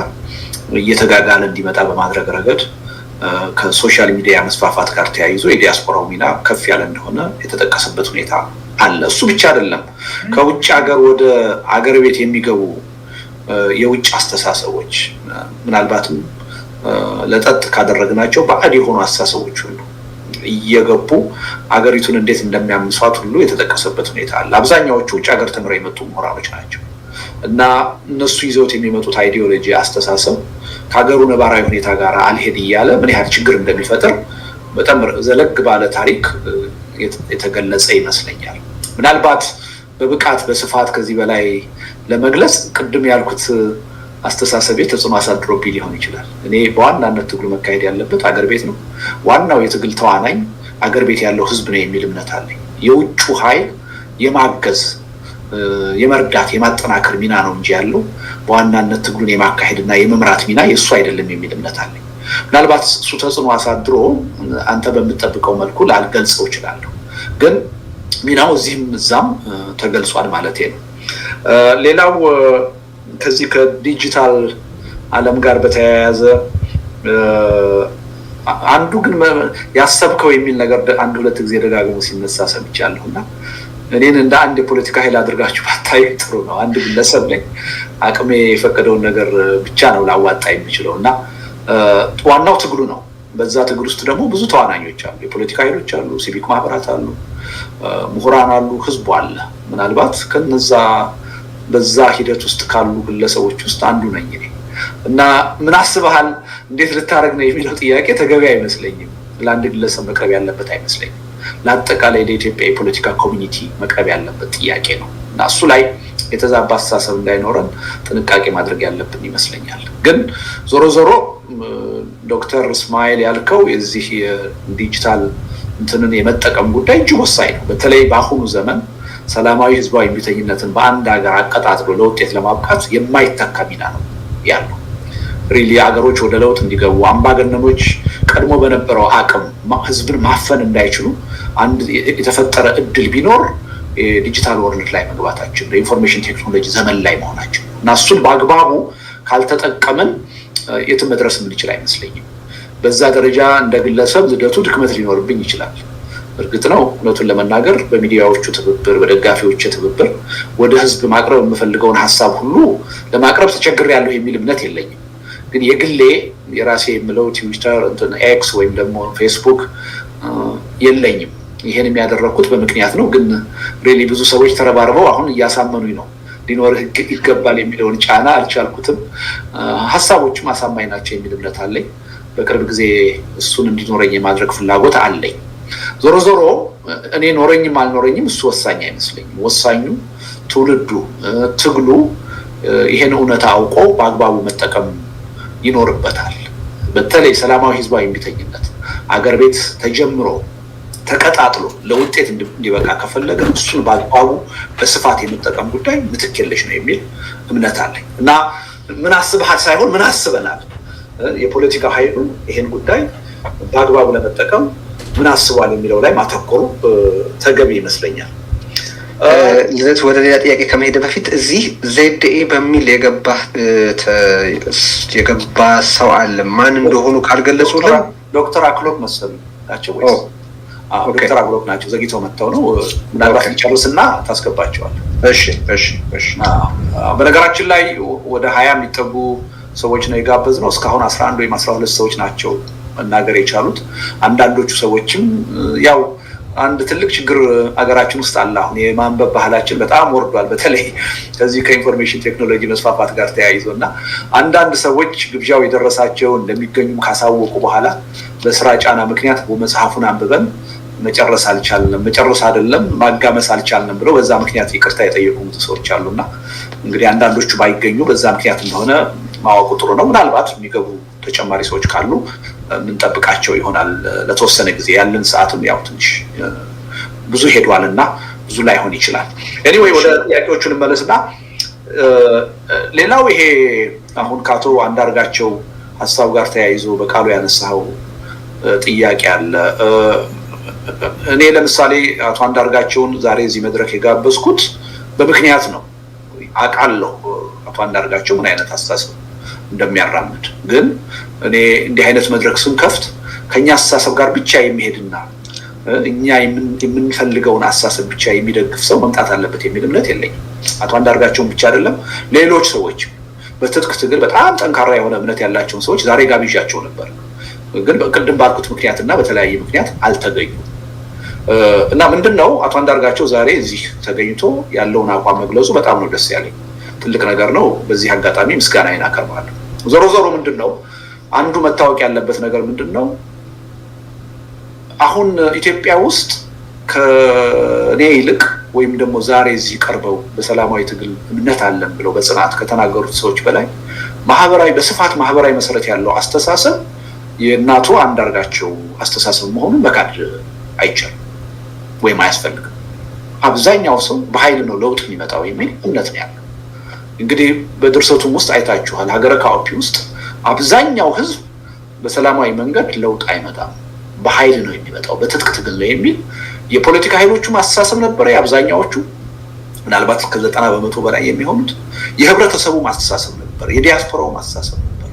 እየተጋጋለ እንዲመጣ በማድረግ ረገድ ከሶሻል ሚዲያ መስፋፋት ጋር ተያይዞ የዲያስፖራው ሚና ከፍ ያለ እንደሆነ የተጠቀሰበት ሁኔታ አለ። እሱ ብቻ አይደለም። ከውጭ ሀገር ወደ አገር ቤት የሚገቡ የውጭ አስተሳሰቦች ምናልባትም ለጠጥ ካደረግናቸው ባዕድ የሆኑ አስተሳሰቦች ሁሉ እየገቡ አገሪቱን እንዴት እንደሚያምሷት ሁሉ የተጠቀሰበት ሁኔታ አለ። አብዛኛዎቹ ውጭ ሀገር ተምረው የመጡ ምሁራኖች ናቸው እና እነሱ ይዘውት የሚመጡት አይዲዮሎጂ አስተሳሰብ ከሀገሩ ነባራዊ ሁኔታ ጋር አልሄድ እያለ ምን ያህል ችግር እንደሚፈጥር በጣም ዘለግ ባለ ታሪክ የተገለጸ ይመስለኛል። ምናልባት በብቃት በስፋት ከዚህ በላይ ለመግለጽ ቅድም ያልኩት አስተሳሰብ ተጽዕኖ አሳድሮብኝ ሊሆን ይችላል። እኔ በዋናነት ትግሉ መካሄድ ያለበት አገር ቤት ነው። ዋናው የትግል ተዋናኝ አገር ቤት ያለው ህዝብ ነው የሚል እምነት አለኝ። የውጩ ኃይል የማገዝ የመርዳት የማጠናከር ሚና ነው እንጂ ያለው በዋናነት ትግሉን የማካሄድና የመምራት ሚና የእሱ አይደለም የሚል እምነት አለኝ። ምናልባት እሱ ተጽዕኖ አሳድሮ አንተ በምትጠብቀው መልኩ ላልገልጸው እችላለሁ፣ ግን ሚናው እዚህም እዛም ተገልጿል ማለት ነው። ሌላው ከዚህ ከዲጂታል ዓለም ጋር በተያያዘ አንዱ ግን ያሰብከው የሚል ነገር አንድ ሁለት ጊዜ ደጋግሞ ሲነሳ ሰምቻለሁና እኔን እንደ አንድ የፖለቲካ ኃይል አድርጋችሁ ባታይ ጥሩ ነው። አንድ ግለሰብ ነኝ፣ አቅሜ የፈቀደውን ነገር ብቻ ነው ላዋጣ የሚችለው እና ዋናው ትግሉ ነው። በዛ ትግል ውስጥ ደግሞ ብዙ ተዋናኞች አሉ፣ የፖለቲካ ኃይሎች አሉ፣ ሲቪክ ማህበራት አሉ፣ ምሁራን አሉ፣ ህዝቡ አለ። ምናልባት ከነዛ በዛ ሂደት ውስጥ ካሉ ግለሰቦች ውስጥ አንዱ ነኝ እኔ እና ምን አስበሃል እንዴት ልታረግ ነው የሚለው ጥያቄ ተገቢ አይመስለኝም። ለአንድ ግለሰብ መቅረብ ያለበት አይመስለኝም። ለአጠቃላይ ለኢትዮጵያ የፖለቲካ ኮሚኒቲ መቅረብ ያለበት ጥያቄ ነው እና እሱ ላይ የተዛባ አስተሳሰብ እንዳይኖረን ጥንቃቄ ማድረግ ያለብን ይመስለኛል። ግን ዞሮ ዞሮ ዶክተር እስማኤል ያልከው የዚህ ዲጂታል እንትንን የመጠቀም ጉዳይ እጅግ ወሳኝ ነው። በተለይ በአሁኑ ዘመን ሰላማዊ ህዝባዊ እምቢተኝነትን በአንድ ሀገር አቀጣጥሎ ለውጤት ለማብቃት የማይተካ ሚና ነው ያለው። ሪሊ ሀገሮች ወደ ለውጥ እንዲገቡ አምባገነኖች ቀድሞ በነበረው አቅም ህዝብን ማፈን እንዳይችሉ አንድ የተፈጠረ እድል ቢኖር ዲጂታል ወርልድ ላይ መግባታችን ኢንፎርሜሽን ቴክኖሎጂ ዘመን ላይ መሆናችን እና እሱን በአግባቡ ካልተጠቀምን የትም መድረስ የምንችል አይመስለኝም። በዛ ደረጃ እንደ ግለሰብ ልደቱ ድክመት ሊኖርብኝ ይችላል። እርግጥ ነው እውነቱን ለመናገር በሚዲያዎቹ ትብብር በደጋፊዎች ትብብር ወደ ህዝብ ማቅረብ የምፈልገውን ሐሳብ ሁሉ ለማቅረብ ተቸግሬያለሁ የሚል እምነት የለኝም። ግን የግሌ የራሴ የምለው ትዊተር ኤክስ ወይም ደግሞ ፌስቡክ የለኝም። ይሄን የሚያደርኩት በምክንያት ነው። ግን ሪሊ ብዙ ሰዎች ተረባርበው አሁን እያሳመኑኝ ነው። ሊኖርህ ይገባል የሚለውን ጫና አልቻልኩትም። ሐሳቦችም አሳማኝ ናቸው የሚል እምነት አለኝ። በቅርብ ጊዜ እሱን እንዲኖረኝ የማድረግ ፍላጎት አለኝ። ዞሮ ዞሮ እኔ ኖረኝም አልኖረኝም እሱ ወሳኝ አይመስለኝም። ወሳኙ ትውልዱ ትግሉ ይሄን እውነታ አውቆ በአግባቡ መጠቀም ይኖርበታል። በተለይ ሰላማዊ ህዝባዊ እምቢተኝነት አገር ቤት ተጀምሮ ተቀጣጥሎ ለውጤት እንዲበቃ ከፈለገ እሱን በአግባቡ በስፋት የመጠቀም ጉዳይ ምትክ የለሽ ነው የሚል እምነት አለኝ እና ምን አስበሃል ሳይሆን ምን አስበናል የፖለቲካ ኃይሉ ይሄን ጉዳይ በአግባቡ ለመጠቀም ምን አስቧል የሚለው ላይ ማተኮሩ ተገቢ ይመስለኛል። ልደት ወደ ሌላ ጥያቄ ከመሄድ በፊት እዚህ ዜድኤ በሚል የገባ ሰው አለ። ማን እንደሆኑ ካልገለጹልን ዶክተር አክሎግ መሰለኝ ናቸው ወይስ? ዶክተር አክሎግ ናቸው። ዘግይተው መጥተው ነው። ምናልባት ጨርስና ታስገባቸዋል። እሺ። በነገራችን ላይ ወደ 20 የሚጠጉ ሰዎች ነው የጋበዝነው። እስካሁን 11 ወይም 12 ሰዎች ናቸው መናገር የቻሉት። አንዳንዶቹ ሰዎችም ያው አንድ ትልቅ ችግር አገራችን ውስጥ አለ። አሁን የማንበብ ባህላችን በጣም ወርዷል። በተለይ ከዚህ ከኢንፎርሜሽን ቴክኖሎጂ መስፋፋት ጋር ተያይዞና አንዳንድ ሰዎች ግብዣው የደረሳቸው እንደሚገኙም ካሳወቁ በኋላ በስራ ጫና ምክንያት መጽሐፉን አንብበን መጨረስ አልቻልንም፣ መጨረስ አይደለም ማጋመስ አልቻልንም ብለው በዛ ምክንያት ይቅርታ የጠየቁ ሰዎች አሉና እንግዲህ አንዳንዶቹ ባይገኙ በዛ ምክንያት እንደሆነ ማወቁ ጥሩ ነው። ምናልባት የሚገቡ ተጨማሪ ሰዎች ካሉ ምንጠብቃቸው ይሆናል። ለተወሰነ ጊዜ ያለን ሰዓትም ያው ትንሽ ብዙ ሄዷልና ብዙ ላይሆን ይችላል። ኤኒዌይ ወደ ጥያቄዎቹ እንመለስና ሌላው ይሄ አሁን ከአቶ አንዳርጋቸው ሀሳብ ጋር ተያይዞ በቃሉ ያነሳው ጥያቄ አለ። እኔ ለምሳሌ አቶ አንዳርጋቸውን ዛሬ እዚህ መድረክ የጋበዝኩት በምክንያት ነው። አውቃለሁ አቶ አንዳርጋቸው ምን አይነት አስተሳሰብ እንደሚያራምድ። ግን እኔ እንዲህ አይነት መድረክ ስንከፍት ከኛ አስተሳሰብ ጋር ብቻ የሚሄድና እኛ የምንፈልገውን አስተሳሰብ ብቻ የሚደግፍ ሰው መምጣት አለበት የሚል እምነት የለኝም። አቶ አንዳርጋቸውን ብቻ አይደለም ሌሎች ሰዎች በትጥቅ ትግል በጣም ጠንካራ የሆነ እምነት ያላቸውን ሰዎች ዛሬ ጋብዣቸው ነበር። ግን በቅድም ባልኩት ምክንያትና በተለያየ ምክንያት አልተገኙም። እና ምንድነው አቶ አንዳርጋቸው ዛሬ እዚህ ተገኝቶ ያለውን አቋም መግለጹ በጣም ነው ደስ ያለኝ። ትልቅ ነገር ነው። በዚህ አጋጣሚ ምስጋናዬን አቀርባለሁ። ዞሮ ዞሮ ምንድነው አንዱ መታወቅ ያለበት ነገር ምንድነው አሁን ኢትዮጵያ ውስጥ ከኔ ይልቅ ወይም ደግሞ ዛሬ እዚህ ቀርበው በሰላማዊ ትግል እምነት አለን ብለው በጽናት ከተናገሩት ሰዎች በላይ በስፋት ማህበራዊ መሰረት ያለው አስተሳሰብ የእናቱ አንዳርጋቸው አስተሳሰብ መሆኑን መካድ አይቻልም ወይም አያስፈልግም። አብዛኛው ሰው በኃይል ነው ለውጥ የሚመጣው የሚል እምነት ነው ያለው። እንግዲህ በድርሰቱም ውስጥ አይታችኋል። ሀገረ ካኦፒ ውስጥ አብዛኛው ህዝብ በሰላማዊ መንገድ ለውጥ አይመጣም፣ በኃይል ነው የሚመጣው፣ በትጥቅ ትግል ነው የሚል የፖለቲካ ኃይሎቹ ማስተሳሰብ ነበር። የአብዛኛዎቹ ምናልባት ከ90% በላይ የሚሆኑት የህብረተሰቡ ማስተሳሰብ ነበር፣ የዲያስፖራው ማስተሳሰብ ነበር።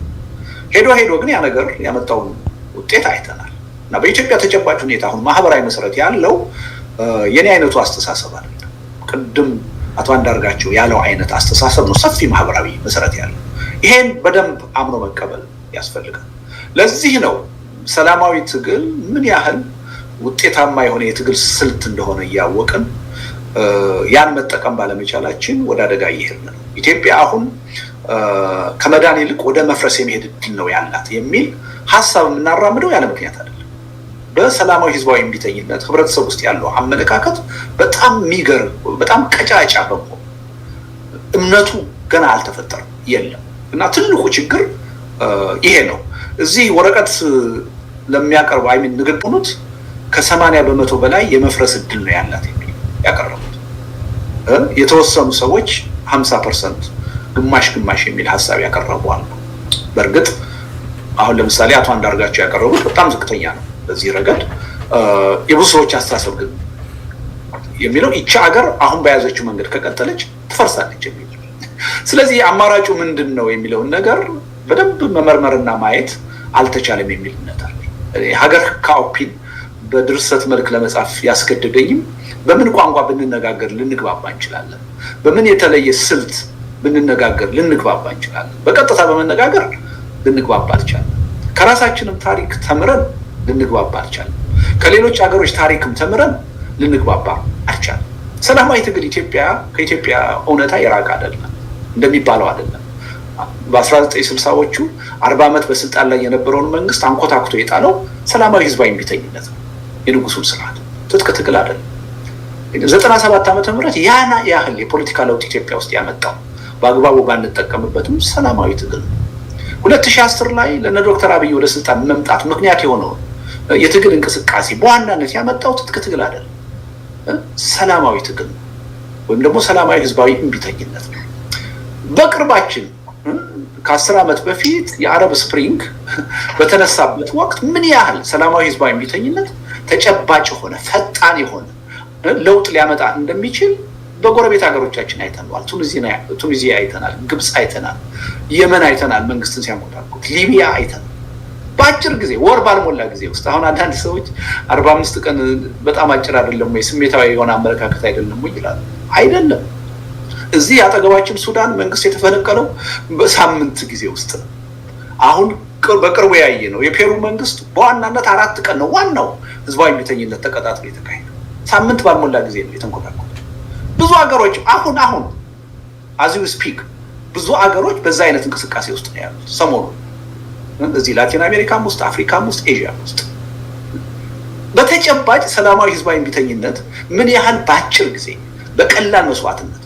ሄዶ ግን ያ ነገር ያመጣውን ውጤት አይተናል። እና በኢትዮጵያ ተጨባጭ ሁኔታ አሁን ማህበራዊ መሰረት ያለው የኔ አይነቱ አስተሳሰብ አይደለም። ቅድም አቶ አንዳርጋቸው ያለው አይነት አስተሳሰብ ነው ሰፊ ማህበራዊ መሰረት ያለው። ይሄን በደንብ አምኖ መቀበል ያስፈልጋል። ለዚህ ነው ሰላማዊ ትግል ምን ያህል ውጤታማ የሆነ የትግል ስልት እንደሆነ እያወቅን ያን መጠቀም ባለመቻላችን ወደ አደጋ እየሄድን ነው። ኢትዮጵያ አሁን ከመዳን ይልቅ ወደ መፍረስ የመሄድ እድል ነው ያላት የሚል ሀሳብ የምናራምደው ያለ ምክንያት አይደለም። በሰላማዊ ህዝባዊ እምቢተኝነት ህብረተሰብ ውስጥ ያለው አመለካከት በጣም የሚገርም በጣም ቀጫጫ በመሆኑ እምነቱ ገና አልተፈጠረም የለም። እና ትልቁ ችግር ይሄ ነው። እዚህ ወረቀት ለሚያቀርቡ አይሚን ንግግሩት ከ80% በላይ የመፍረስ እድል ነው ያላት የሚል ያቀረቡት የተወሰኑ ሰዎች 50% ግማሽ የሚል ሐሳብ ያቀርባሉ በርግጥ አሁን ለምሳሌ አቶ አንዳርጋቸው ያቀረቡት በጣም ዝቅተኛ ነው በዚህ ረገድ የብዙ ሰዎች አስተሳሰብ ግን የሚለው ይቺ ሀገር አሁን በያዘችው መንገድ ከቀጠለች ትፈርሳለች የሚል ስለዚህ አማራጩ ምንድነው የሚለው ነገር በደንብ መመርመርና ማየት አልተቻለም የሚል ነገር ሀገር ካኦፒን በድርሰት መልክ ለመጻፍ ያስገደደኝም በምን ቋንቋ ብንነጋገር ልንግባባ እንችላለን በምን የተለየ ስልት ብንነጋገር ልንግባባ እንችላለን በቀጥታ በመነጋገር ልንግባባ አልቻለም ከራሳችንም ታሪክ ተምረን ልንግባባ አልቻለም ከሌሎች ሀገሮች ታሪክም ተምረን ልንግባባ አልቻለም ሰላማዊ ትግል ከኢትዮጵያ እውነታ የራቀ አይደለም እንደሚባለው አይደለም በ1960ዎቹ 40 ዓመት በስልጣን ላይ የነበረውን መንግስት አንኮታኩቶ የጣለው ሰላማዊ ህዝባዊ እምቢተኝነት ነው የንጉሱን ስርዓት ትጥቅ ትግል አይደለም 97 ዓመተ ምህረት ያና ያህል የፖለቲካ ለውጥ ኢትዮጵያ ውስጥ ያመጣው በአግባቡ ባንጠቀምበትም ሰላማዊ ትግል 2010 ላይ ለዶክተር አብይ ወደ ስልጣን መምጣት ምክንያት የሆነው የትግል እንቅስቃሴ በዋናነት ያመጣው ትጥቅ ትግል አይደለም ሰላማዊ ትግል ወይም ደግሞ ሰላማዊ ህዝባዊ እምቢተኝነት ነው በቅርባችን ከ10 ዓመት በፊት የአረብ ስፕሪንግ በተነሳበት ወቅት ምን ያህል ሰላማዊ ህዝባዊ እምቢተኝነት ተጨባጭ ሆነ ፈጣን የሆነ ለውጥ ሊያመጣ እንደሚችል በጎረቤት ሀገሮቻችን አይተናል ቱኒዚያ አይተናል ግብጽ አይተናል የመን አይተናል መንግስትን ሲያንቆጣቁት ሊቢያ አይተናል በአጭር ጊዜ ወር ባልሞላ ጊዜ ውስጥ አሁን አንዳንድ ሰዎች 45 ቀን በጣም አጭር አይደለም ወይ ስሜታዊ የሆነ አመለካከት አይደለም ወይ ይላሉ አይደለም እዚህ አጠገባችን ሱዳን መንግስት የተፈነቀለው በሳምንት ጊዜ ውስጥ ነው አሁን በቅርቡ ያየ ነው የፔሩ መንግስት በዋናነት 4 ቀን ነው ዋናው ህዝባዊ እምቢተኝነት ተቀጣጥሎ የተካሄደው ሳምንት ባልሞላ ጊዜ ነው የተንቆጣቆጠው ብዙ ሀገሮች አሁን as we speak ብዙ ሀገሮች በዛ አይነት እንቅስቃሴ ውስጥ ነው ያሉት ሰሞኑን እዚህ ላቲን አሜሪካም ውስጥ አፍሪካም ውስጥ ኤዥያም ውስጥ በተጨባጭ ሰላማዊ ህዝባዊ እምቢተኝነት ምን ያህል ባጭር ጊዜ በቀላል መስዋዕትነት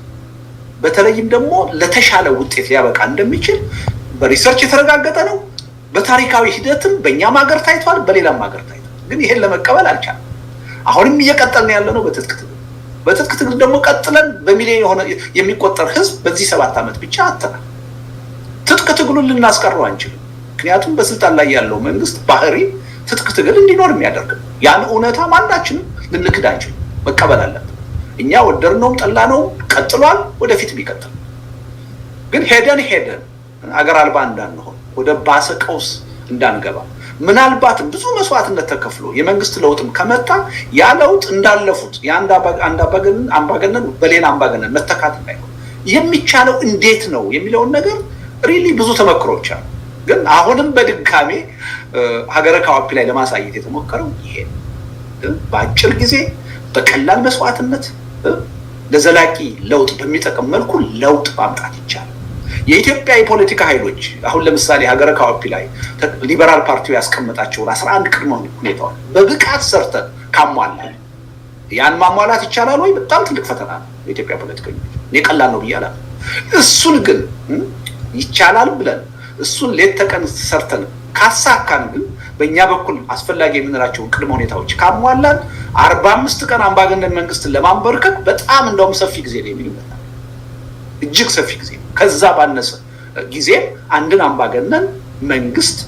በተለይም ደግሞ ለተሻለ ውጤት ሊያበቃ እንደሚችል በሪሰርች የተረጋገጠ ነው በታሪካዊ ሂደትም በእኛም ሀገር ታይቷል በሌላም ሀገር ታይቷል ግን ይሄን ለመቀበል አልቻለም አሁንም እየቀጠልን ያለነው በትጥቅ ትግል ደግሞ ቀጥለን በሚሊዮን የሆነ የሚቆጠር ህዝብ በዚህ 7 ዓመት ብቻ አጥተናል ትጥቅ ትግሉን ልናስቀረው አንችልም ምክንያቱም በስልጣን ላይ ያለው መንግስት ባህሪ ትጥቅ ትግል እንዲኖር የሚያደርግ ያን እውነታ ማናችንም ልንክድ አንችልም መቀበል አለብን እኛ ወደርነው ጠላነው ቀጥሏል ወደፊት ቢቀጥል ግን ሄደን አገር አልባ እንዳንሆን ወደ ባሰ ቀውስ እንዳንገባ ምናልባት ብዙ መስዋዕትነት ተከፍሎ የመንግስት ለውጥም ከመጣ ያ ለውጥ እንዳለፉት የአንድ አምባገነን በሌላ አምባገነን መተካት እንዳይሆን የሚቻለው እንዴት ነው የሚለውን ነገር ሪሊ ብዙ ተመክሮች አሉ ግን አሁንም በድጋሜ ሀገረ ካኦፒ ላይ ለማሳየት የተሞከረው ይሄ በአጭር ጊዜ በቀላል መስዋዕትነት ለዘላቂ ለውጥ በሚጠቅም መልኩ ለውጥ ማምጣት ይቻላል የኢትዮጵያ የፖለቲካ ኃይሎች አሁን ለምሳሌ ሀገረ ካኦፒ ላይ ሊበራል ፓርቲው ያስቀመጣቸው 11 ቅድመ ሁኔታዎች በብቃት ሰርተን ካሟላን ያን ማሟላት ይቻላል ወይ በጣም ትልቅ ፈተና ነው የኢትዮጵያ ፖለቲከኞች የቀላል ነው ብያለሁ እሱን ግን ይቻላል ብለን እሱን ሌት ተቀን ሰርተን ካሳካን ግን በእኛ በኩል አስፈላጊ የምንላቸው ቅድመ ሁኔታዎች ካሟላን 45 ቀን አምባገነን መንግስትን ለማንበርከክ በጣም እንደውም ሰፊ ጊዜ ነው የሚሉት እጅግ ሰፊ ጊዜ ከዛ ባነሰ ጊዜ አንድን አምባገነን መንግስት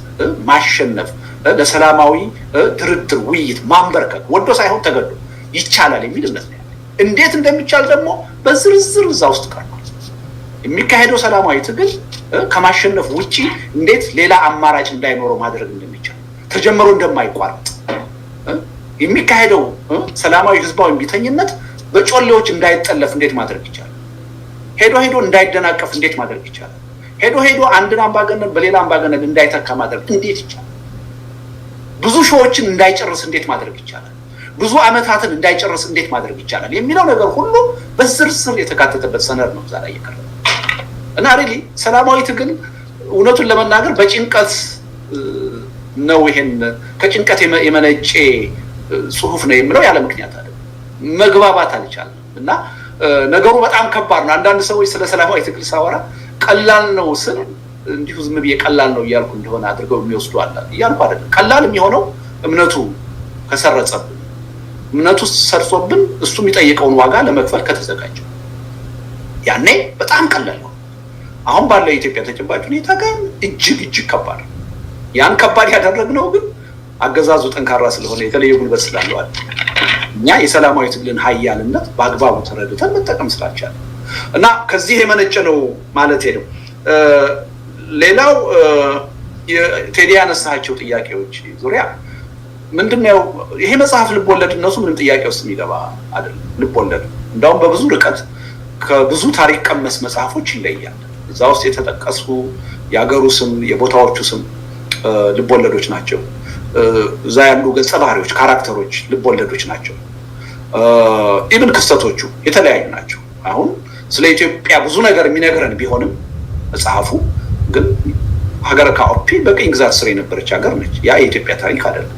ማሸነፍ ለሰላማዊ ድርድር ውይይት ማንበርከክ ወዶ ሳይሆን ተገዶ ይቻላል የሚል እምነት ነው እንዴት እንደሚቻል ደግሞ በዝርዝር እዛ ውስጥ ቀርቧል የሚካሄደው ሰላማዊ ትግል ከማሸነፍ ውጪ እንዴት ሌላ አማራጭ እንዳይኖረው ማድረግ እንደሚቻል ተጀምሮ እንደማይቋረጥ የሚካሄደው ሰላማዊ ህዝባዊ እምቢተኝነት በጮሌዎች እንዳይጠለፍ እንዴት ማድረግ ይቻላል ሄዶ እንዳይደናቀፍ እንዴት ማድረግ ይቻላል ሄዶ አንድን አምባገነን በሌላ አምባገነን እንዳይተካ ማድረግ እንዴት ይቻላል ብዙ ሺዎችን እንዳይጨርስ እንዴት ማድረግ ይቻላል ብዙ አመታትን እንዳይጨርስ እንዴት ማድረግ ይቻላል የሚለው ነገር ሁሉ በዝርዝር የተካተተበት ሰነድ ነው ዛሬ እየቀረበ እና ሪሊ ሰላማዊ ትግል እውነቱን ለመናገር በጭንቀት ነው ይሄን ከጭንቀት የመነጨ ጽሁፍ ነው የሚለው ያለ ምክንያት አይደለም መግባባት አልቻለም እና ነገሩ በጣም ከባድ ነው አንዳንድ ሰዎች ስለ ሰላማዊ ትግል ሳወራ ቀላል ነው ስል እንዲሁ ዝም ብዬ ቀላል ነው እያልኩ እንደሆነ አድርገው የሚወስዱ አለ እያልኩ አይደለም። ቀላል የሚሆነው እምነቱ ከሰረጸብን፣ እምነቱ ሰርጾብን እሱ የሚጠይቀውን ዋጋ ለመክፈል ከተዘጋጀ ያኔ በጣም ቀላል ነው። አሁን ባለው የኢትዮጵያ ተጨባጭ ሁኔታ ግን እጅግ ከባድ። ያን ከባድ ያደረግነው ግን አገዛዙ ጠንካራ ስለሆነ የተለየ ጉልበት ስላለው አይደል። እኛ የሰላማዊ ትግልን ኃያልነት በአግባቡ ተረድተን መጠቀም ስላልቻለ እና ከዚህ የመነጨ ነው ማለት ነው። ሌላው ቴዲ ያነሳቸው ጥያቄዎች ዙሪያ ምንድነው ይሄ መጽሐፍ ልቦለድ እነሱ ምንም ጥያቄ ውስጥ የሚገባ አይደለም። ልቦለድ እንደውም በብዙ ርቀት ከብዙ ታሪክ ቀመስ መጽሐፎች ይለያል። እዛ ውስጥ የተጠቀሱ የአገሩ ስም የቦታዎቹ ስም ልቦለዶች ናቸው። እዛ ያሉ ገጸ ባህሪዎች ካራክተሮች ልቦለዶች ናቸው። ኢቭን ክስተቶቹ የተለያዩ ናቸው። አሁን ስለ ኢትዮጵያ ብዙ ነገር የሚነግረን ቢሆንም መጽሐፉ ግን ሀገረ ካኦፒ በቅኝ ግዛት ስር የነበረች ሀገር ነች። ያ የኢትዮጵያ ታሪክ አይደለም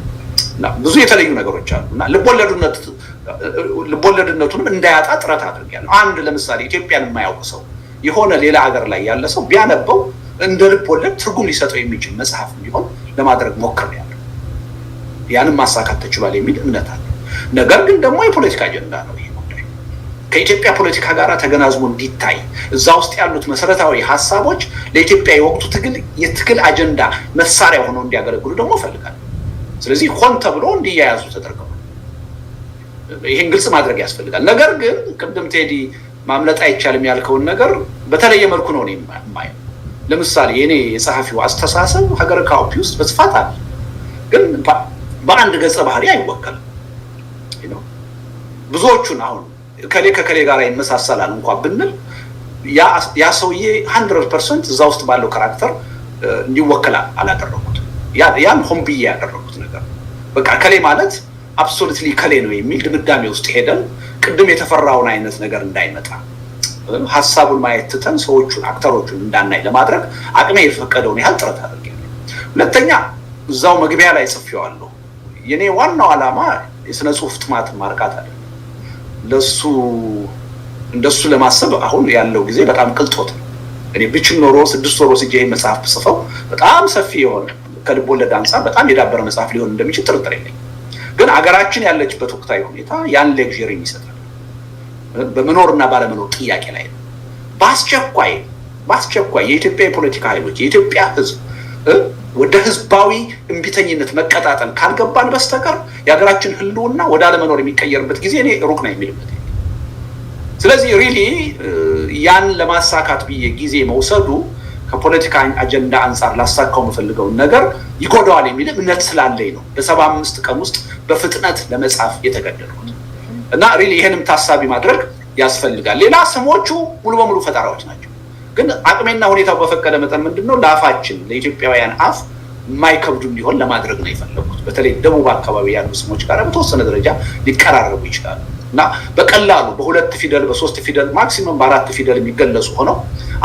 እና ብዙ የተለዩ ነገሮች አሉ እና ልቦለድነቱንም እንዳያጣ ጥረት አድርጌያለሁ። አንድ ለምሳሌ ኢትዮጵያን የማያውቅ ሰው የሆነ ሌላ ሀገር ላይ ያለ ሰው ቢያነበው እንደ ልቦለድ ትርጉም ሊሰጠው የሚችል መጽሐፍ እንዲሆን ለማድረግ ሞክሬያለሁ። ያንን ማሳካት ተችሏል የሚል እምነት አለ። ነገር ግን ደግሞ የፖለቲካ አጀንዳ ነው ይሄ ጉዳይ። ከኢትዮጵያ ፖለቲካ ጋር ተገናዝቦ እንዲታይ እዛ ውስጥ ያሉት መሰረታዊ ሀሳቦች ለኢትዮጵያ የወቅቱ የትግል አጀንዳ መሳሪያ ሆነው እንዲያገለግሉ ደግሞ እፈልጋለሁ። ስለዚህ ሆን ተብሎ እንዲያያዙ ተደርገዋል። ይሄን ግልጽ ማድረግ ያስፈልጋል። ነገር ግን ቅድም ቴዲ ማምለጥ አይቻልም ያልከውን ነገር በተለየ መልኩ ነው የማየው። ለምሳሌ የኔ የጸሐፊው አስተሳሰብ ሀገረ ካኦፒ ውስጥ በስፋት አለ፣ ግን በአንድ ገጸ ባህሪ አይወከልም። ብዙዎቹን አሁን ከከሌ ጋር ይመሳሰላል እንኳን ብንል ያ ሰውዬ 100% እዛ ውስጥ ባለው ካራክተር እንዲወከል አላደረኩት። ያን ሆን ብዬ ያደረኩት ነገር በቃ ከሌ ማለት አብሶሉትሊ ከሌ ነው የሚል ድምዳሜ ውስጥ ሄደን ቅድም የተፈራውን አይነት ነገር እንዳይመጣ ሀሳቡን ማየት ትተን ሰዎቹን አክተሮቹን እንዳናይ ለማድረግ አቅሜ የፈቀደውን ያህል ጥረት አድርጌያለሁ። ሁለተኛ እዛው መግቢያ ላይ ጽፌዋለሁ። የኔ ዋናው ዓላማ የስነ ጽሁፍ ጥማትን ማርካት አይደለም። እንደሱ ለማሰብ አሁን ያለው ጊዜ በጣም ቅልጦት ነው። እኔ ብችል ኖሮ 6 ወር ወስጄ መጽሐፍ ጽፈው በጣም ሰፊ የሆነ ከልብ ወለድ አንፃር በጣም የዳበረ መጽሐፍ ሊሆን እንደሚችል ጥርጥር የለኝም። ግን አገራችን ያለችበት ወቅታዊ ሁኔታ ያን ሌክቸር ይሰጣል። በመኖርና ባለመኖር ጥያቄ ላይ ነው። በአስቸኳይ የኢትዮጵያ የፖለቲካ ኃይሎች የኢትዮጵያ ሕዝብ ወደ ህዝባዊ እምቢተኝነት መቀጣጠል ካልገባን በስተቀር የሀገራችን ህልውና ወደ አለመኖር የሚቀየርበት ጊዜ እኔ ሩቅ ነው የሚልበት። ስለዚህ ሪሊ ያን ለማሳካት ብዬ ጊዜ መውሰዱ ከፖለቲካ አጀንዳ አንጻር ላሳካው የምፈልገውን ነገር ይጎዳዋል የሚል እምነት ስላለኝ ነው በ75 ቀን ውስጥ በፍጥነት ለመጻፍ የተገደድኩት እና ሪሊ ይሄንም ታሳቢ ማድረግ ያስፈልጋል። ሌላ ስሞቹ ሙሉ በሙሉ ፈጠራዎች ናቸው። ግን አቅሜና ሁኔታው በፈቀደ መጠን ምንድነው ለአፋችን ለኢትዮጵያውያን አፍ የማይከብዱ እንዲሆን ለማድረግ ነው የፈለኩት። በተለይ ደቡብ አካባቢ ያሉ ስሞች ጋር በተወሰነ ደረጃ ሊቀራረቡ ይችላሉ እና በቀላሉ በ2 ፊደል በ3 ፊደል ማክሲመም በ4 ፊደል የሚገለጹ ሆነው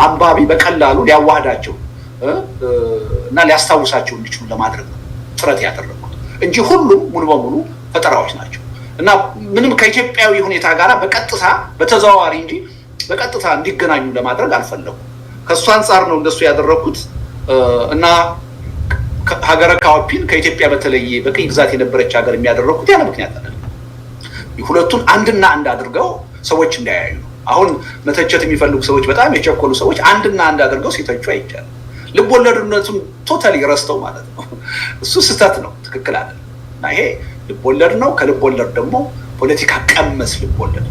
አንባቢ በቀላሉ ሊያዋህዳቸው እና ሊያስታውሳቸው እንዲችሉ ለማድረግ ነው ጥረት ያደረኩት እንጂ ሁሉም ሙሉ በሙሉ ፈጠራዎች ናቸው እና ምንም ከኢትዮጵያዊ ሁኔታ ጋር በቀጥታ በተዘዋዋሪ እንጂ በቀጥታ እንዲገናኙ ለማድረግ አልፈለኩም። ከሱ አንፃር ነው እንደሱ ያደረኩት እና ሀገረ ካኦፒን ከኢትዮጵያ በተለየ በቅኝ ግዛት የነበረች ሀገር የሚያደረኩት ያለ ምክንያት አይደለም። ሁለቱን አንድና አንድ አድርገው ሰዎች እንዳያዩ ነው። አሁን መተቸት የሚፈልጉ ሰዎች በጣም የቸኮሉ ሰዎች አንድና አንድ አድርገው ሲተቹ አይቻልም። ልብ ወለድነቱን ቶታሊ ረስተው ማለት ነው። እሱ ስህተት ነው፣ ትክክል አይደለም እና ይሄ ልብ ወለድ ነው። ከልብ ወለድ ደግሞ ፖለቲካ ቀመስ ልብ ወለድ።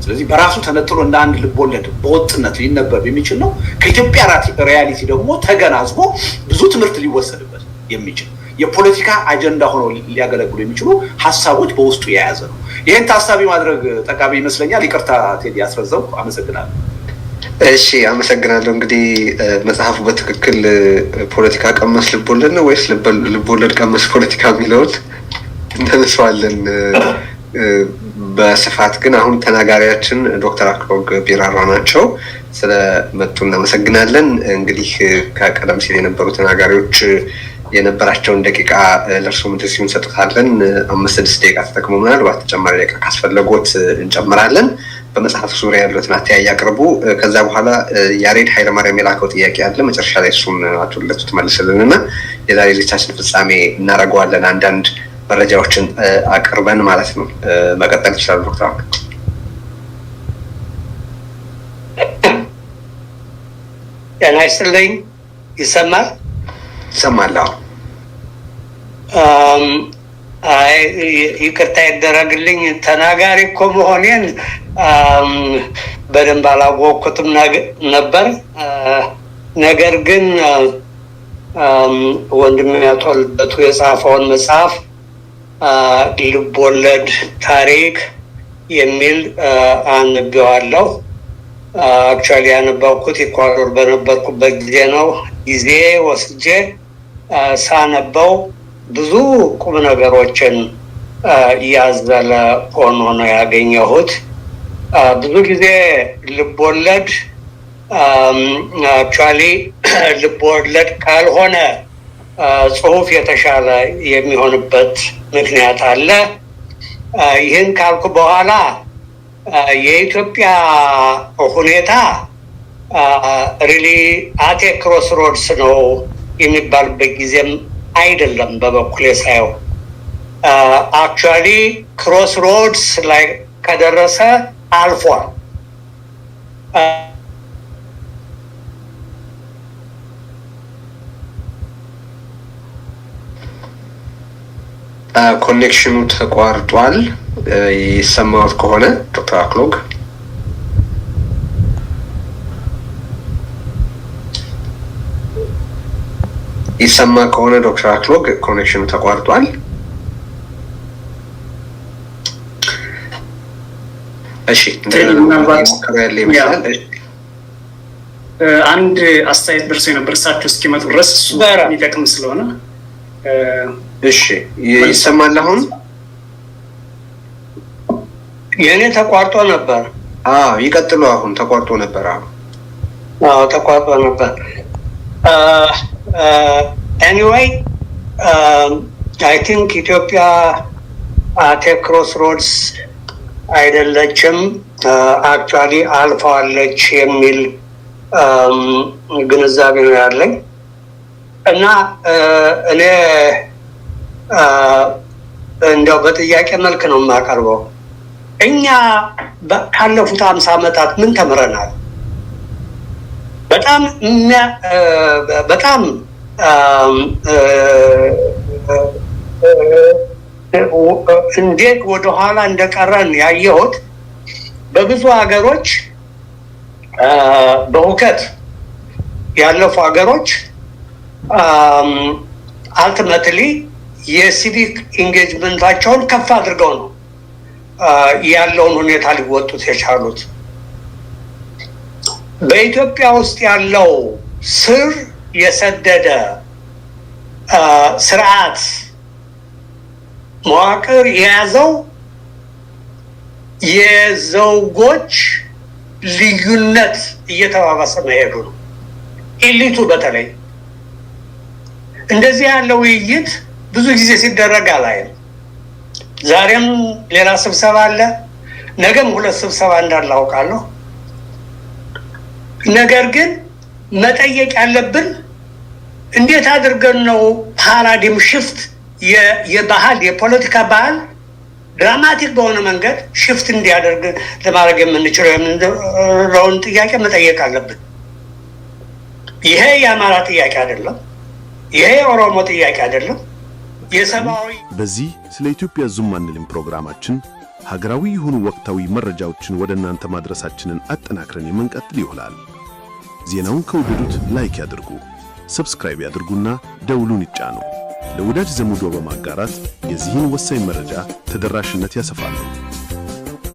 ስለዚህ በራሱ ተነጥሎ እንደ አንድ ልብ ወለድ በወጥነት ሊነበብ የሚችል ነው። ከኢትዮጵያ ሪያሊቲ ደግሞ ተገናዝቦ ብዙ ትምህርት ሊወሰድበት የሚችል የፖለቲካ አጀንዳ ሆኖ ሊያገለግሉ የሚችሉ ሀሳቦች በውስጡ የያዘ ነው። ይህን ታሳቢ ማድረግ ጠቃሚ ይመስለኛል። ይቅርታ ቴዲ አስረዘምኩ። አመሰግናለሁ። እሺ አመሰግናለሁ። እንግዲህ መጽሐፉ በትክክል ፖለቲካ ቀመስ ልቦለድ ነው ወይስ ልቦለድ ቀመስ ፖለቲካ የሚለውን እንተነሳዋለን በስፋት። ግን አሁን ተናጋሪያችን ዶክተር አክሎግ ቢራራ ናቸው። ስለመጡ እናመሰግናለን። እንግዲህ ከቀደም ሲል የነበሩ ተናጋሪዎች የነበራቸውን ደቂቃ ለእርሱ ምድር ሲሆን ሰጥታለን። 5-6 ደቂቃ ተጠቅሞ ምናልባት ተጨማሪ ደቂቃ ካስፈለጎት እንጨምራለን። በመጽሐፍ ዙሪያ ያሉትን አተያይ ያቅርቡ። ከዛ በኋላ ያሬድ ኃይለማርያም የላከው ጥያቄ አለ። መጨረሻ ላይ እሱን አቶ ልደቱ ትመልስልንና የዛሬ ዝግጅታችን ፍጻሜ እናደርገዋለን። አንዳንድ መረጃዎችን አቅርበን ማለት ነው። መቀጠል ይችላል ዶክተር። ጤና ይስጥልኝ። ይሰማል? ይሰማል። አይ ይቅርታ ይደረግልኝ። ተናጋሪ እኮ መሆኔን በደንብ አላወቅኩትም ነበር። ነገር ግን ወንድሜ አቶ ልደቱ የጻፈውን መጽሐፍ ልቦለድ ታሪክ የሚል አንብቤዋለሁ። አክቹዋሊ ያነበብኩት ኢኳዶር በነበርኩበት ጊዜ ነው። ጊዜ ወስጄ ሳነበው ብዙ ቁም ነገሮችን ያዘለ ሆኖ ነው ያገኘሁት። ብዙ ጊዜ ልቦለድ አክቹዋሊ ልቦለድ ካልሆነ ጽሁፍ የተሻለ የሚሆንበት ምክንያት አለ። ይህን ካልኩ በኋላ የኢትዮጵያ ሁኔታ ሪሊ አቴ ክሮስ ሮድስ ነው የሚባልበት ጊዜም አይደለም። በበኩሌ ሳየው አክቹዋሊ ክሮስ ሮድስ ላይ ከደረሰ አልፏል። ኮኔክሽኑ ተቋርጧል። ይሰማዎት ከሆነ ዶክተር አክሎግ? ይሰማ ከሆነ ዶክተር አክሎግ ኮኔክሽኑ ተቋርጧል። እሺ አንድ አስተያየት ደርሶ የነበር እሳቸው እስኪመጡ ድረስ እሱ የሚጠቅም ስለሆነ እሺ ይሰማል። አሁን የኔ ተቋርጦ ነበር። ይቀጥሉ። አሁን ተቋርጦ ነበር። ተቋርጦ ነበር። ኤኒዌይ አይ ቲንክ ኢትዮጵያ አቴ ክሮስ ሮድስ አይደለችም፣ አክቹዋሊ አልፈዋለች የሚል ግንዛቤ ነው ያለኝ እና እኔ እንደው በጥያቄ መልክ ነው የማቀርበው። እኛ ካለፉት 50 ዓመታት ምን ተምረናል? በጣም እንዴት ወደኋላ እንደቀረን ያየሁት በብዙ ሀገሮች በሁከት ያለፉ ሀገሮች አልቲሜትሊ የሲቪክ ኢንጌጅመንታቸውን ከፍ አድርገው ነው ያለውን ሁኔታ ሊወጡት የቻሉት። በኢትዮጵያ ውስጥ ያለው ስር የሰደደ ስርዓት መዋቅር የያዘው የዘውጎች ልዩነት እየተባባሰ መሄዱ ነው። ኢሊቱ በተለይ እንደዚህ ያለው ውይይት ብዙ ጊዜ ሲደረግ አላየም። ዛሬም ሌላ ስብሰባ አለ፣ ነገም 2 ስብሰባ እንዳለ አውቃለሁ። ነገር ግን መጠየቅ ያለብን እንዴት አድርገን ነው ፓራዲም ሽፍት የባህል የፖለቲካ ባህል ድራማቲክ በሆነ መንገድ ሽፍት እንዲያደርግ ለማድረግ የምንችለው የምንለውን ጥያቄ መጠየቅ አለብን። ይሄ የአማራ ጥያቄ አይደለም፣ ይሄ የኦሮሞ ጥያቄ አይደለም። የሰማዊ በዚህ ስለ ኢትዮጵያ ዙም አንልም ፕሮግራማችን ሀገራዊ የሆኑ ወቅታዊ መረጃዎችን ወደ እናንተ ማድረሳችንን አጠናክረን የምንቀጥል ይሆናል። ዜናውን ከወደዱት ላይክ ያድርጉ፣ ሰብስክራይብ ያድርጉና ደውሉን ይጫኑ። ለወዳጅ ዘመዶ በማጋራት የዚህን ወሳኝ መረጃ ተደራሽነት ያሰፋሉ።